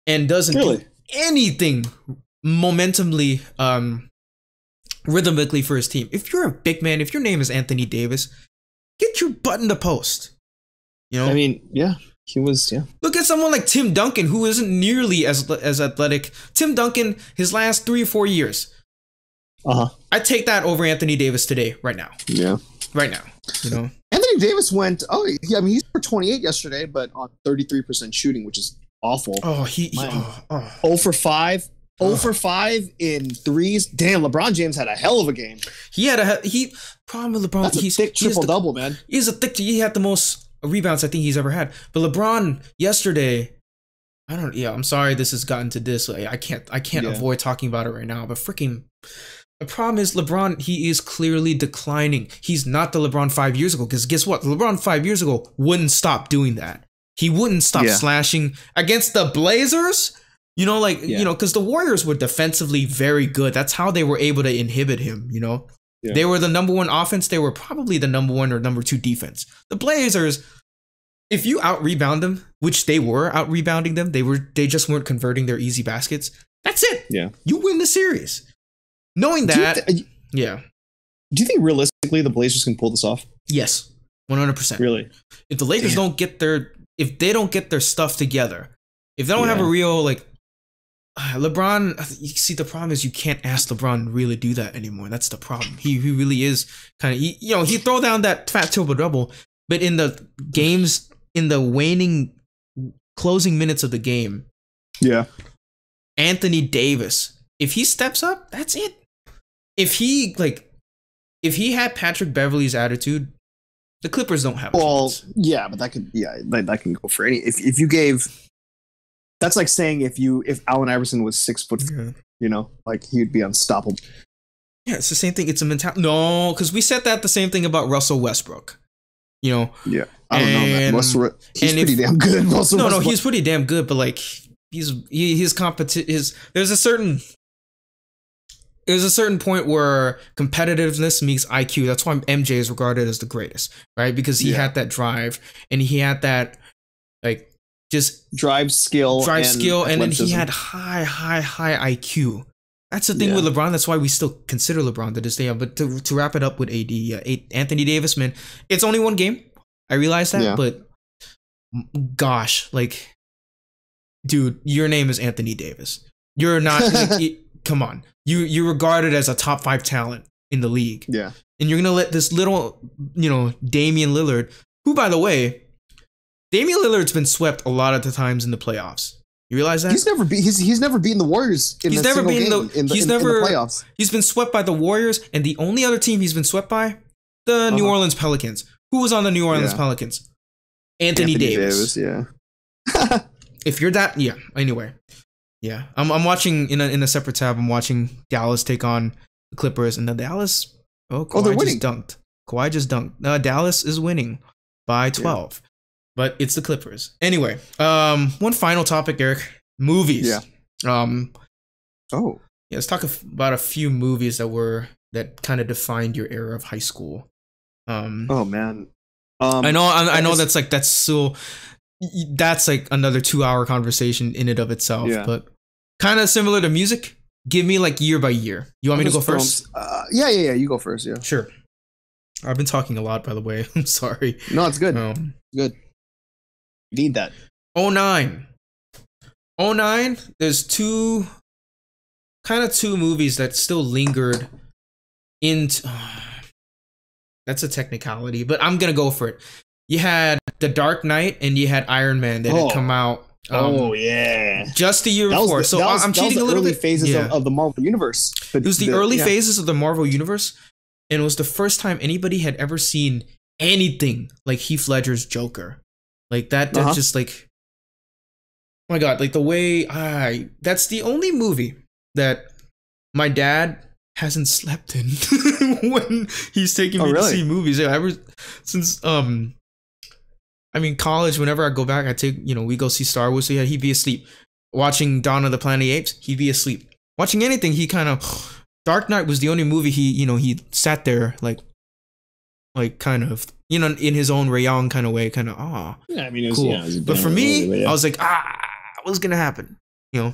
and doesn't do anything momentumly, rhythmically for his team. If you're a big man, if your name is Anthony Davis, get your butt in the post. I mean, he was. Look at someone like Tim Duncan, who isn't nearly as athletic. Tim Duncan, his last 3 or 4 years. I take that over Anthony Davis today, right now. Yeah. Right now. Anthony Davis went. He scored 28 yesterday, but on 33% shooting, which is awful. 0 for 5. 0 for 5 in threes. Damn, LeBron James had a hell of a game. Problem with LeBron. That's a thick triple-double, man. He had the most rebounds I think he's ever had. But LeBron yesterday, I'm sorry this has gotten to this. I can't avoid talking about it right now. But freaking, the problem is LeBron, he is clearly declining. He's not the LeBron 5 years ago. Because guess what? LeBron 5 years ago wouldn't stop doing that. He wouldn't stop slashing against the Blazers. Because the Warriors were defensively very good. That's how they were able to inhibit him, Yeah. They were the number one offense. They were probably the number 1 or number 2 defense. The Blazers, if you out-rebound them, which they were out-rebounding them, they just weren't converting their easy baskets. That's it. Yeah. You win the series. Knowing that, Do you think realistically the Blazers can pull this off? Yes, 100%. Really? If the Lakers don't get their stuff together, if they don't have a real LeBron, you see, the problem is you can't ask LeBron to really do that anymore. That's the problem. He really is kind of, he throw down that fat triple-double, but in the games, in the waning, closing minutes of the game, Anthony Davis, if he steps up, that's it. If he had Patrick Beverley's attitude, The Clippers don't have a Well, chance. yeah, but that can go for any. If you gave, that's like saying if Allen Iverson was 6 foot, like he'd be unstoppable. Yeah, it's the same thing. It's a mentality. No, because we said that the same thing about Russell Westbrook. Yeah, I don't know, man. He's pretty damn good. No, he's pretty damn good, but like his competition there's a certain point where competitiveness meets IQ. That's why MJ is regarded as the greatest, right? Because he had that drive and he had that like just drive skill, and then he had high IQ. That's the thing with LeBron. That's why we still consider LeBron to this day. But to wrap it up with AD, Anthony Davis, man, it's only one game. I realize that, but gosh, like, dude, your name is Anthony Davis. You're not. Like, come on, you're regarded as a top 5 talent in the league. Yeah, and you're gonna let this little, Damian Lillard, who, by the way, Damian Lillard's been swept a lot of the times in the playoffs. You realize that? He's never beaten the Warriors in the playoffs. He's been swept by the Warriors, and the only other team he's been swept by, the New Orleans Pelicans. Who was on the New Orleans Pelicans? Anthony Davis. Yeah. If you're that, anyway. Yeah. I'm watching in a separate tab, I'm watching Dallas take on the Clippers, and the Dallas Kawhi just dunked. Dallas is winning by 12. But it's the Clippers. Anyway, one final topic, Eric. Movies. Yeah. Let's talk about a few movies that kind of defined your era of high school. Oh man. I know that's like another 2-hour conversation in and of itself. Yeah. But kind of similar to music. Give me like year by year. You want me to go first? Yeah. You go first. Yeah. Sure. I've been talking a lot, by the way. I'm sorry. No, it's good. Good. You need that. 09. There's two movies that still lingered into. That's a technicality, but I'm gonna go for it. You had The Dark Knight and you had Iron Man that had come out. Just the year before. I'm cheating a little bit. Phases of the Marvel Universe. It was the early phases of the Marvel Universe, and it was the first time anybody had ever seen anything like Heath Ledger's Joker. Like that's just like, oh my God, like the way that's the only movie that my dad hasn't slept in when he's taking me to see movies. Ever since, college, whenever I go back, we go see Star Wars. So yeah, he'd be asleep. Watching Dawn of the Planet of the Apes, he'd be asleep. Watching anything, he kind of, Dark Knight was the only movie he sat there like kind of, in his own Rayong kind of way, kind of, yeah, I mean, it was, cool. It was but for me, I was like, what's gonna happen? So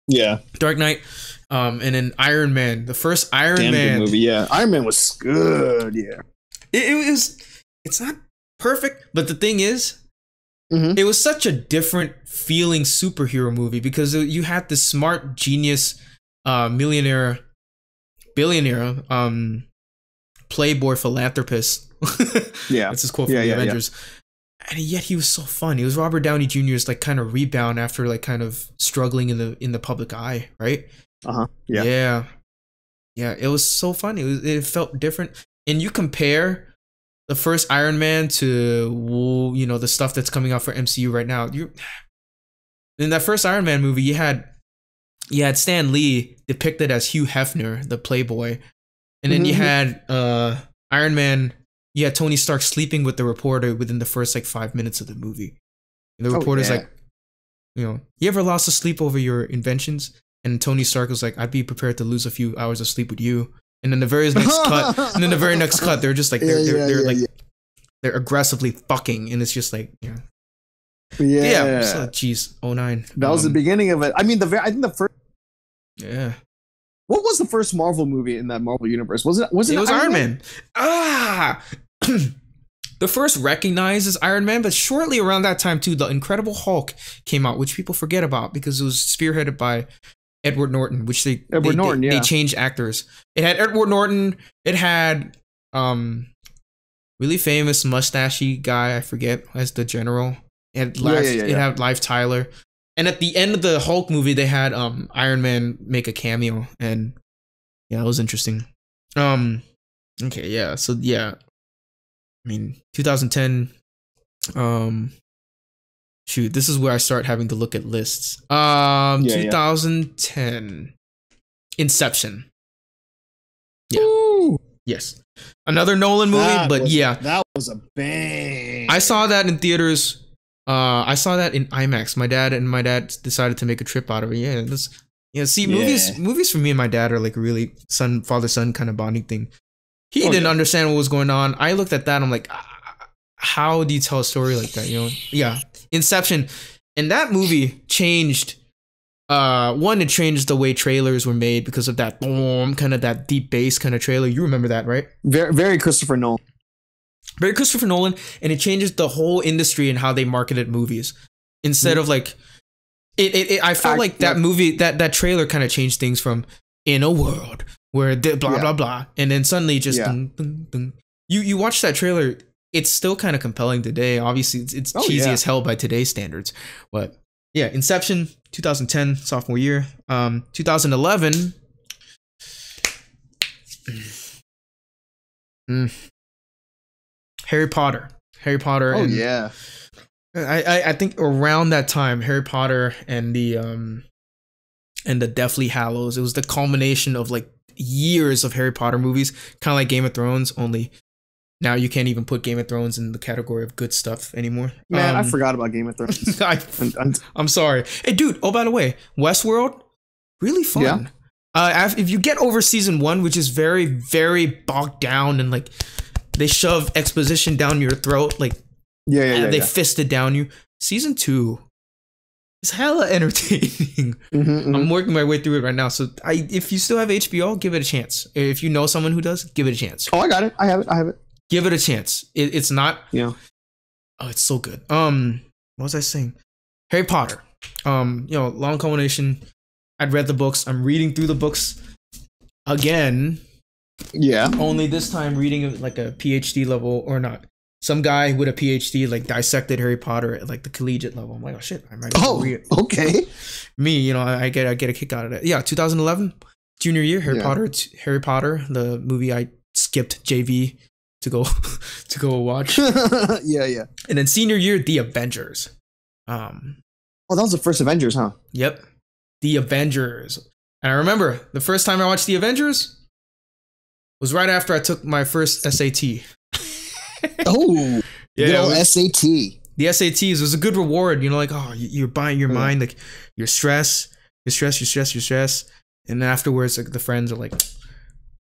yeah, Dark Knight, and then Iron Man, the first Iron Man movie. Yeah, Iron Man was good. Yeah, it's not perfect, but the thing is, it was such a different feeling superhero movie because you had this smart genius, billionaire, playboy philanthropist. That's his quote from the Avengers. And yet he was so fun. He was Robert Downey Jr.'s like kind of rebound after like kind of struggling in the public eye, right? Yeah. It was so fun. It felt different. And you compare the first Iron Man to the stuff that's coming out for MCU right now. In that first Iron Man movie, you had Stan Lee depicted as Hugh Hefner, the playboy. And then you had Iron Man, you had Tony Stark sleeping with the reporter within the first like 5 minutes of the movie. And the reporter's like, you ever lost sleep over your inventions? And Tony Stark was like, I'd be prepared to lose a few hours of sleep with you. And then the very next cut, they're just like they're aggressively fucking, and it's just like geez, 09. That was the beginning of it. I mean, I think the first. Yeah. What was the first Marvel movie in that Marvel universe? Was it Iron Man? The first recognized as Iron Man, but shortly around that time too, the Incredible Hulk came out, which people forget about because it was spearheaded by Edward Norton, which they changed actors. It had Edward Norton. It had really famous mustachy guy, I forget, as the general. It had Liv Tyler. And at the end of the Hulk movie, they had Iron Man make a cameo, and it was interesting. So I mean, 2010. Shoot, this is where I start having to look at lists. 2010. Inception. Yeah. Ooh. Yes. Another Nolan movie, that was a bang. I saw that in theaters. I saw that in IMAX. My dad decided to make a trip out of it. Movies for me and my dad are like really father-son kind of bonding thing. He didn't understand what was going on. I looked at that and I'm like, how do you tell a story like that? Yeah. Inception. And that movie changed. It changed the way trailers were made because of that kind of that deep bass kind of trailer. You remember that, right? Very, very Christopher Nolan. Very Christopher Nolan, and it changes the whole industry and how they marketed movies. Instead of like, I felt like that movie, that trailer kind of changed things from in a world where blah blah, and then suddenly just you watch that trailer. It's still kind of compelling today. Obviously, it's cheesy as hell by today's standards, but yeah, Inception, 2010, sophomore year. 2011. Harry Potter. Oh, yeah. I think around that time, Harry Potter and the Deathly Hallows, it was the culmination of like years of Harry Potter movies, kind of like Game of Thrones, only now you can't even put Game of Thrones in the category of good stuff anymore. Man, I forgot about Game of Thrones. I'm sorry. Hey, dude. Oh, by the way, Westworld, really fun. Yeah. If you get over season 1, which is very, very bogged down and like they shove exposition down your throat, like they fist it down you. Season 2 is hella entertaining. I'm working my way through it right now. So if you still have HBO, give it a chance. If you know someone who does, give it a chance. Oh, I got it. I have it. Give it a chance. It's not. Yeah. Oh, it's so good. What was I saying? Harry Potter. Long culmination. I'd read the books. I'm reading through the books again. Yeah. Only this time reading it like a PhD level or not. Some guy with a PhD like dissected Harry Potter at like the collegiate level. I'm like, oh shit, I might read it. Okay. Me, I get a kick out of it. Yeah, 2011, junior year, Harry Potter, the movie I skipped JV to go watch. Yeah. And then senior year, The Avengers. That was the first Avengers, huh? Yep. The Avengers. And I remember the first time I watched The Avengers was right after I took my first SAT. Oh, yeah, SAT. The SATs was a good reward, like, oh, you're buying your mind, like your stress, and then afterwards, like the friends are like,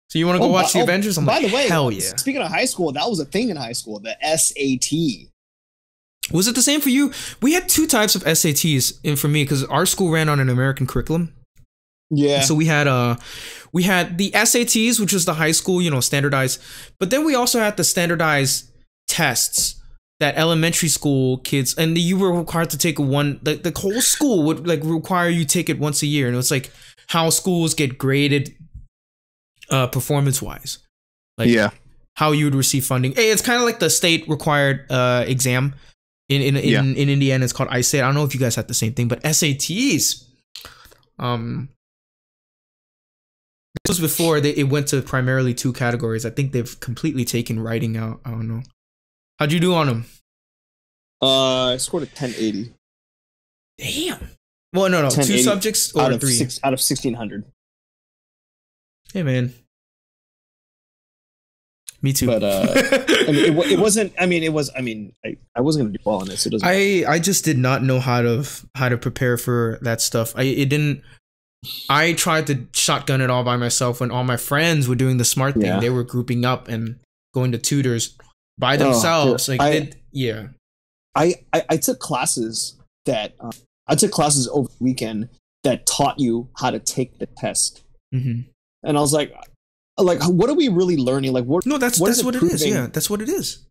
so you want to go watch the Avengers? I'm by like, the way, hell yeah. Speaking of high school, that was a thing in high school, the SAT. Was it the same for you? We had 2 types of SATs, and for me, because our school ran on an American curriculum. Yeah. So we had the SATs, which was the high school, standardized, but then we also had the standardized tests that elementary school kids, and you were required to take the whole school would like require you take it once a year, and it was like how schools get graded performance wise, like how you would receive funding. Hey, it's kind of like the state required exam in Indiana. It's called ISAT. I don't know if you guys had the same thing, but SATs. This was before it went to primarily 2 categories. I think they've completely taken writing out. I don't know. How'd you do on them? I scored a 1080. Damn. Well, no. 2 subjects or 3? Out of 1,600. Hey, man. Me too. But it wasn't. I wasn't gonna do well on this. It doesn't. I just did not know how to prepare for that stuff. I tried to shotgun it all by myself when all my friends were doing the smart thing. Yeah. They were grouping up and going to tutors by themselves. I took classes over the weekend that taught you how to take the test. Mm-hmm. And I was like, what are we really learning? Like, what? No, that's what it is. Yeah, that's what it is.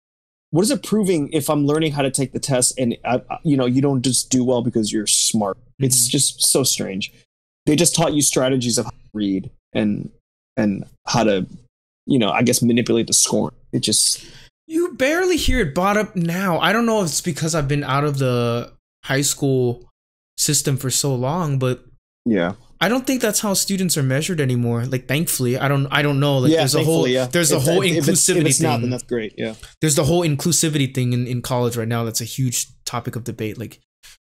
What is it proving if I'm learning how to take the test and you don't just do well because you're smart? Mm-hmm. It's just so strange. They just taught you strategies of how to read and how to, I guess manipulate the score. It just... You barely hear it brought up now. I don't know if it's because I've been out of the high school system for so long, but Yeah. I don't think that's how students are measured anymore. Like, thankfully, I don't know. Like, there's a whole inclusivity if it's thing. Not, then that's great. Yeah. There's the whole inclusivity thing in college right now. That's a huge topic of debate. Like,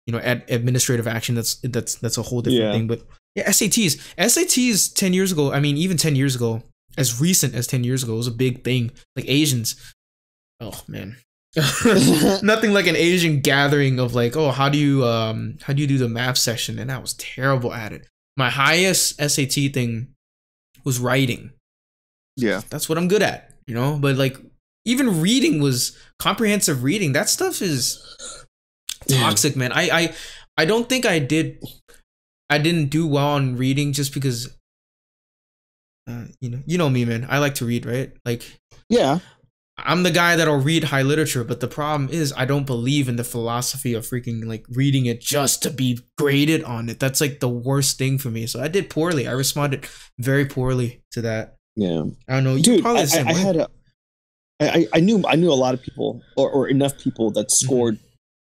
administrative action. That's a whole different thing. But yeah, SATs 10 years ago. I mean, even 10 years ago, as recent as 10 years ago, it was a big thing. Like Asians. Oh man. Nothing like an Asian gathering of like, oh, how do you do the math session? And I was terrible at it. My highest SAT thing was writing. Yeah. That's what I'm good at, but like even reading was comprehensive reading. That stuff is toxic, man. I don't think I didn't do well on reading just because you know me, man. I like to read, right? Like, yeah. I'm the guy that'll read high literature, but the problem is I don't believe in the philosophy of freaking like reading it just to be graded on it. That's like the worst thing for me. So I did poorly. I responded very poorly to that. Yeah. I don't know. Dude, I knew a lot of people or enough people that scored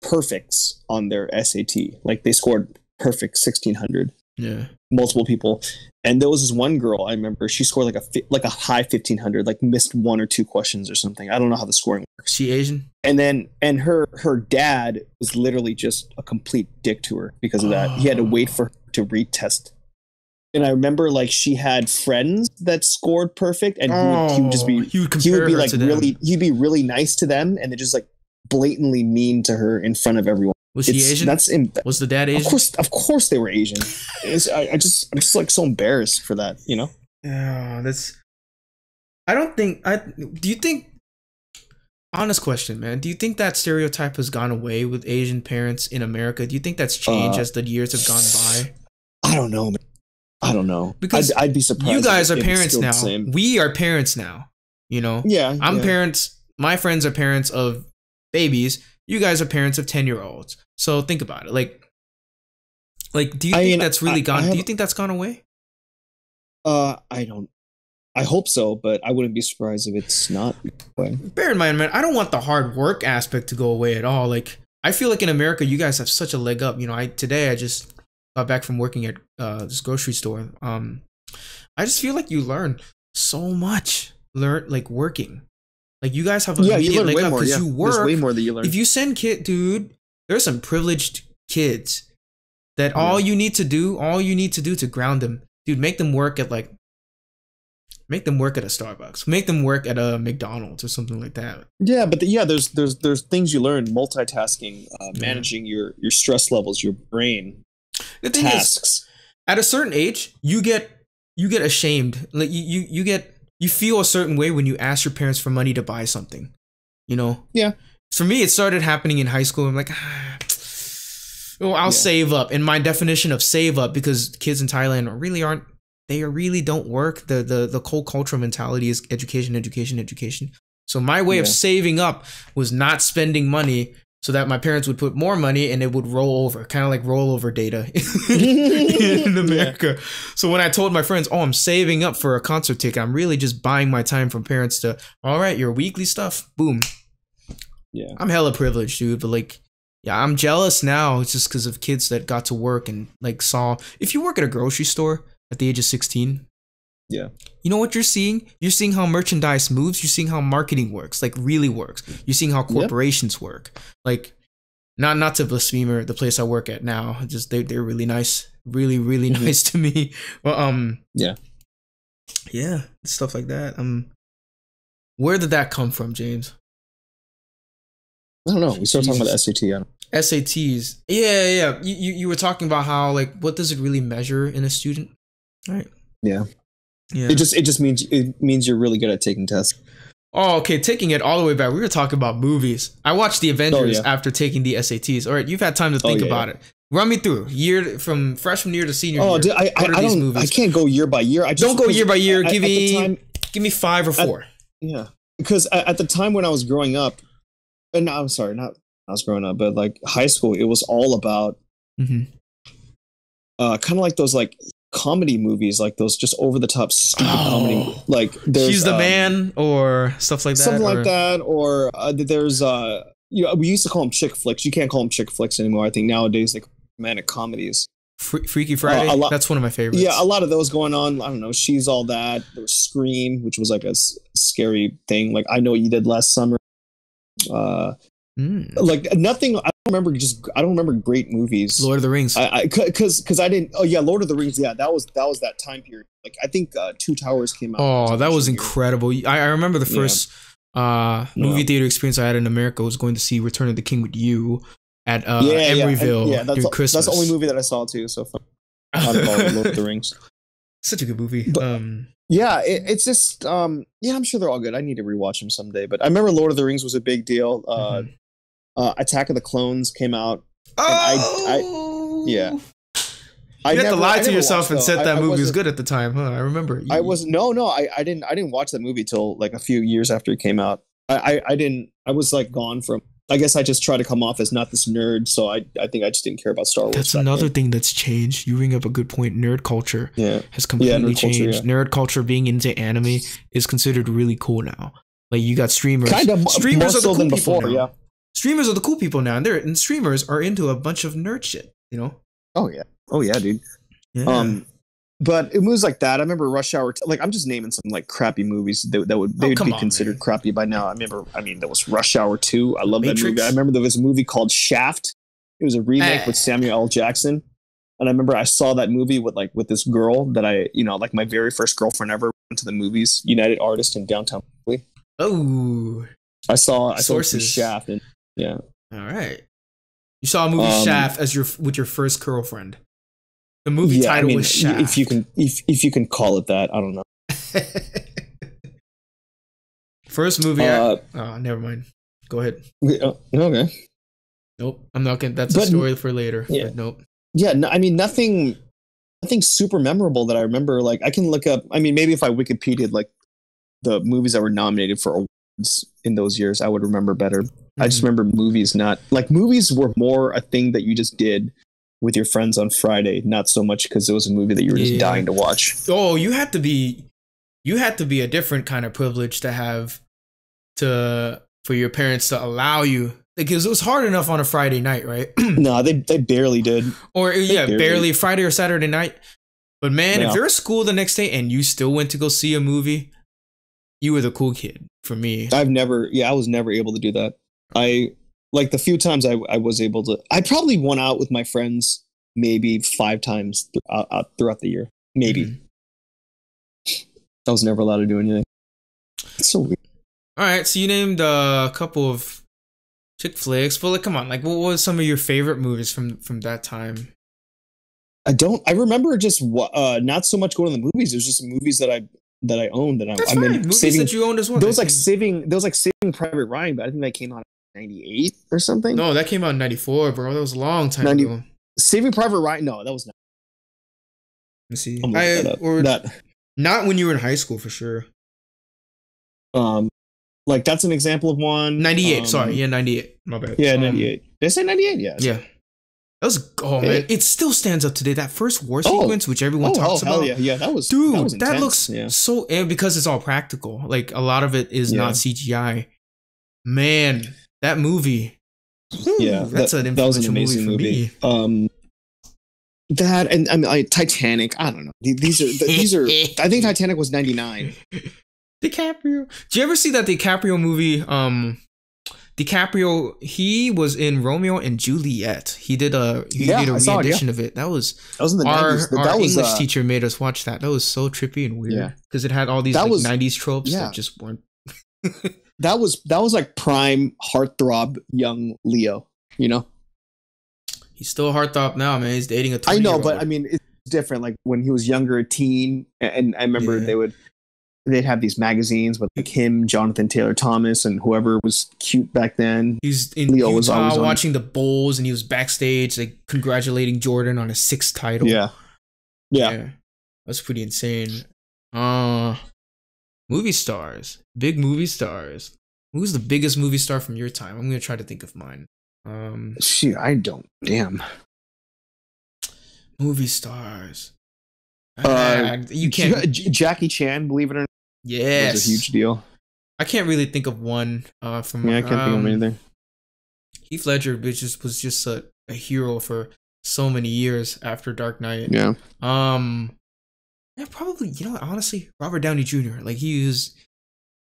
perfects on their SAT. Like they scored perfect 1600. Yeah. Multiple people. And there was this one girl I remember, she scored like a high 1500, like missed one or two questions or something. I don't know how the scoring works. She Asian? And her dad was literally just a complete dick to her because of that. He had to wait for her to retest. And I remember like she had friends that scored perfect and he'd be really nice to them and then just like blatantly mean to her in front of everyone. Was she Asian? Was the dad Asian? Of course they were Asian. I'm just like so embarrassed for that, Yeah, do you think, honest question, man, do you think that stereotype has gone away with Asian parents in America? Do you think that's changed as the years have gone by? I don't know, man. I don't know. Because I'd be surprised. You guys are parents now. We are parents now, Yeah. I'm parents. My friends are parents of babies. You guys are parents of 10-year-olds. So think about it. Like, do you think that's really gone? Do you think that's gone away? I don't. I hope so, but I wouldn't be surprised if it's not. Bear in mind, man, I don't want the hard work aspect to go away at all. Like, I feel like in America, you guys have such a leg up. Today I just got back from working at this grocery store. I just feel like you learn so much. Working. Like you guys have an immediate leg up because you work. There's way more that you learn. If you send dude, there's some privileged kids that all you need to do to ground them, dude, make them work at a Starbucks, make them work at a McDonald's or something like that. Yeah, but there's things you learn: multitasking, managing your stress levels, your brain. The thing is, at a certain age, you get ashamed. Like you feel a certain way when you ask your parents for money to buy something, Yeah. For me, it started happening in high school. I'm like, I'll save up. And my definition of save up, because kids in Thailand really don't work. The whole cultural mentality is education. So my way of saving up was not spending money so that my parents would put more money and it would roll over, kind of like rollover data in America. Yeah. So when I told my friends, I'm saving up for a concert ticket, I'm really just buying my time from parents to, all right, your weekly stuff, boom. Yeah. I'm hella privileged, dude, but I'm jealous now. It's just because of kids that got to work and saw, if you work at a grocery store at the age of 16, yeah. You know what you're seeing? You're seeing how merchandise moves. You're seeing how marketing works, really works. You're seeing how corporations work. Not to blaspheme the place I work at now. Just they're really nice, really nice to me. Well, yeah, stuff like that. Where did that come from, James? I don't know. We started talking about SAT. SATs. Yeah. You were talking about how what does it really measure in a student? All right. Yeah. Yeah. It just means you're really good at taking tests. Oh, okay. Taking it all the way back, we were talking about movies. I watched the Avengers after taking the SATs. All right, you've had time to think about it. Run me through from freshman year to senior year. Dude, I can't go year by year. Don't go year by year. Give me 5 or 4. Yeah, because at the time when I was growing up, and I'm sorry, not I was growing up, but high school, it was all about kind of like those comedy movies, those just over the top stupid comedy, She's the Man or stuff like that, something like that, or there's we used to call them chick flicks. You can't call them chick flicks anymore. I think nowadays they call them romantic comedies. Freaky Friday. That's one of my favorites. Yeah, a lot of those going on. I don't know. She's All That. There was Scream, which was like a scary thing. Like I Know What You Did Last Summer. Like nothing. I don't remember great movies. Lord of the Rings. Because I didn't. Oh yeah, Lord of the Rings. Yeah, that was that time period. Like I think Two Towers came out. Oh, that was incredible. I remember the first movie theater experience I had in America was going to see Return of the King with you at Emeryville during Christmas. That's the only movie that I saw too. So out of all Lord of the Rings. Such a good movie. But, yeah, it's just I'm sure they're all good. I need to rewatch them someday. But I remember Lord of the Rings was a big deal. Attack of the Clones came out. Oh, you had to lie to yourself and said that movie was good at the time, huh? I remember. I didn't watch that movie till like a few years after it came out. I was like gone from. I guess I just try to come off as not this nerd, so I think I just didn't care about Star Wars. That's another thing that's changed. You bring up a good point. Nerd culture has completely changed. Nerd culture being into anime is considered really cool now. Like you got streamers. Streamers are the cool people now. Yeah. Streamers are the cool people now, and streamers are into a bunch of nerd shit. You know? Oh yeah, dude. Yeah. But it moves like that. I remember Rush Hour. Like I'm just naming some like crappy movies that would be considered crappy by now. There was Rush Hour 2. I love that movie. I remember there was a movie called Shaft. It was a remake with Samuel L. Jackson. And I remember I saw that movie with this girl that like my very first girlfriend ever went to the movies, United Artists in downtown Philly. Oh, I saw Shaft. And yeah. All right. You saw a movie Shaft with your first girlfriend. The movie title was Shaft. If you can call it that, I don't know. First movie. Never mind. Go ahead. Okay. Nope. I'm not gonna. That's a story for later. Yeah. But nope. Yeah. No, nothing super memorable that I remember. Like I can look up. Maybe if I Wikipedia'd like the movies that were nominated for awards in those years, I would remember better. I just remember movies movies were more a thing that you just did with your friends on Friday, not so much because it was a movie that you were just dying to watch. Oh, you had to be a different kind of privilege to have for your parents to allow you, because it was hard enough on a Friday night, right? No, they barely did. Or barely Friday or Saturday night. But man, if you're at school the next day and you still went to go see a movie, you were the cool kid for me. I was never able to do that. Like the few times I was able to, I probably went out with my friends maybe 5 times throughout the year. Maybe. I was never allowed to do anything. It's so weird. All right, so you named a couple of chick flicks, but like, come on, like, what was some of your favorite movies from that time? I remember just not so much going to the movies. It was just movies that I owned. That's fine. Movies that you owned as well. There was like Saving Private Ryan, but I think that came out 98 or something. No, that came out in 94, bro. That was a long time ago. Saving Private Ryan. No, that was not. Let's see. Not when you were in high school, for sure. Like that's an example of one. 98. Sorry, yeah, 98. My bad. Yeah, 98. Did I say 98? Yeah. Yeah. That was man. It still stands up today. That first war sequence, which everyone talks about. Yeah, that was. Dude, that looks so. And because it's all practical, like a lot of it is not CGI. Man, that movie. Yeah, that was an amazing movie. That and Titanic. I don't know. These are. I think Titanic was 99. DiCaprio. Did you ever see that DiCaprio movie? DiCaprio, he was in Romeo and Juliet. He did a re-edition of it. That was in the 90s. Our English teacher made us watch that. That was so trippy and weird because it had all these 90s tropes that just weren't. That was like prime heartthrob young Leo. You know, he's still a heartthrob now, man. He's dating a 20-year-old. I know, but I mean, it's different. Like when he was younger, a teen, and I remember they'd have these magazines with like him, Jonathan Taylor Thomas, and whoever was cute back then. He's in Leo Utah watching the Bulls, and he was backstage like congratulating Jordan on his 6th title. Yeah. That's pretty insane. Movie stars, big movie stars. Who's the biggest movie star from your time? I'm gonna try to think of mine. Shoot, I don't. Damn. Movie stars. You can't. Jackie Chan, believe it or not. Yes, was a huge deal. I can't really think of one from. Yeah, I can't think of anything. Heath Ledger was just a hero for so many years after Dark Knight. Yeah. Yeah, probably. Honestly, Robert Downey Jr. Like he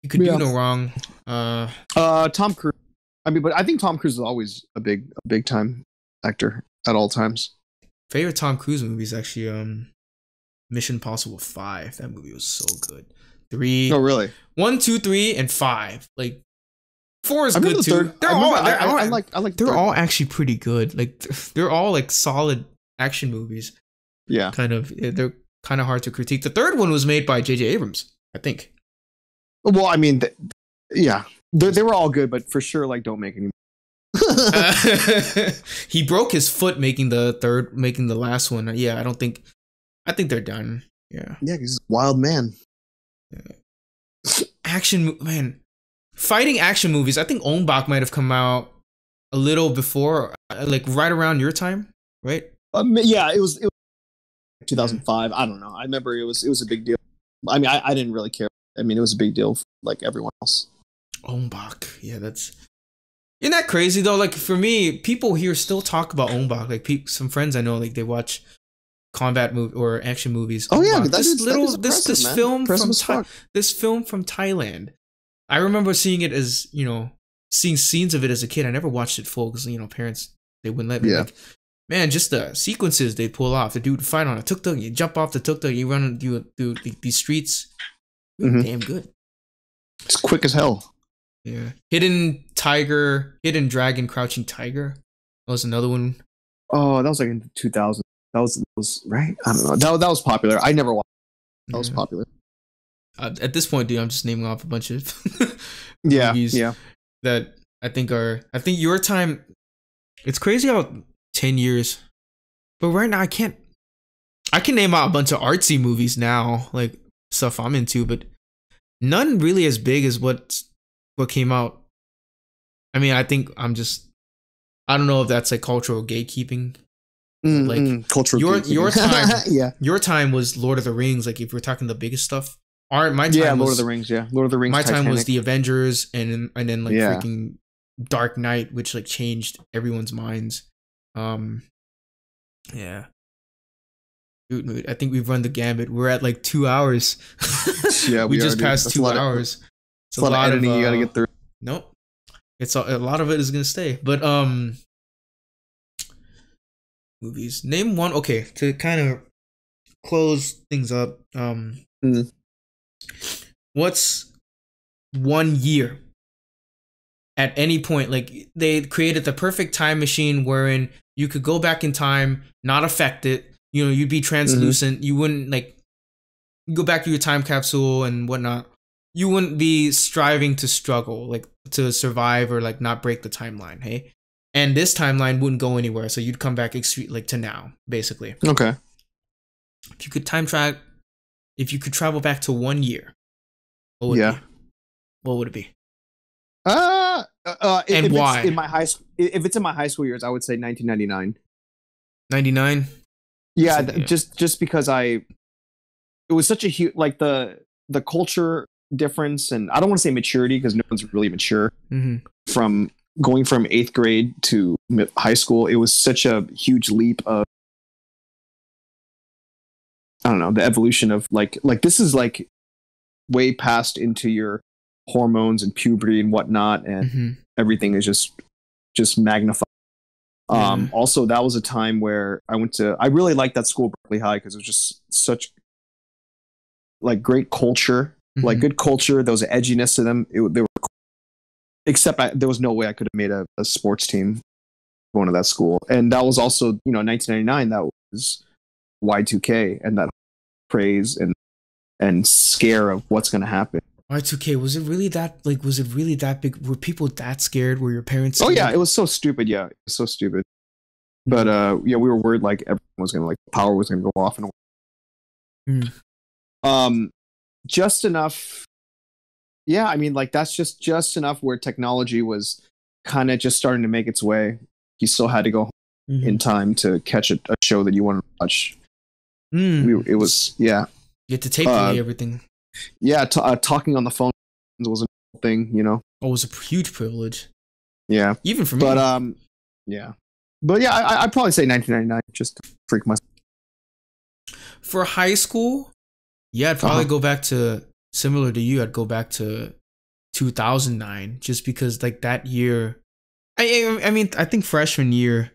could do no wrong. Tom Cruise. I mean, but I think Tom Cruise is always a big time actor at all times. Favorite Tom Cruise movie is actually Mission Impossible 5. That movie was so good. 3. Oh, really? 1, 2, 3, and 5. Like 4 is good too. They're all actually pretty good. Like they're all like solid action movies. Yeah. They're kind of hard to critique. The third one was made by J.J. Abrams, I think. Well, I mean, yeah, they were all good, but for sure, like, don't make any. He broke his foot making the last one. Yeah, I think they're done. Yeah. Yeah, he's a wild man. Fighting action movies. I think Ong-Bak might have come out a little before, like right around your time, right? Yeah, it was 2005. I don't know. I remember it was a big deal. I mean, I didn't really care. I mean, it was a big deal for like everyone else. Ong-Bak. Yeah, isn't that crazy though? Like for me, people here still talk about Ong-Bak. Like some friends I know, like they watch combat or action movies. Oh yeah, this film from Thailand. I remember seeing it as seeing scenes of it as a kid. I never watched it full because parents they wouldn't let me. Yeah. Like, man, just the sequences they pull off. The dude fight on a tuk-tuk, you jump off the tuk-tuk, you run through these streets. Damn good. It's quick as hell. Yeah. Hidden Dragon, Crouching Tiger. That was another one. Oh, that was like in 2000. That was right. I don't know. That was popular. I never watched. That was popular. At this point, dude, I'm just naming off a bunch of movies that I think your time. It's crazy how 10 years, but right now I can name out a bunch of artsy movies now, like stuff I'm into, but none really as big as what came out. I mean, I think I don't know if that's like cultural gatekeeping. Cultural your time. Yeah. Your time was Lord of the Rings. Like if we're talking the biggest stuff. My time Lord of the Rings. Yeah, Lord of the Rings. My Titanic. time was the Avengers, and then like freaking Dark Knight, which like changed everyone's minds. Yeah. Dude, I think we've run the gambit. We're at like 2 hours. Yeah, we just passed 2 hours. It's a lot of editing you gotta get through. Nope. It's a lot of it is gonna stay, but movies. Name one. Okay, to kind of close things up. What's 1 year at any point? Like they created the perfect time machine wherein you could go back in time, not affect it. You'd be translucent. You wouldn't like go back to your time capsule and whatnot. You wouldn't be striving to struggle, like to survive or like not break the timeline. Hey, and this timeline wouldn't go anywhere, so you'd come back like to now, basically. Okay. If you could travel back to 1 year, what would it be? What would it be? And why? If it's in my high school years, I would say 1999. 99? Yeah, just because it was such a huge, like the culture difference, and I don't want to say maturity because no one's really mature from going from 8th grade to high school. It was such a huge leap of, I don't know, the evolution of like this is like way past into your hormones and puberty and whatnot, and everything is just magnified. Also, that was a time where I really liked that school, Berkeley High, because it was just such like great culture, like good culture. There was an edginess to them. They were, except there was no way I could have made a sports team going to that school. And that was also, 1999, that was Y2K and that praise and scare of what's going to happen. Y2K, was it really that big? Were people that scared? Were your parents scared? Oh yeah, it was so stupid. Yeah, it was so stupid. But we were worried like everyone was going to, like, power was going to go off and just enough. Yeah, I mean, like, that's just enough where technology was kind of just starting to make its way. You still had to go in time to catch a show that you wanted to watch. It was, yeah. You had to tape delay everything. Yeah, talking on the phone was a thing, Oh, it was a huge privilege. Yeah. Even for me. But, yeah. But yeah, I'd probably say 1999 just to freak myself. For high school, yeah, I'd probably go back to, similar to you, I'd go back to 2009 just because like that year, I mean, I think freshman year,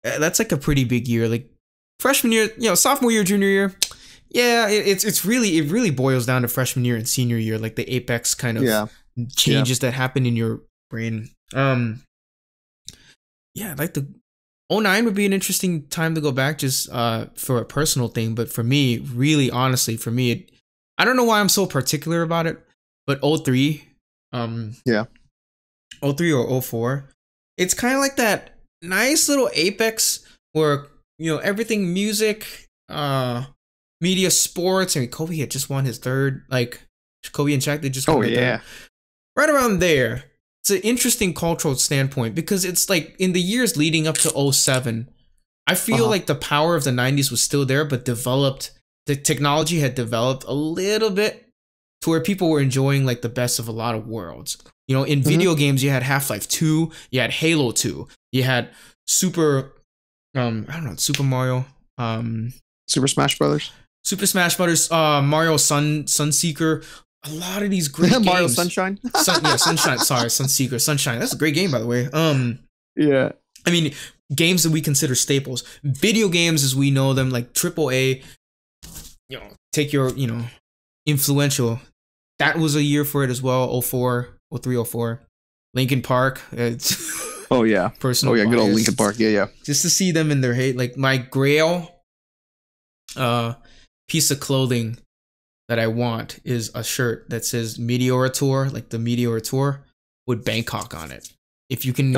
that's like a pretty big year. Like freshman year, sophomore year, junior year, yeah, it really boils down to freshman year and senior year, like the apex kind of changes that happen in your brain. Yeah, like the 09 would be an interesting time to go back just for a personal thing, but for me, really honestly, for me, I don't know why I'm so particular about it, but 03, 03 or 04, it's kind of like that nice little apex where, everything music, media, sports, and Kobe had just won his third, like Kobe and Shaq, they just won third. Right around there. It's an interesting cultural standpoint because it's like in the years leading up to 07, I feel like the power of the 90s was still there, but the technology had developed a little bit to where people were enjoying like the best of a lot of worlds. In video games, you had Half-Life 2, you had Halo 2, you had Super Mario, Super Smash Brothers, Mario Sunseeker. A lot of these great games. Mario Sunshine. Sunshine. Sorry, Sunseeker. Sunshine. That's a great game, by the way. Yeah. I mean, games that we consider staples. Video games as we know them, like AAA, take your, influential. That was a year for it as well. 04, 03, 04. Linkin Park. Oh, yeah. Personal bias. Good old Linkin Park. Yeah. Just to see them in their hate. Like my grail piece of clothing that I want is a shirt that says Meteora Tour, like the Meteora Tour with Bangkok on it. If you can,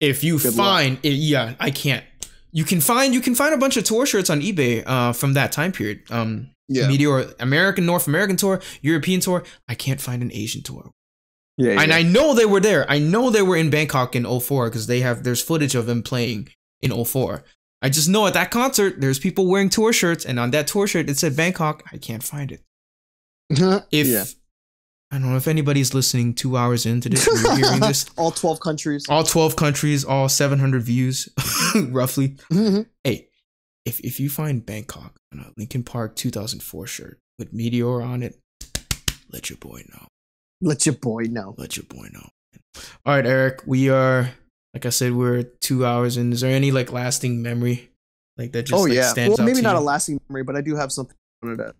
if you find it, I can't. You can find a bunch of tour shirts on eBay from that time period. Meteor, North American tour, European tour. I can't find an Asian tour. And I know they were there. I know they were in Bangkok in 04 because there's footage of them playing in 04. I just know at that concert, there's people wearing tour shirts, and on that tour shirt, it said Bangkok. I can't find it. I don't know if anybody's listening 2 hours into this, you're hearing this. All 12 countries. All 12 countries, all 700 views, roughly. Hey, if you find Bangkok on a Linkin Park 2004 shirt with Meteor on it, let your boy know. Let your boy know. All right, Eric, we are... Like I said, we're 2 hours in. Is there any like lasting memory like that just stands out? Maybe to not you? a lasting memory, but I do have something I wanted to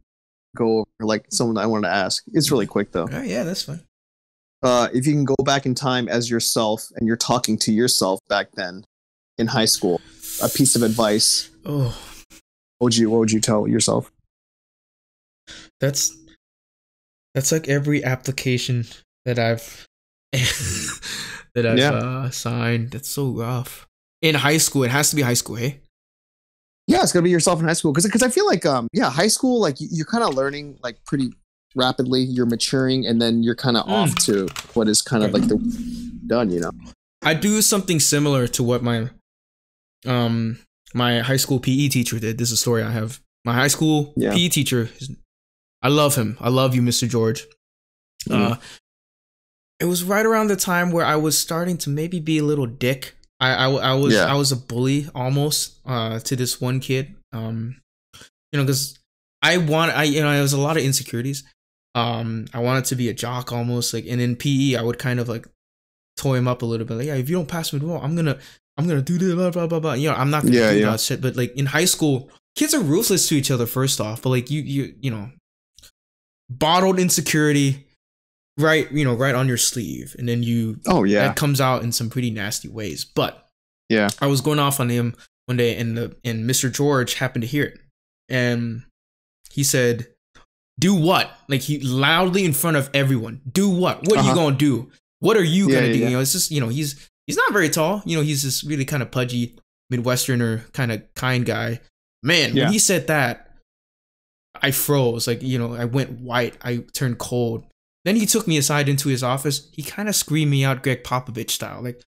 go over, like someone I wanted to ask. It's really quick though. Oh, yeah, that's fine. If you can go back in time as yourself and you're talking to yourself back then in high school, a piece of advice. Oh, what would you tell yourself? That's like every application that I've signed. That's so rough. In high school, it has to be high school, hey? Yeah, it's gonna be yourself in high school because I feel like high school, like you're kind of learning like pretty rapidly. You're maturing, and then you're kind of off to what is kind of like the done. I do something similar to what my high school PE teacher did. This is a story I have. My high school PE teacher. I love him. I love you, Mr. George. It was right around the time where I was starting to maybe be a little dick. I was a bully almost to this one kid. Because I was a lot of insecurities. I wanted to be a jock almost, like, and in PE I would kind of like toy him up a little bit. Like, yeah, if you don't pass me the ball, I'm gonna do this, blah blah blah blah. I'm not gonna do that shit. But like in high school, kids are ruthless to each other. First off, but like you bottled insecurity. Right on your sleeve, and then that comes out in some pretty nasty ways. But I was going off on him one day, and Mr. George happened to hear it, and he said, "Do what?" Like he loudly in front of everyone. Do what? What are you gonna do? What are you gonna do? It's just he's not very tall. He's this really kind of pudgy Midwesterner kind of kind guy. Man, when he said that, I froze. Like I went white. I turned cold. Then he took me aside into his office. He kind of screamed me out Greg Popovich style. Like,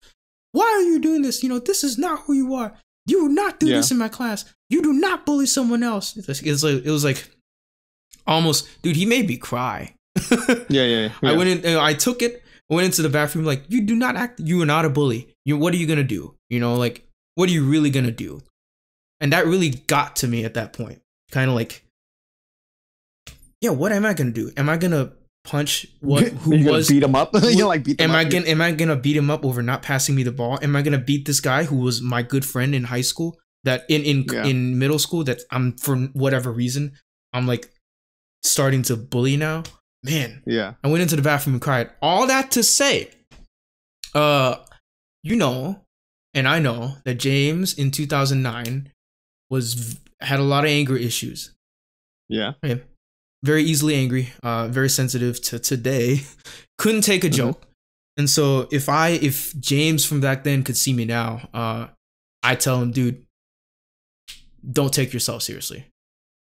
why are you doing this? This is not who you are. You will not do this in my class. You do not bully someone else. It was like almost, dude, he made me cry. Yeah. I went in, I took it, went into the bathroom like, you do not act, you are not a bully. What are you going to do? Like, what are you really gonna do? And that really got to me at that point. Kind of like, yeah, what am I gonna do? Am I gonna punch who was beat him up? You like beat them am up? am I gonna beat him up over not passing me the ball? Am I gonna beat this guy who was my good friend in high school? That in middle school that I'm, for whatever reason, I'm like starting to bully now. Man, yeah. I went into the bathroom and cried. All that to say, you know, and I know that James in 2009 had a lot of anger issues. Yeah. Okay. Very easily angry, very sensitive to today. Couldn't take a joke. And so if James from back then could see me now, I tell him, dude, don't take yourself seriously.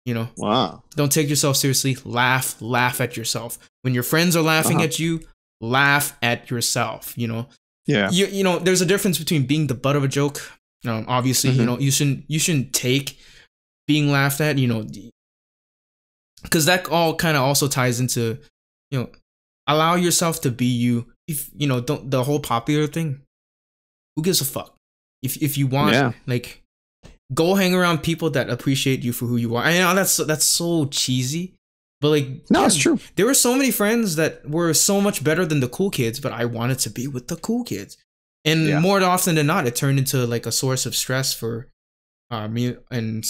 You know? Wow. Don't take yourself seriously. Laugh at yourself. When your friends are laughing at you, laugh at yourself, you know? Yeah. You know, there's a difference between being the butt of a joke. Obviously, you know, you shouldn't take being laughed at, you know, because that all kind of also ties into, you know, allow yourself to be you. If you know, don't the whole popular thing. Who gives a fuck? If you want, like, go hang around people that appreciate you for who you are. I know that's so cheesy, but like, no, it's true. There were so many friends that were so much better than the cool kids, but I wanted to be with the cool kids. And more often than not, it turned into like a source of stress for me and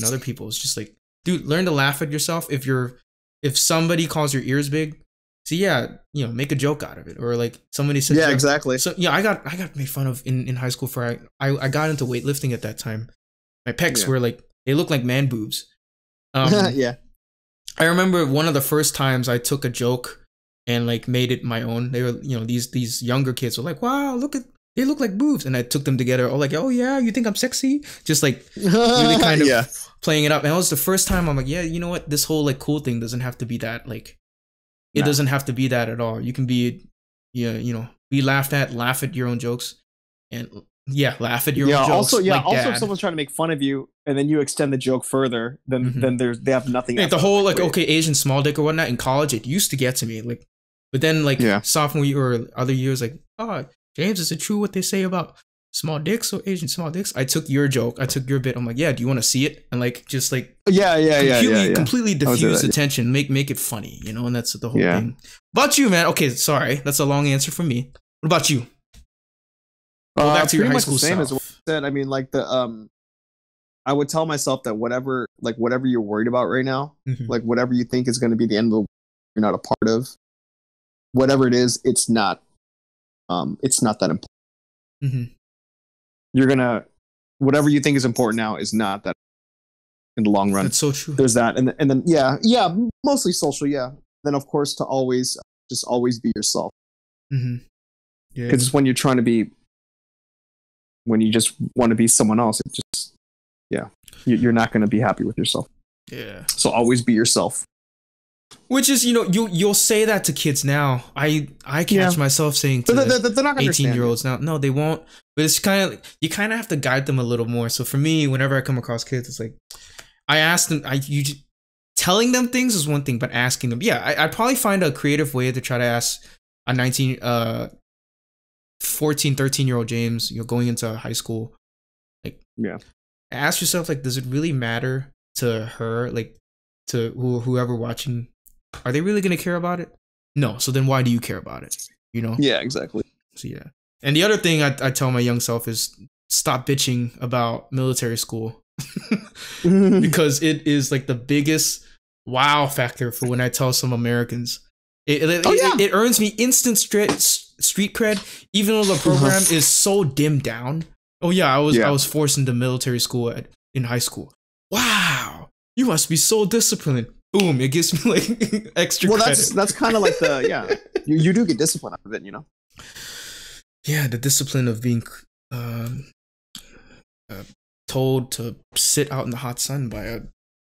other people. It's just like, dude, learn to laugh at yourself. If somebody calls your ears big, so yeah, you know, make a joke out of it. Or like somebody said, yeah, exactly. So yeah, I got made fun of in high school for I got into weightlifting at that time. My pecs were like, they looked like man boobs. Yeah. I remember one of the first times I took a joke and like made it my own. They were, you know, these younger kids were like, wow, they look like boobs. And I took them together. Oh, like, oh yeah, you think I'm sexy? Just like really kind of playing it up. And it was the first time I'm like, yeah, you know what? This whole like cool thing doesn't have to be that. Like, it doesn't have to be that at all. You can be, you know, be laughed at, laugh at your own jokes, and laugh at your own jokes. Also, like also, if someone's trying to make fun of you, and then you extend the joke further, then they have nothing. Like the whole like, okay, Asian small dick or whatnot in college, it used to get to me. Like, but then like sophomore year or other years, like, oh, James, is it true what they say about small dicks or Asian small dicks? I took your joke, I took your bit. I'm like, yeah, do you want to see it? And like, just like, completely diffuse attention, make it funny, you know. And that's the whole thing. About you, man. Okay, sorry, that's a long answer from me. What about you? Go back to your high school the same self. As what I said. I mean, like I would tell myself that whatever you're worried about right now, like whatever you think is going to be the end of the world, you're not a part of, whatever it is, it's not that important. You're gonna, whatever you think is important now is not that in the long run. That's so true. There's that, and then mostly social. Then of course to always be yourself. Because when you're trying to be, when you just want to be someone else, it just you're not going to be happy with yourself. Yeah. So always be yourself. Which is, you know, you'll say that to kids now. I catch myself saying to they're not 18-year-olds now. No, they won't. But it's kind of, you kind of have to guide them a little more. So for me, whenever I come across kids, it's like, I ask them, telling them things is one thing, but asking them, I'd probably find a creative way to try to ask a 14, 13-year-old James, you know, going into high school, like, ask yourself, like, does it really matter to her, like, to whoever watching? Are they really going to care about it? No. So then why do you care about it? You know? Yeah, exactly. So yeah. And the other thing I tell my young self is stop bitching about military school. Because it is like the biggest wow factor for when I tell some Americans. It earns me instant street cred, even though the program is so dimmed down. Oh yeah, I was forced into military school in high school. Wow, you must be so disciplined. Boom, it gives me like extra credit. That's kind of like the you do get discipline out of it, you know. Yeah, the discipline of being told to sit out in the hot sun by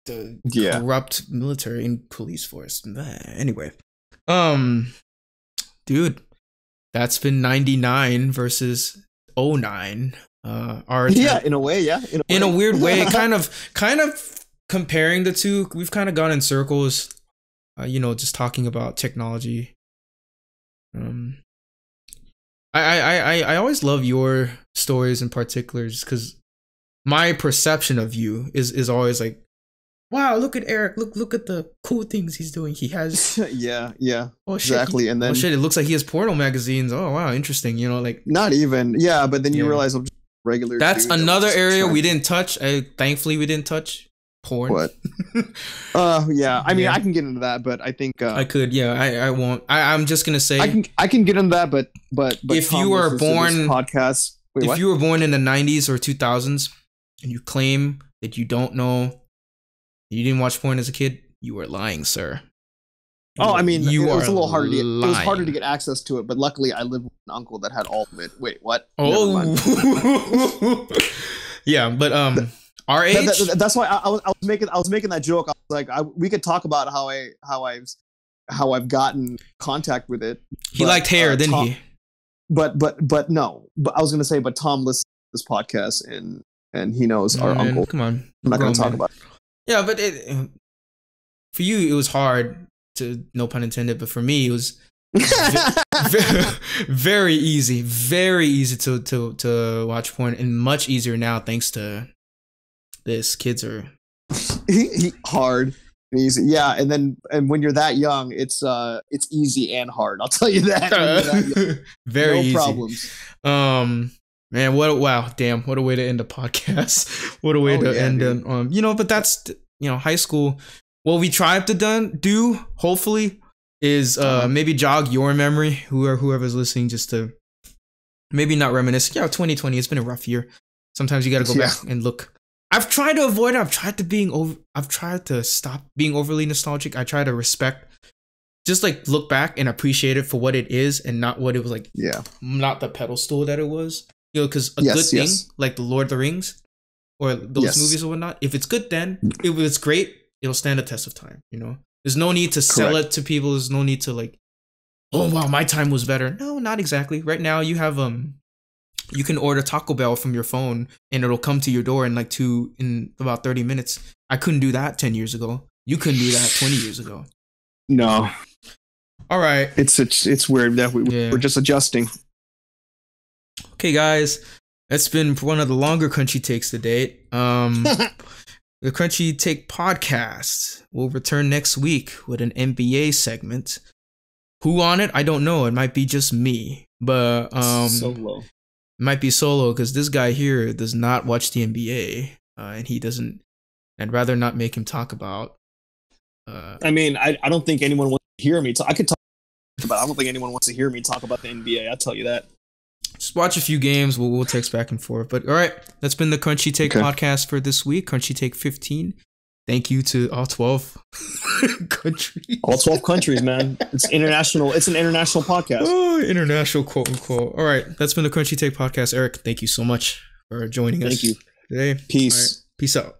the corrupt military and police force. Anyway, dude, that's been 99 versus 09. In a way, in a weird way, kind of comparing the two. We've kind of gone in circles, you know, just talking about technology. I always love your stories in particular, just because my perception of you is always like, wow, look at Eric, look at the cool things he's doing. He has yeah oh, shit, exactly. And then it looks like he has porno magazines. Oh wow, interesting. You know, like not even but then you realize I'm just regular. That's another area we didn't touch. Thankfully we didn't touch porn. What? I mean, I can get into that, but I think I could. Yeah, I won't. I'm just gonna say I can get into that, but if Tom you were born podcast, if you were born in the 90s or 2000s and you claim that you don't know, you didn't watch porn as a kid, you are lying, sir. It was a little harder to get. It was harder to get access to it, but luckily I lived with an uncle that had all of it. Wait, what? Oh, yeah, but our age. That's why I was making that joke. I was like, we could talk about how I've gotten contact with it. He liked hair, didn't he? But no. But I was gonna say, but Tom listens to this podcast and he knows our uncle. Come on, I'm not gonna talk about it. Yeah, but for you it was hard to, no pun intended, but for me it was very easy to watch porn, and much easier now thanks to this. Kids are hard and easy. Yeah, and when you're that young, it's easy and hard. I'll tell you that. Very easy. No problems. Man, what a way to end a podcast. What a way to end it. But that's high school. What we tried to do, hopefully, is maybe jog your memory, whoever's listening, just to maybe not reminisce. 2020, it's been a rough year. Sometimes you got to go back and look. I've tried to avoid it. I've tried to stop being overly nostalgic. I try to respect, just like look back and appreciate it for what it is and not what it was like. Yeah. Not the pedestal that it was. Because good thing, like the Lord of the Rings or those movies or whatnot, if it's good, then if it's great, it'll stand the test of time. There's no need to sell it to people. There's no need to like, oh wow, my time was better. No, not exactly. Right now you have you can order Taco Bell from your phone and it'll come to your door in about 30 minutes. I couldn't do that 10 years ago. You couldn't do that 20 years ago. No. All right. It's weird that we're just adjusting. Okay, guys, that's been one of the longer Crunchy Takes to date. The Crunchy Take podcast will return next week with an NBA segment. Who on it? I don't know. It might be just me, but solo. It might be solo because this guy here does not watch the NBA, and he doesn't. I'd rather not make him talk about. I mean, I don't think anyone wants to hear me talk. I could talk, but I don't think anyone wants to hear me talk about the NBA. I'll tell you that. Just watch a few games. We'll text back and forth. But all right, that's been the Crunchy Take podcast for this week. Crunchy Take 15. Thank you to all 12 countries. All 12 countries, man. It's international. It's an international podcast. Oh, international, quote unquote. All right, that's been the Crunchy Take podcast. Eric, thank you so much for joining us. Thank you. Today. Peace. Right, peace out.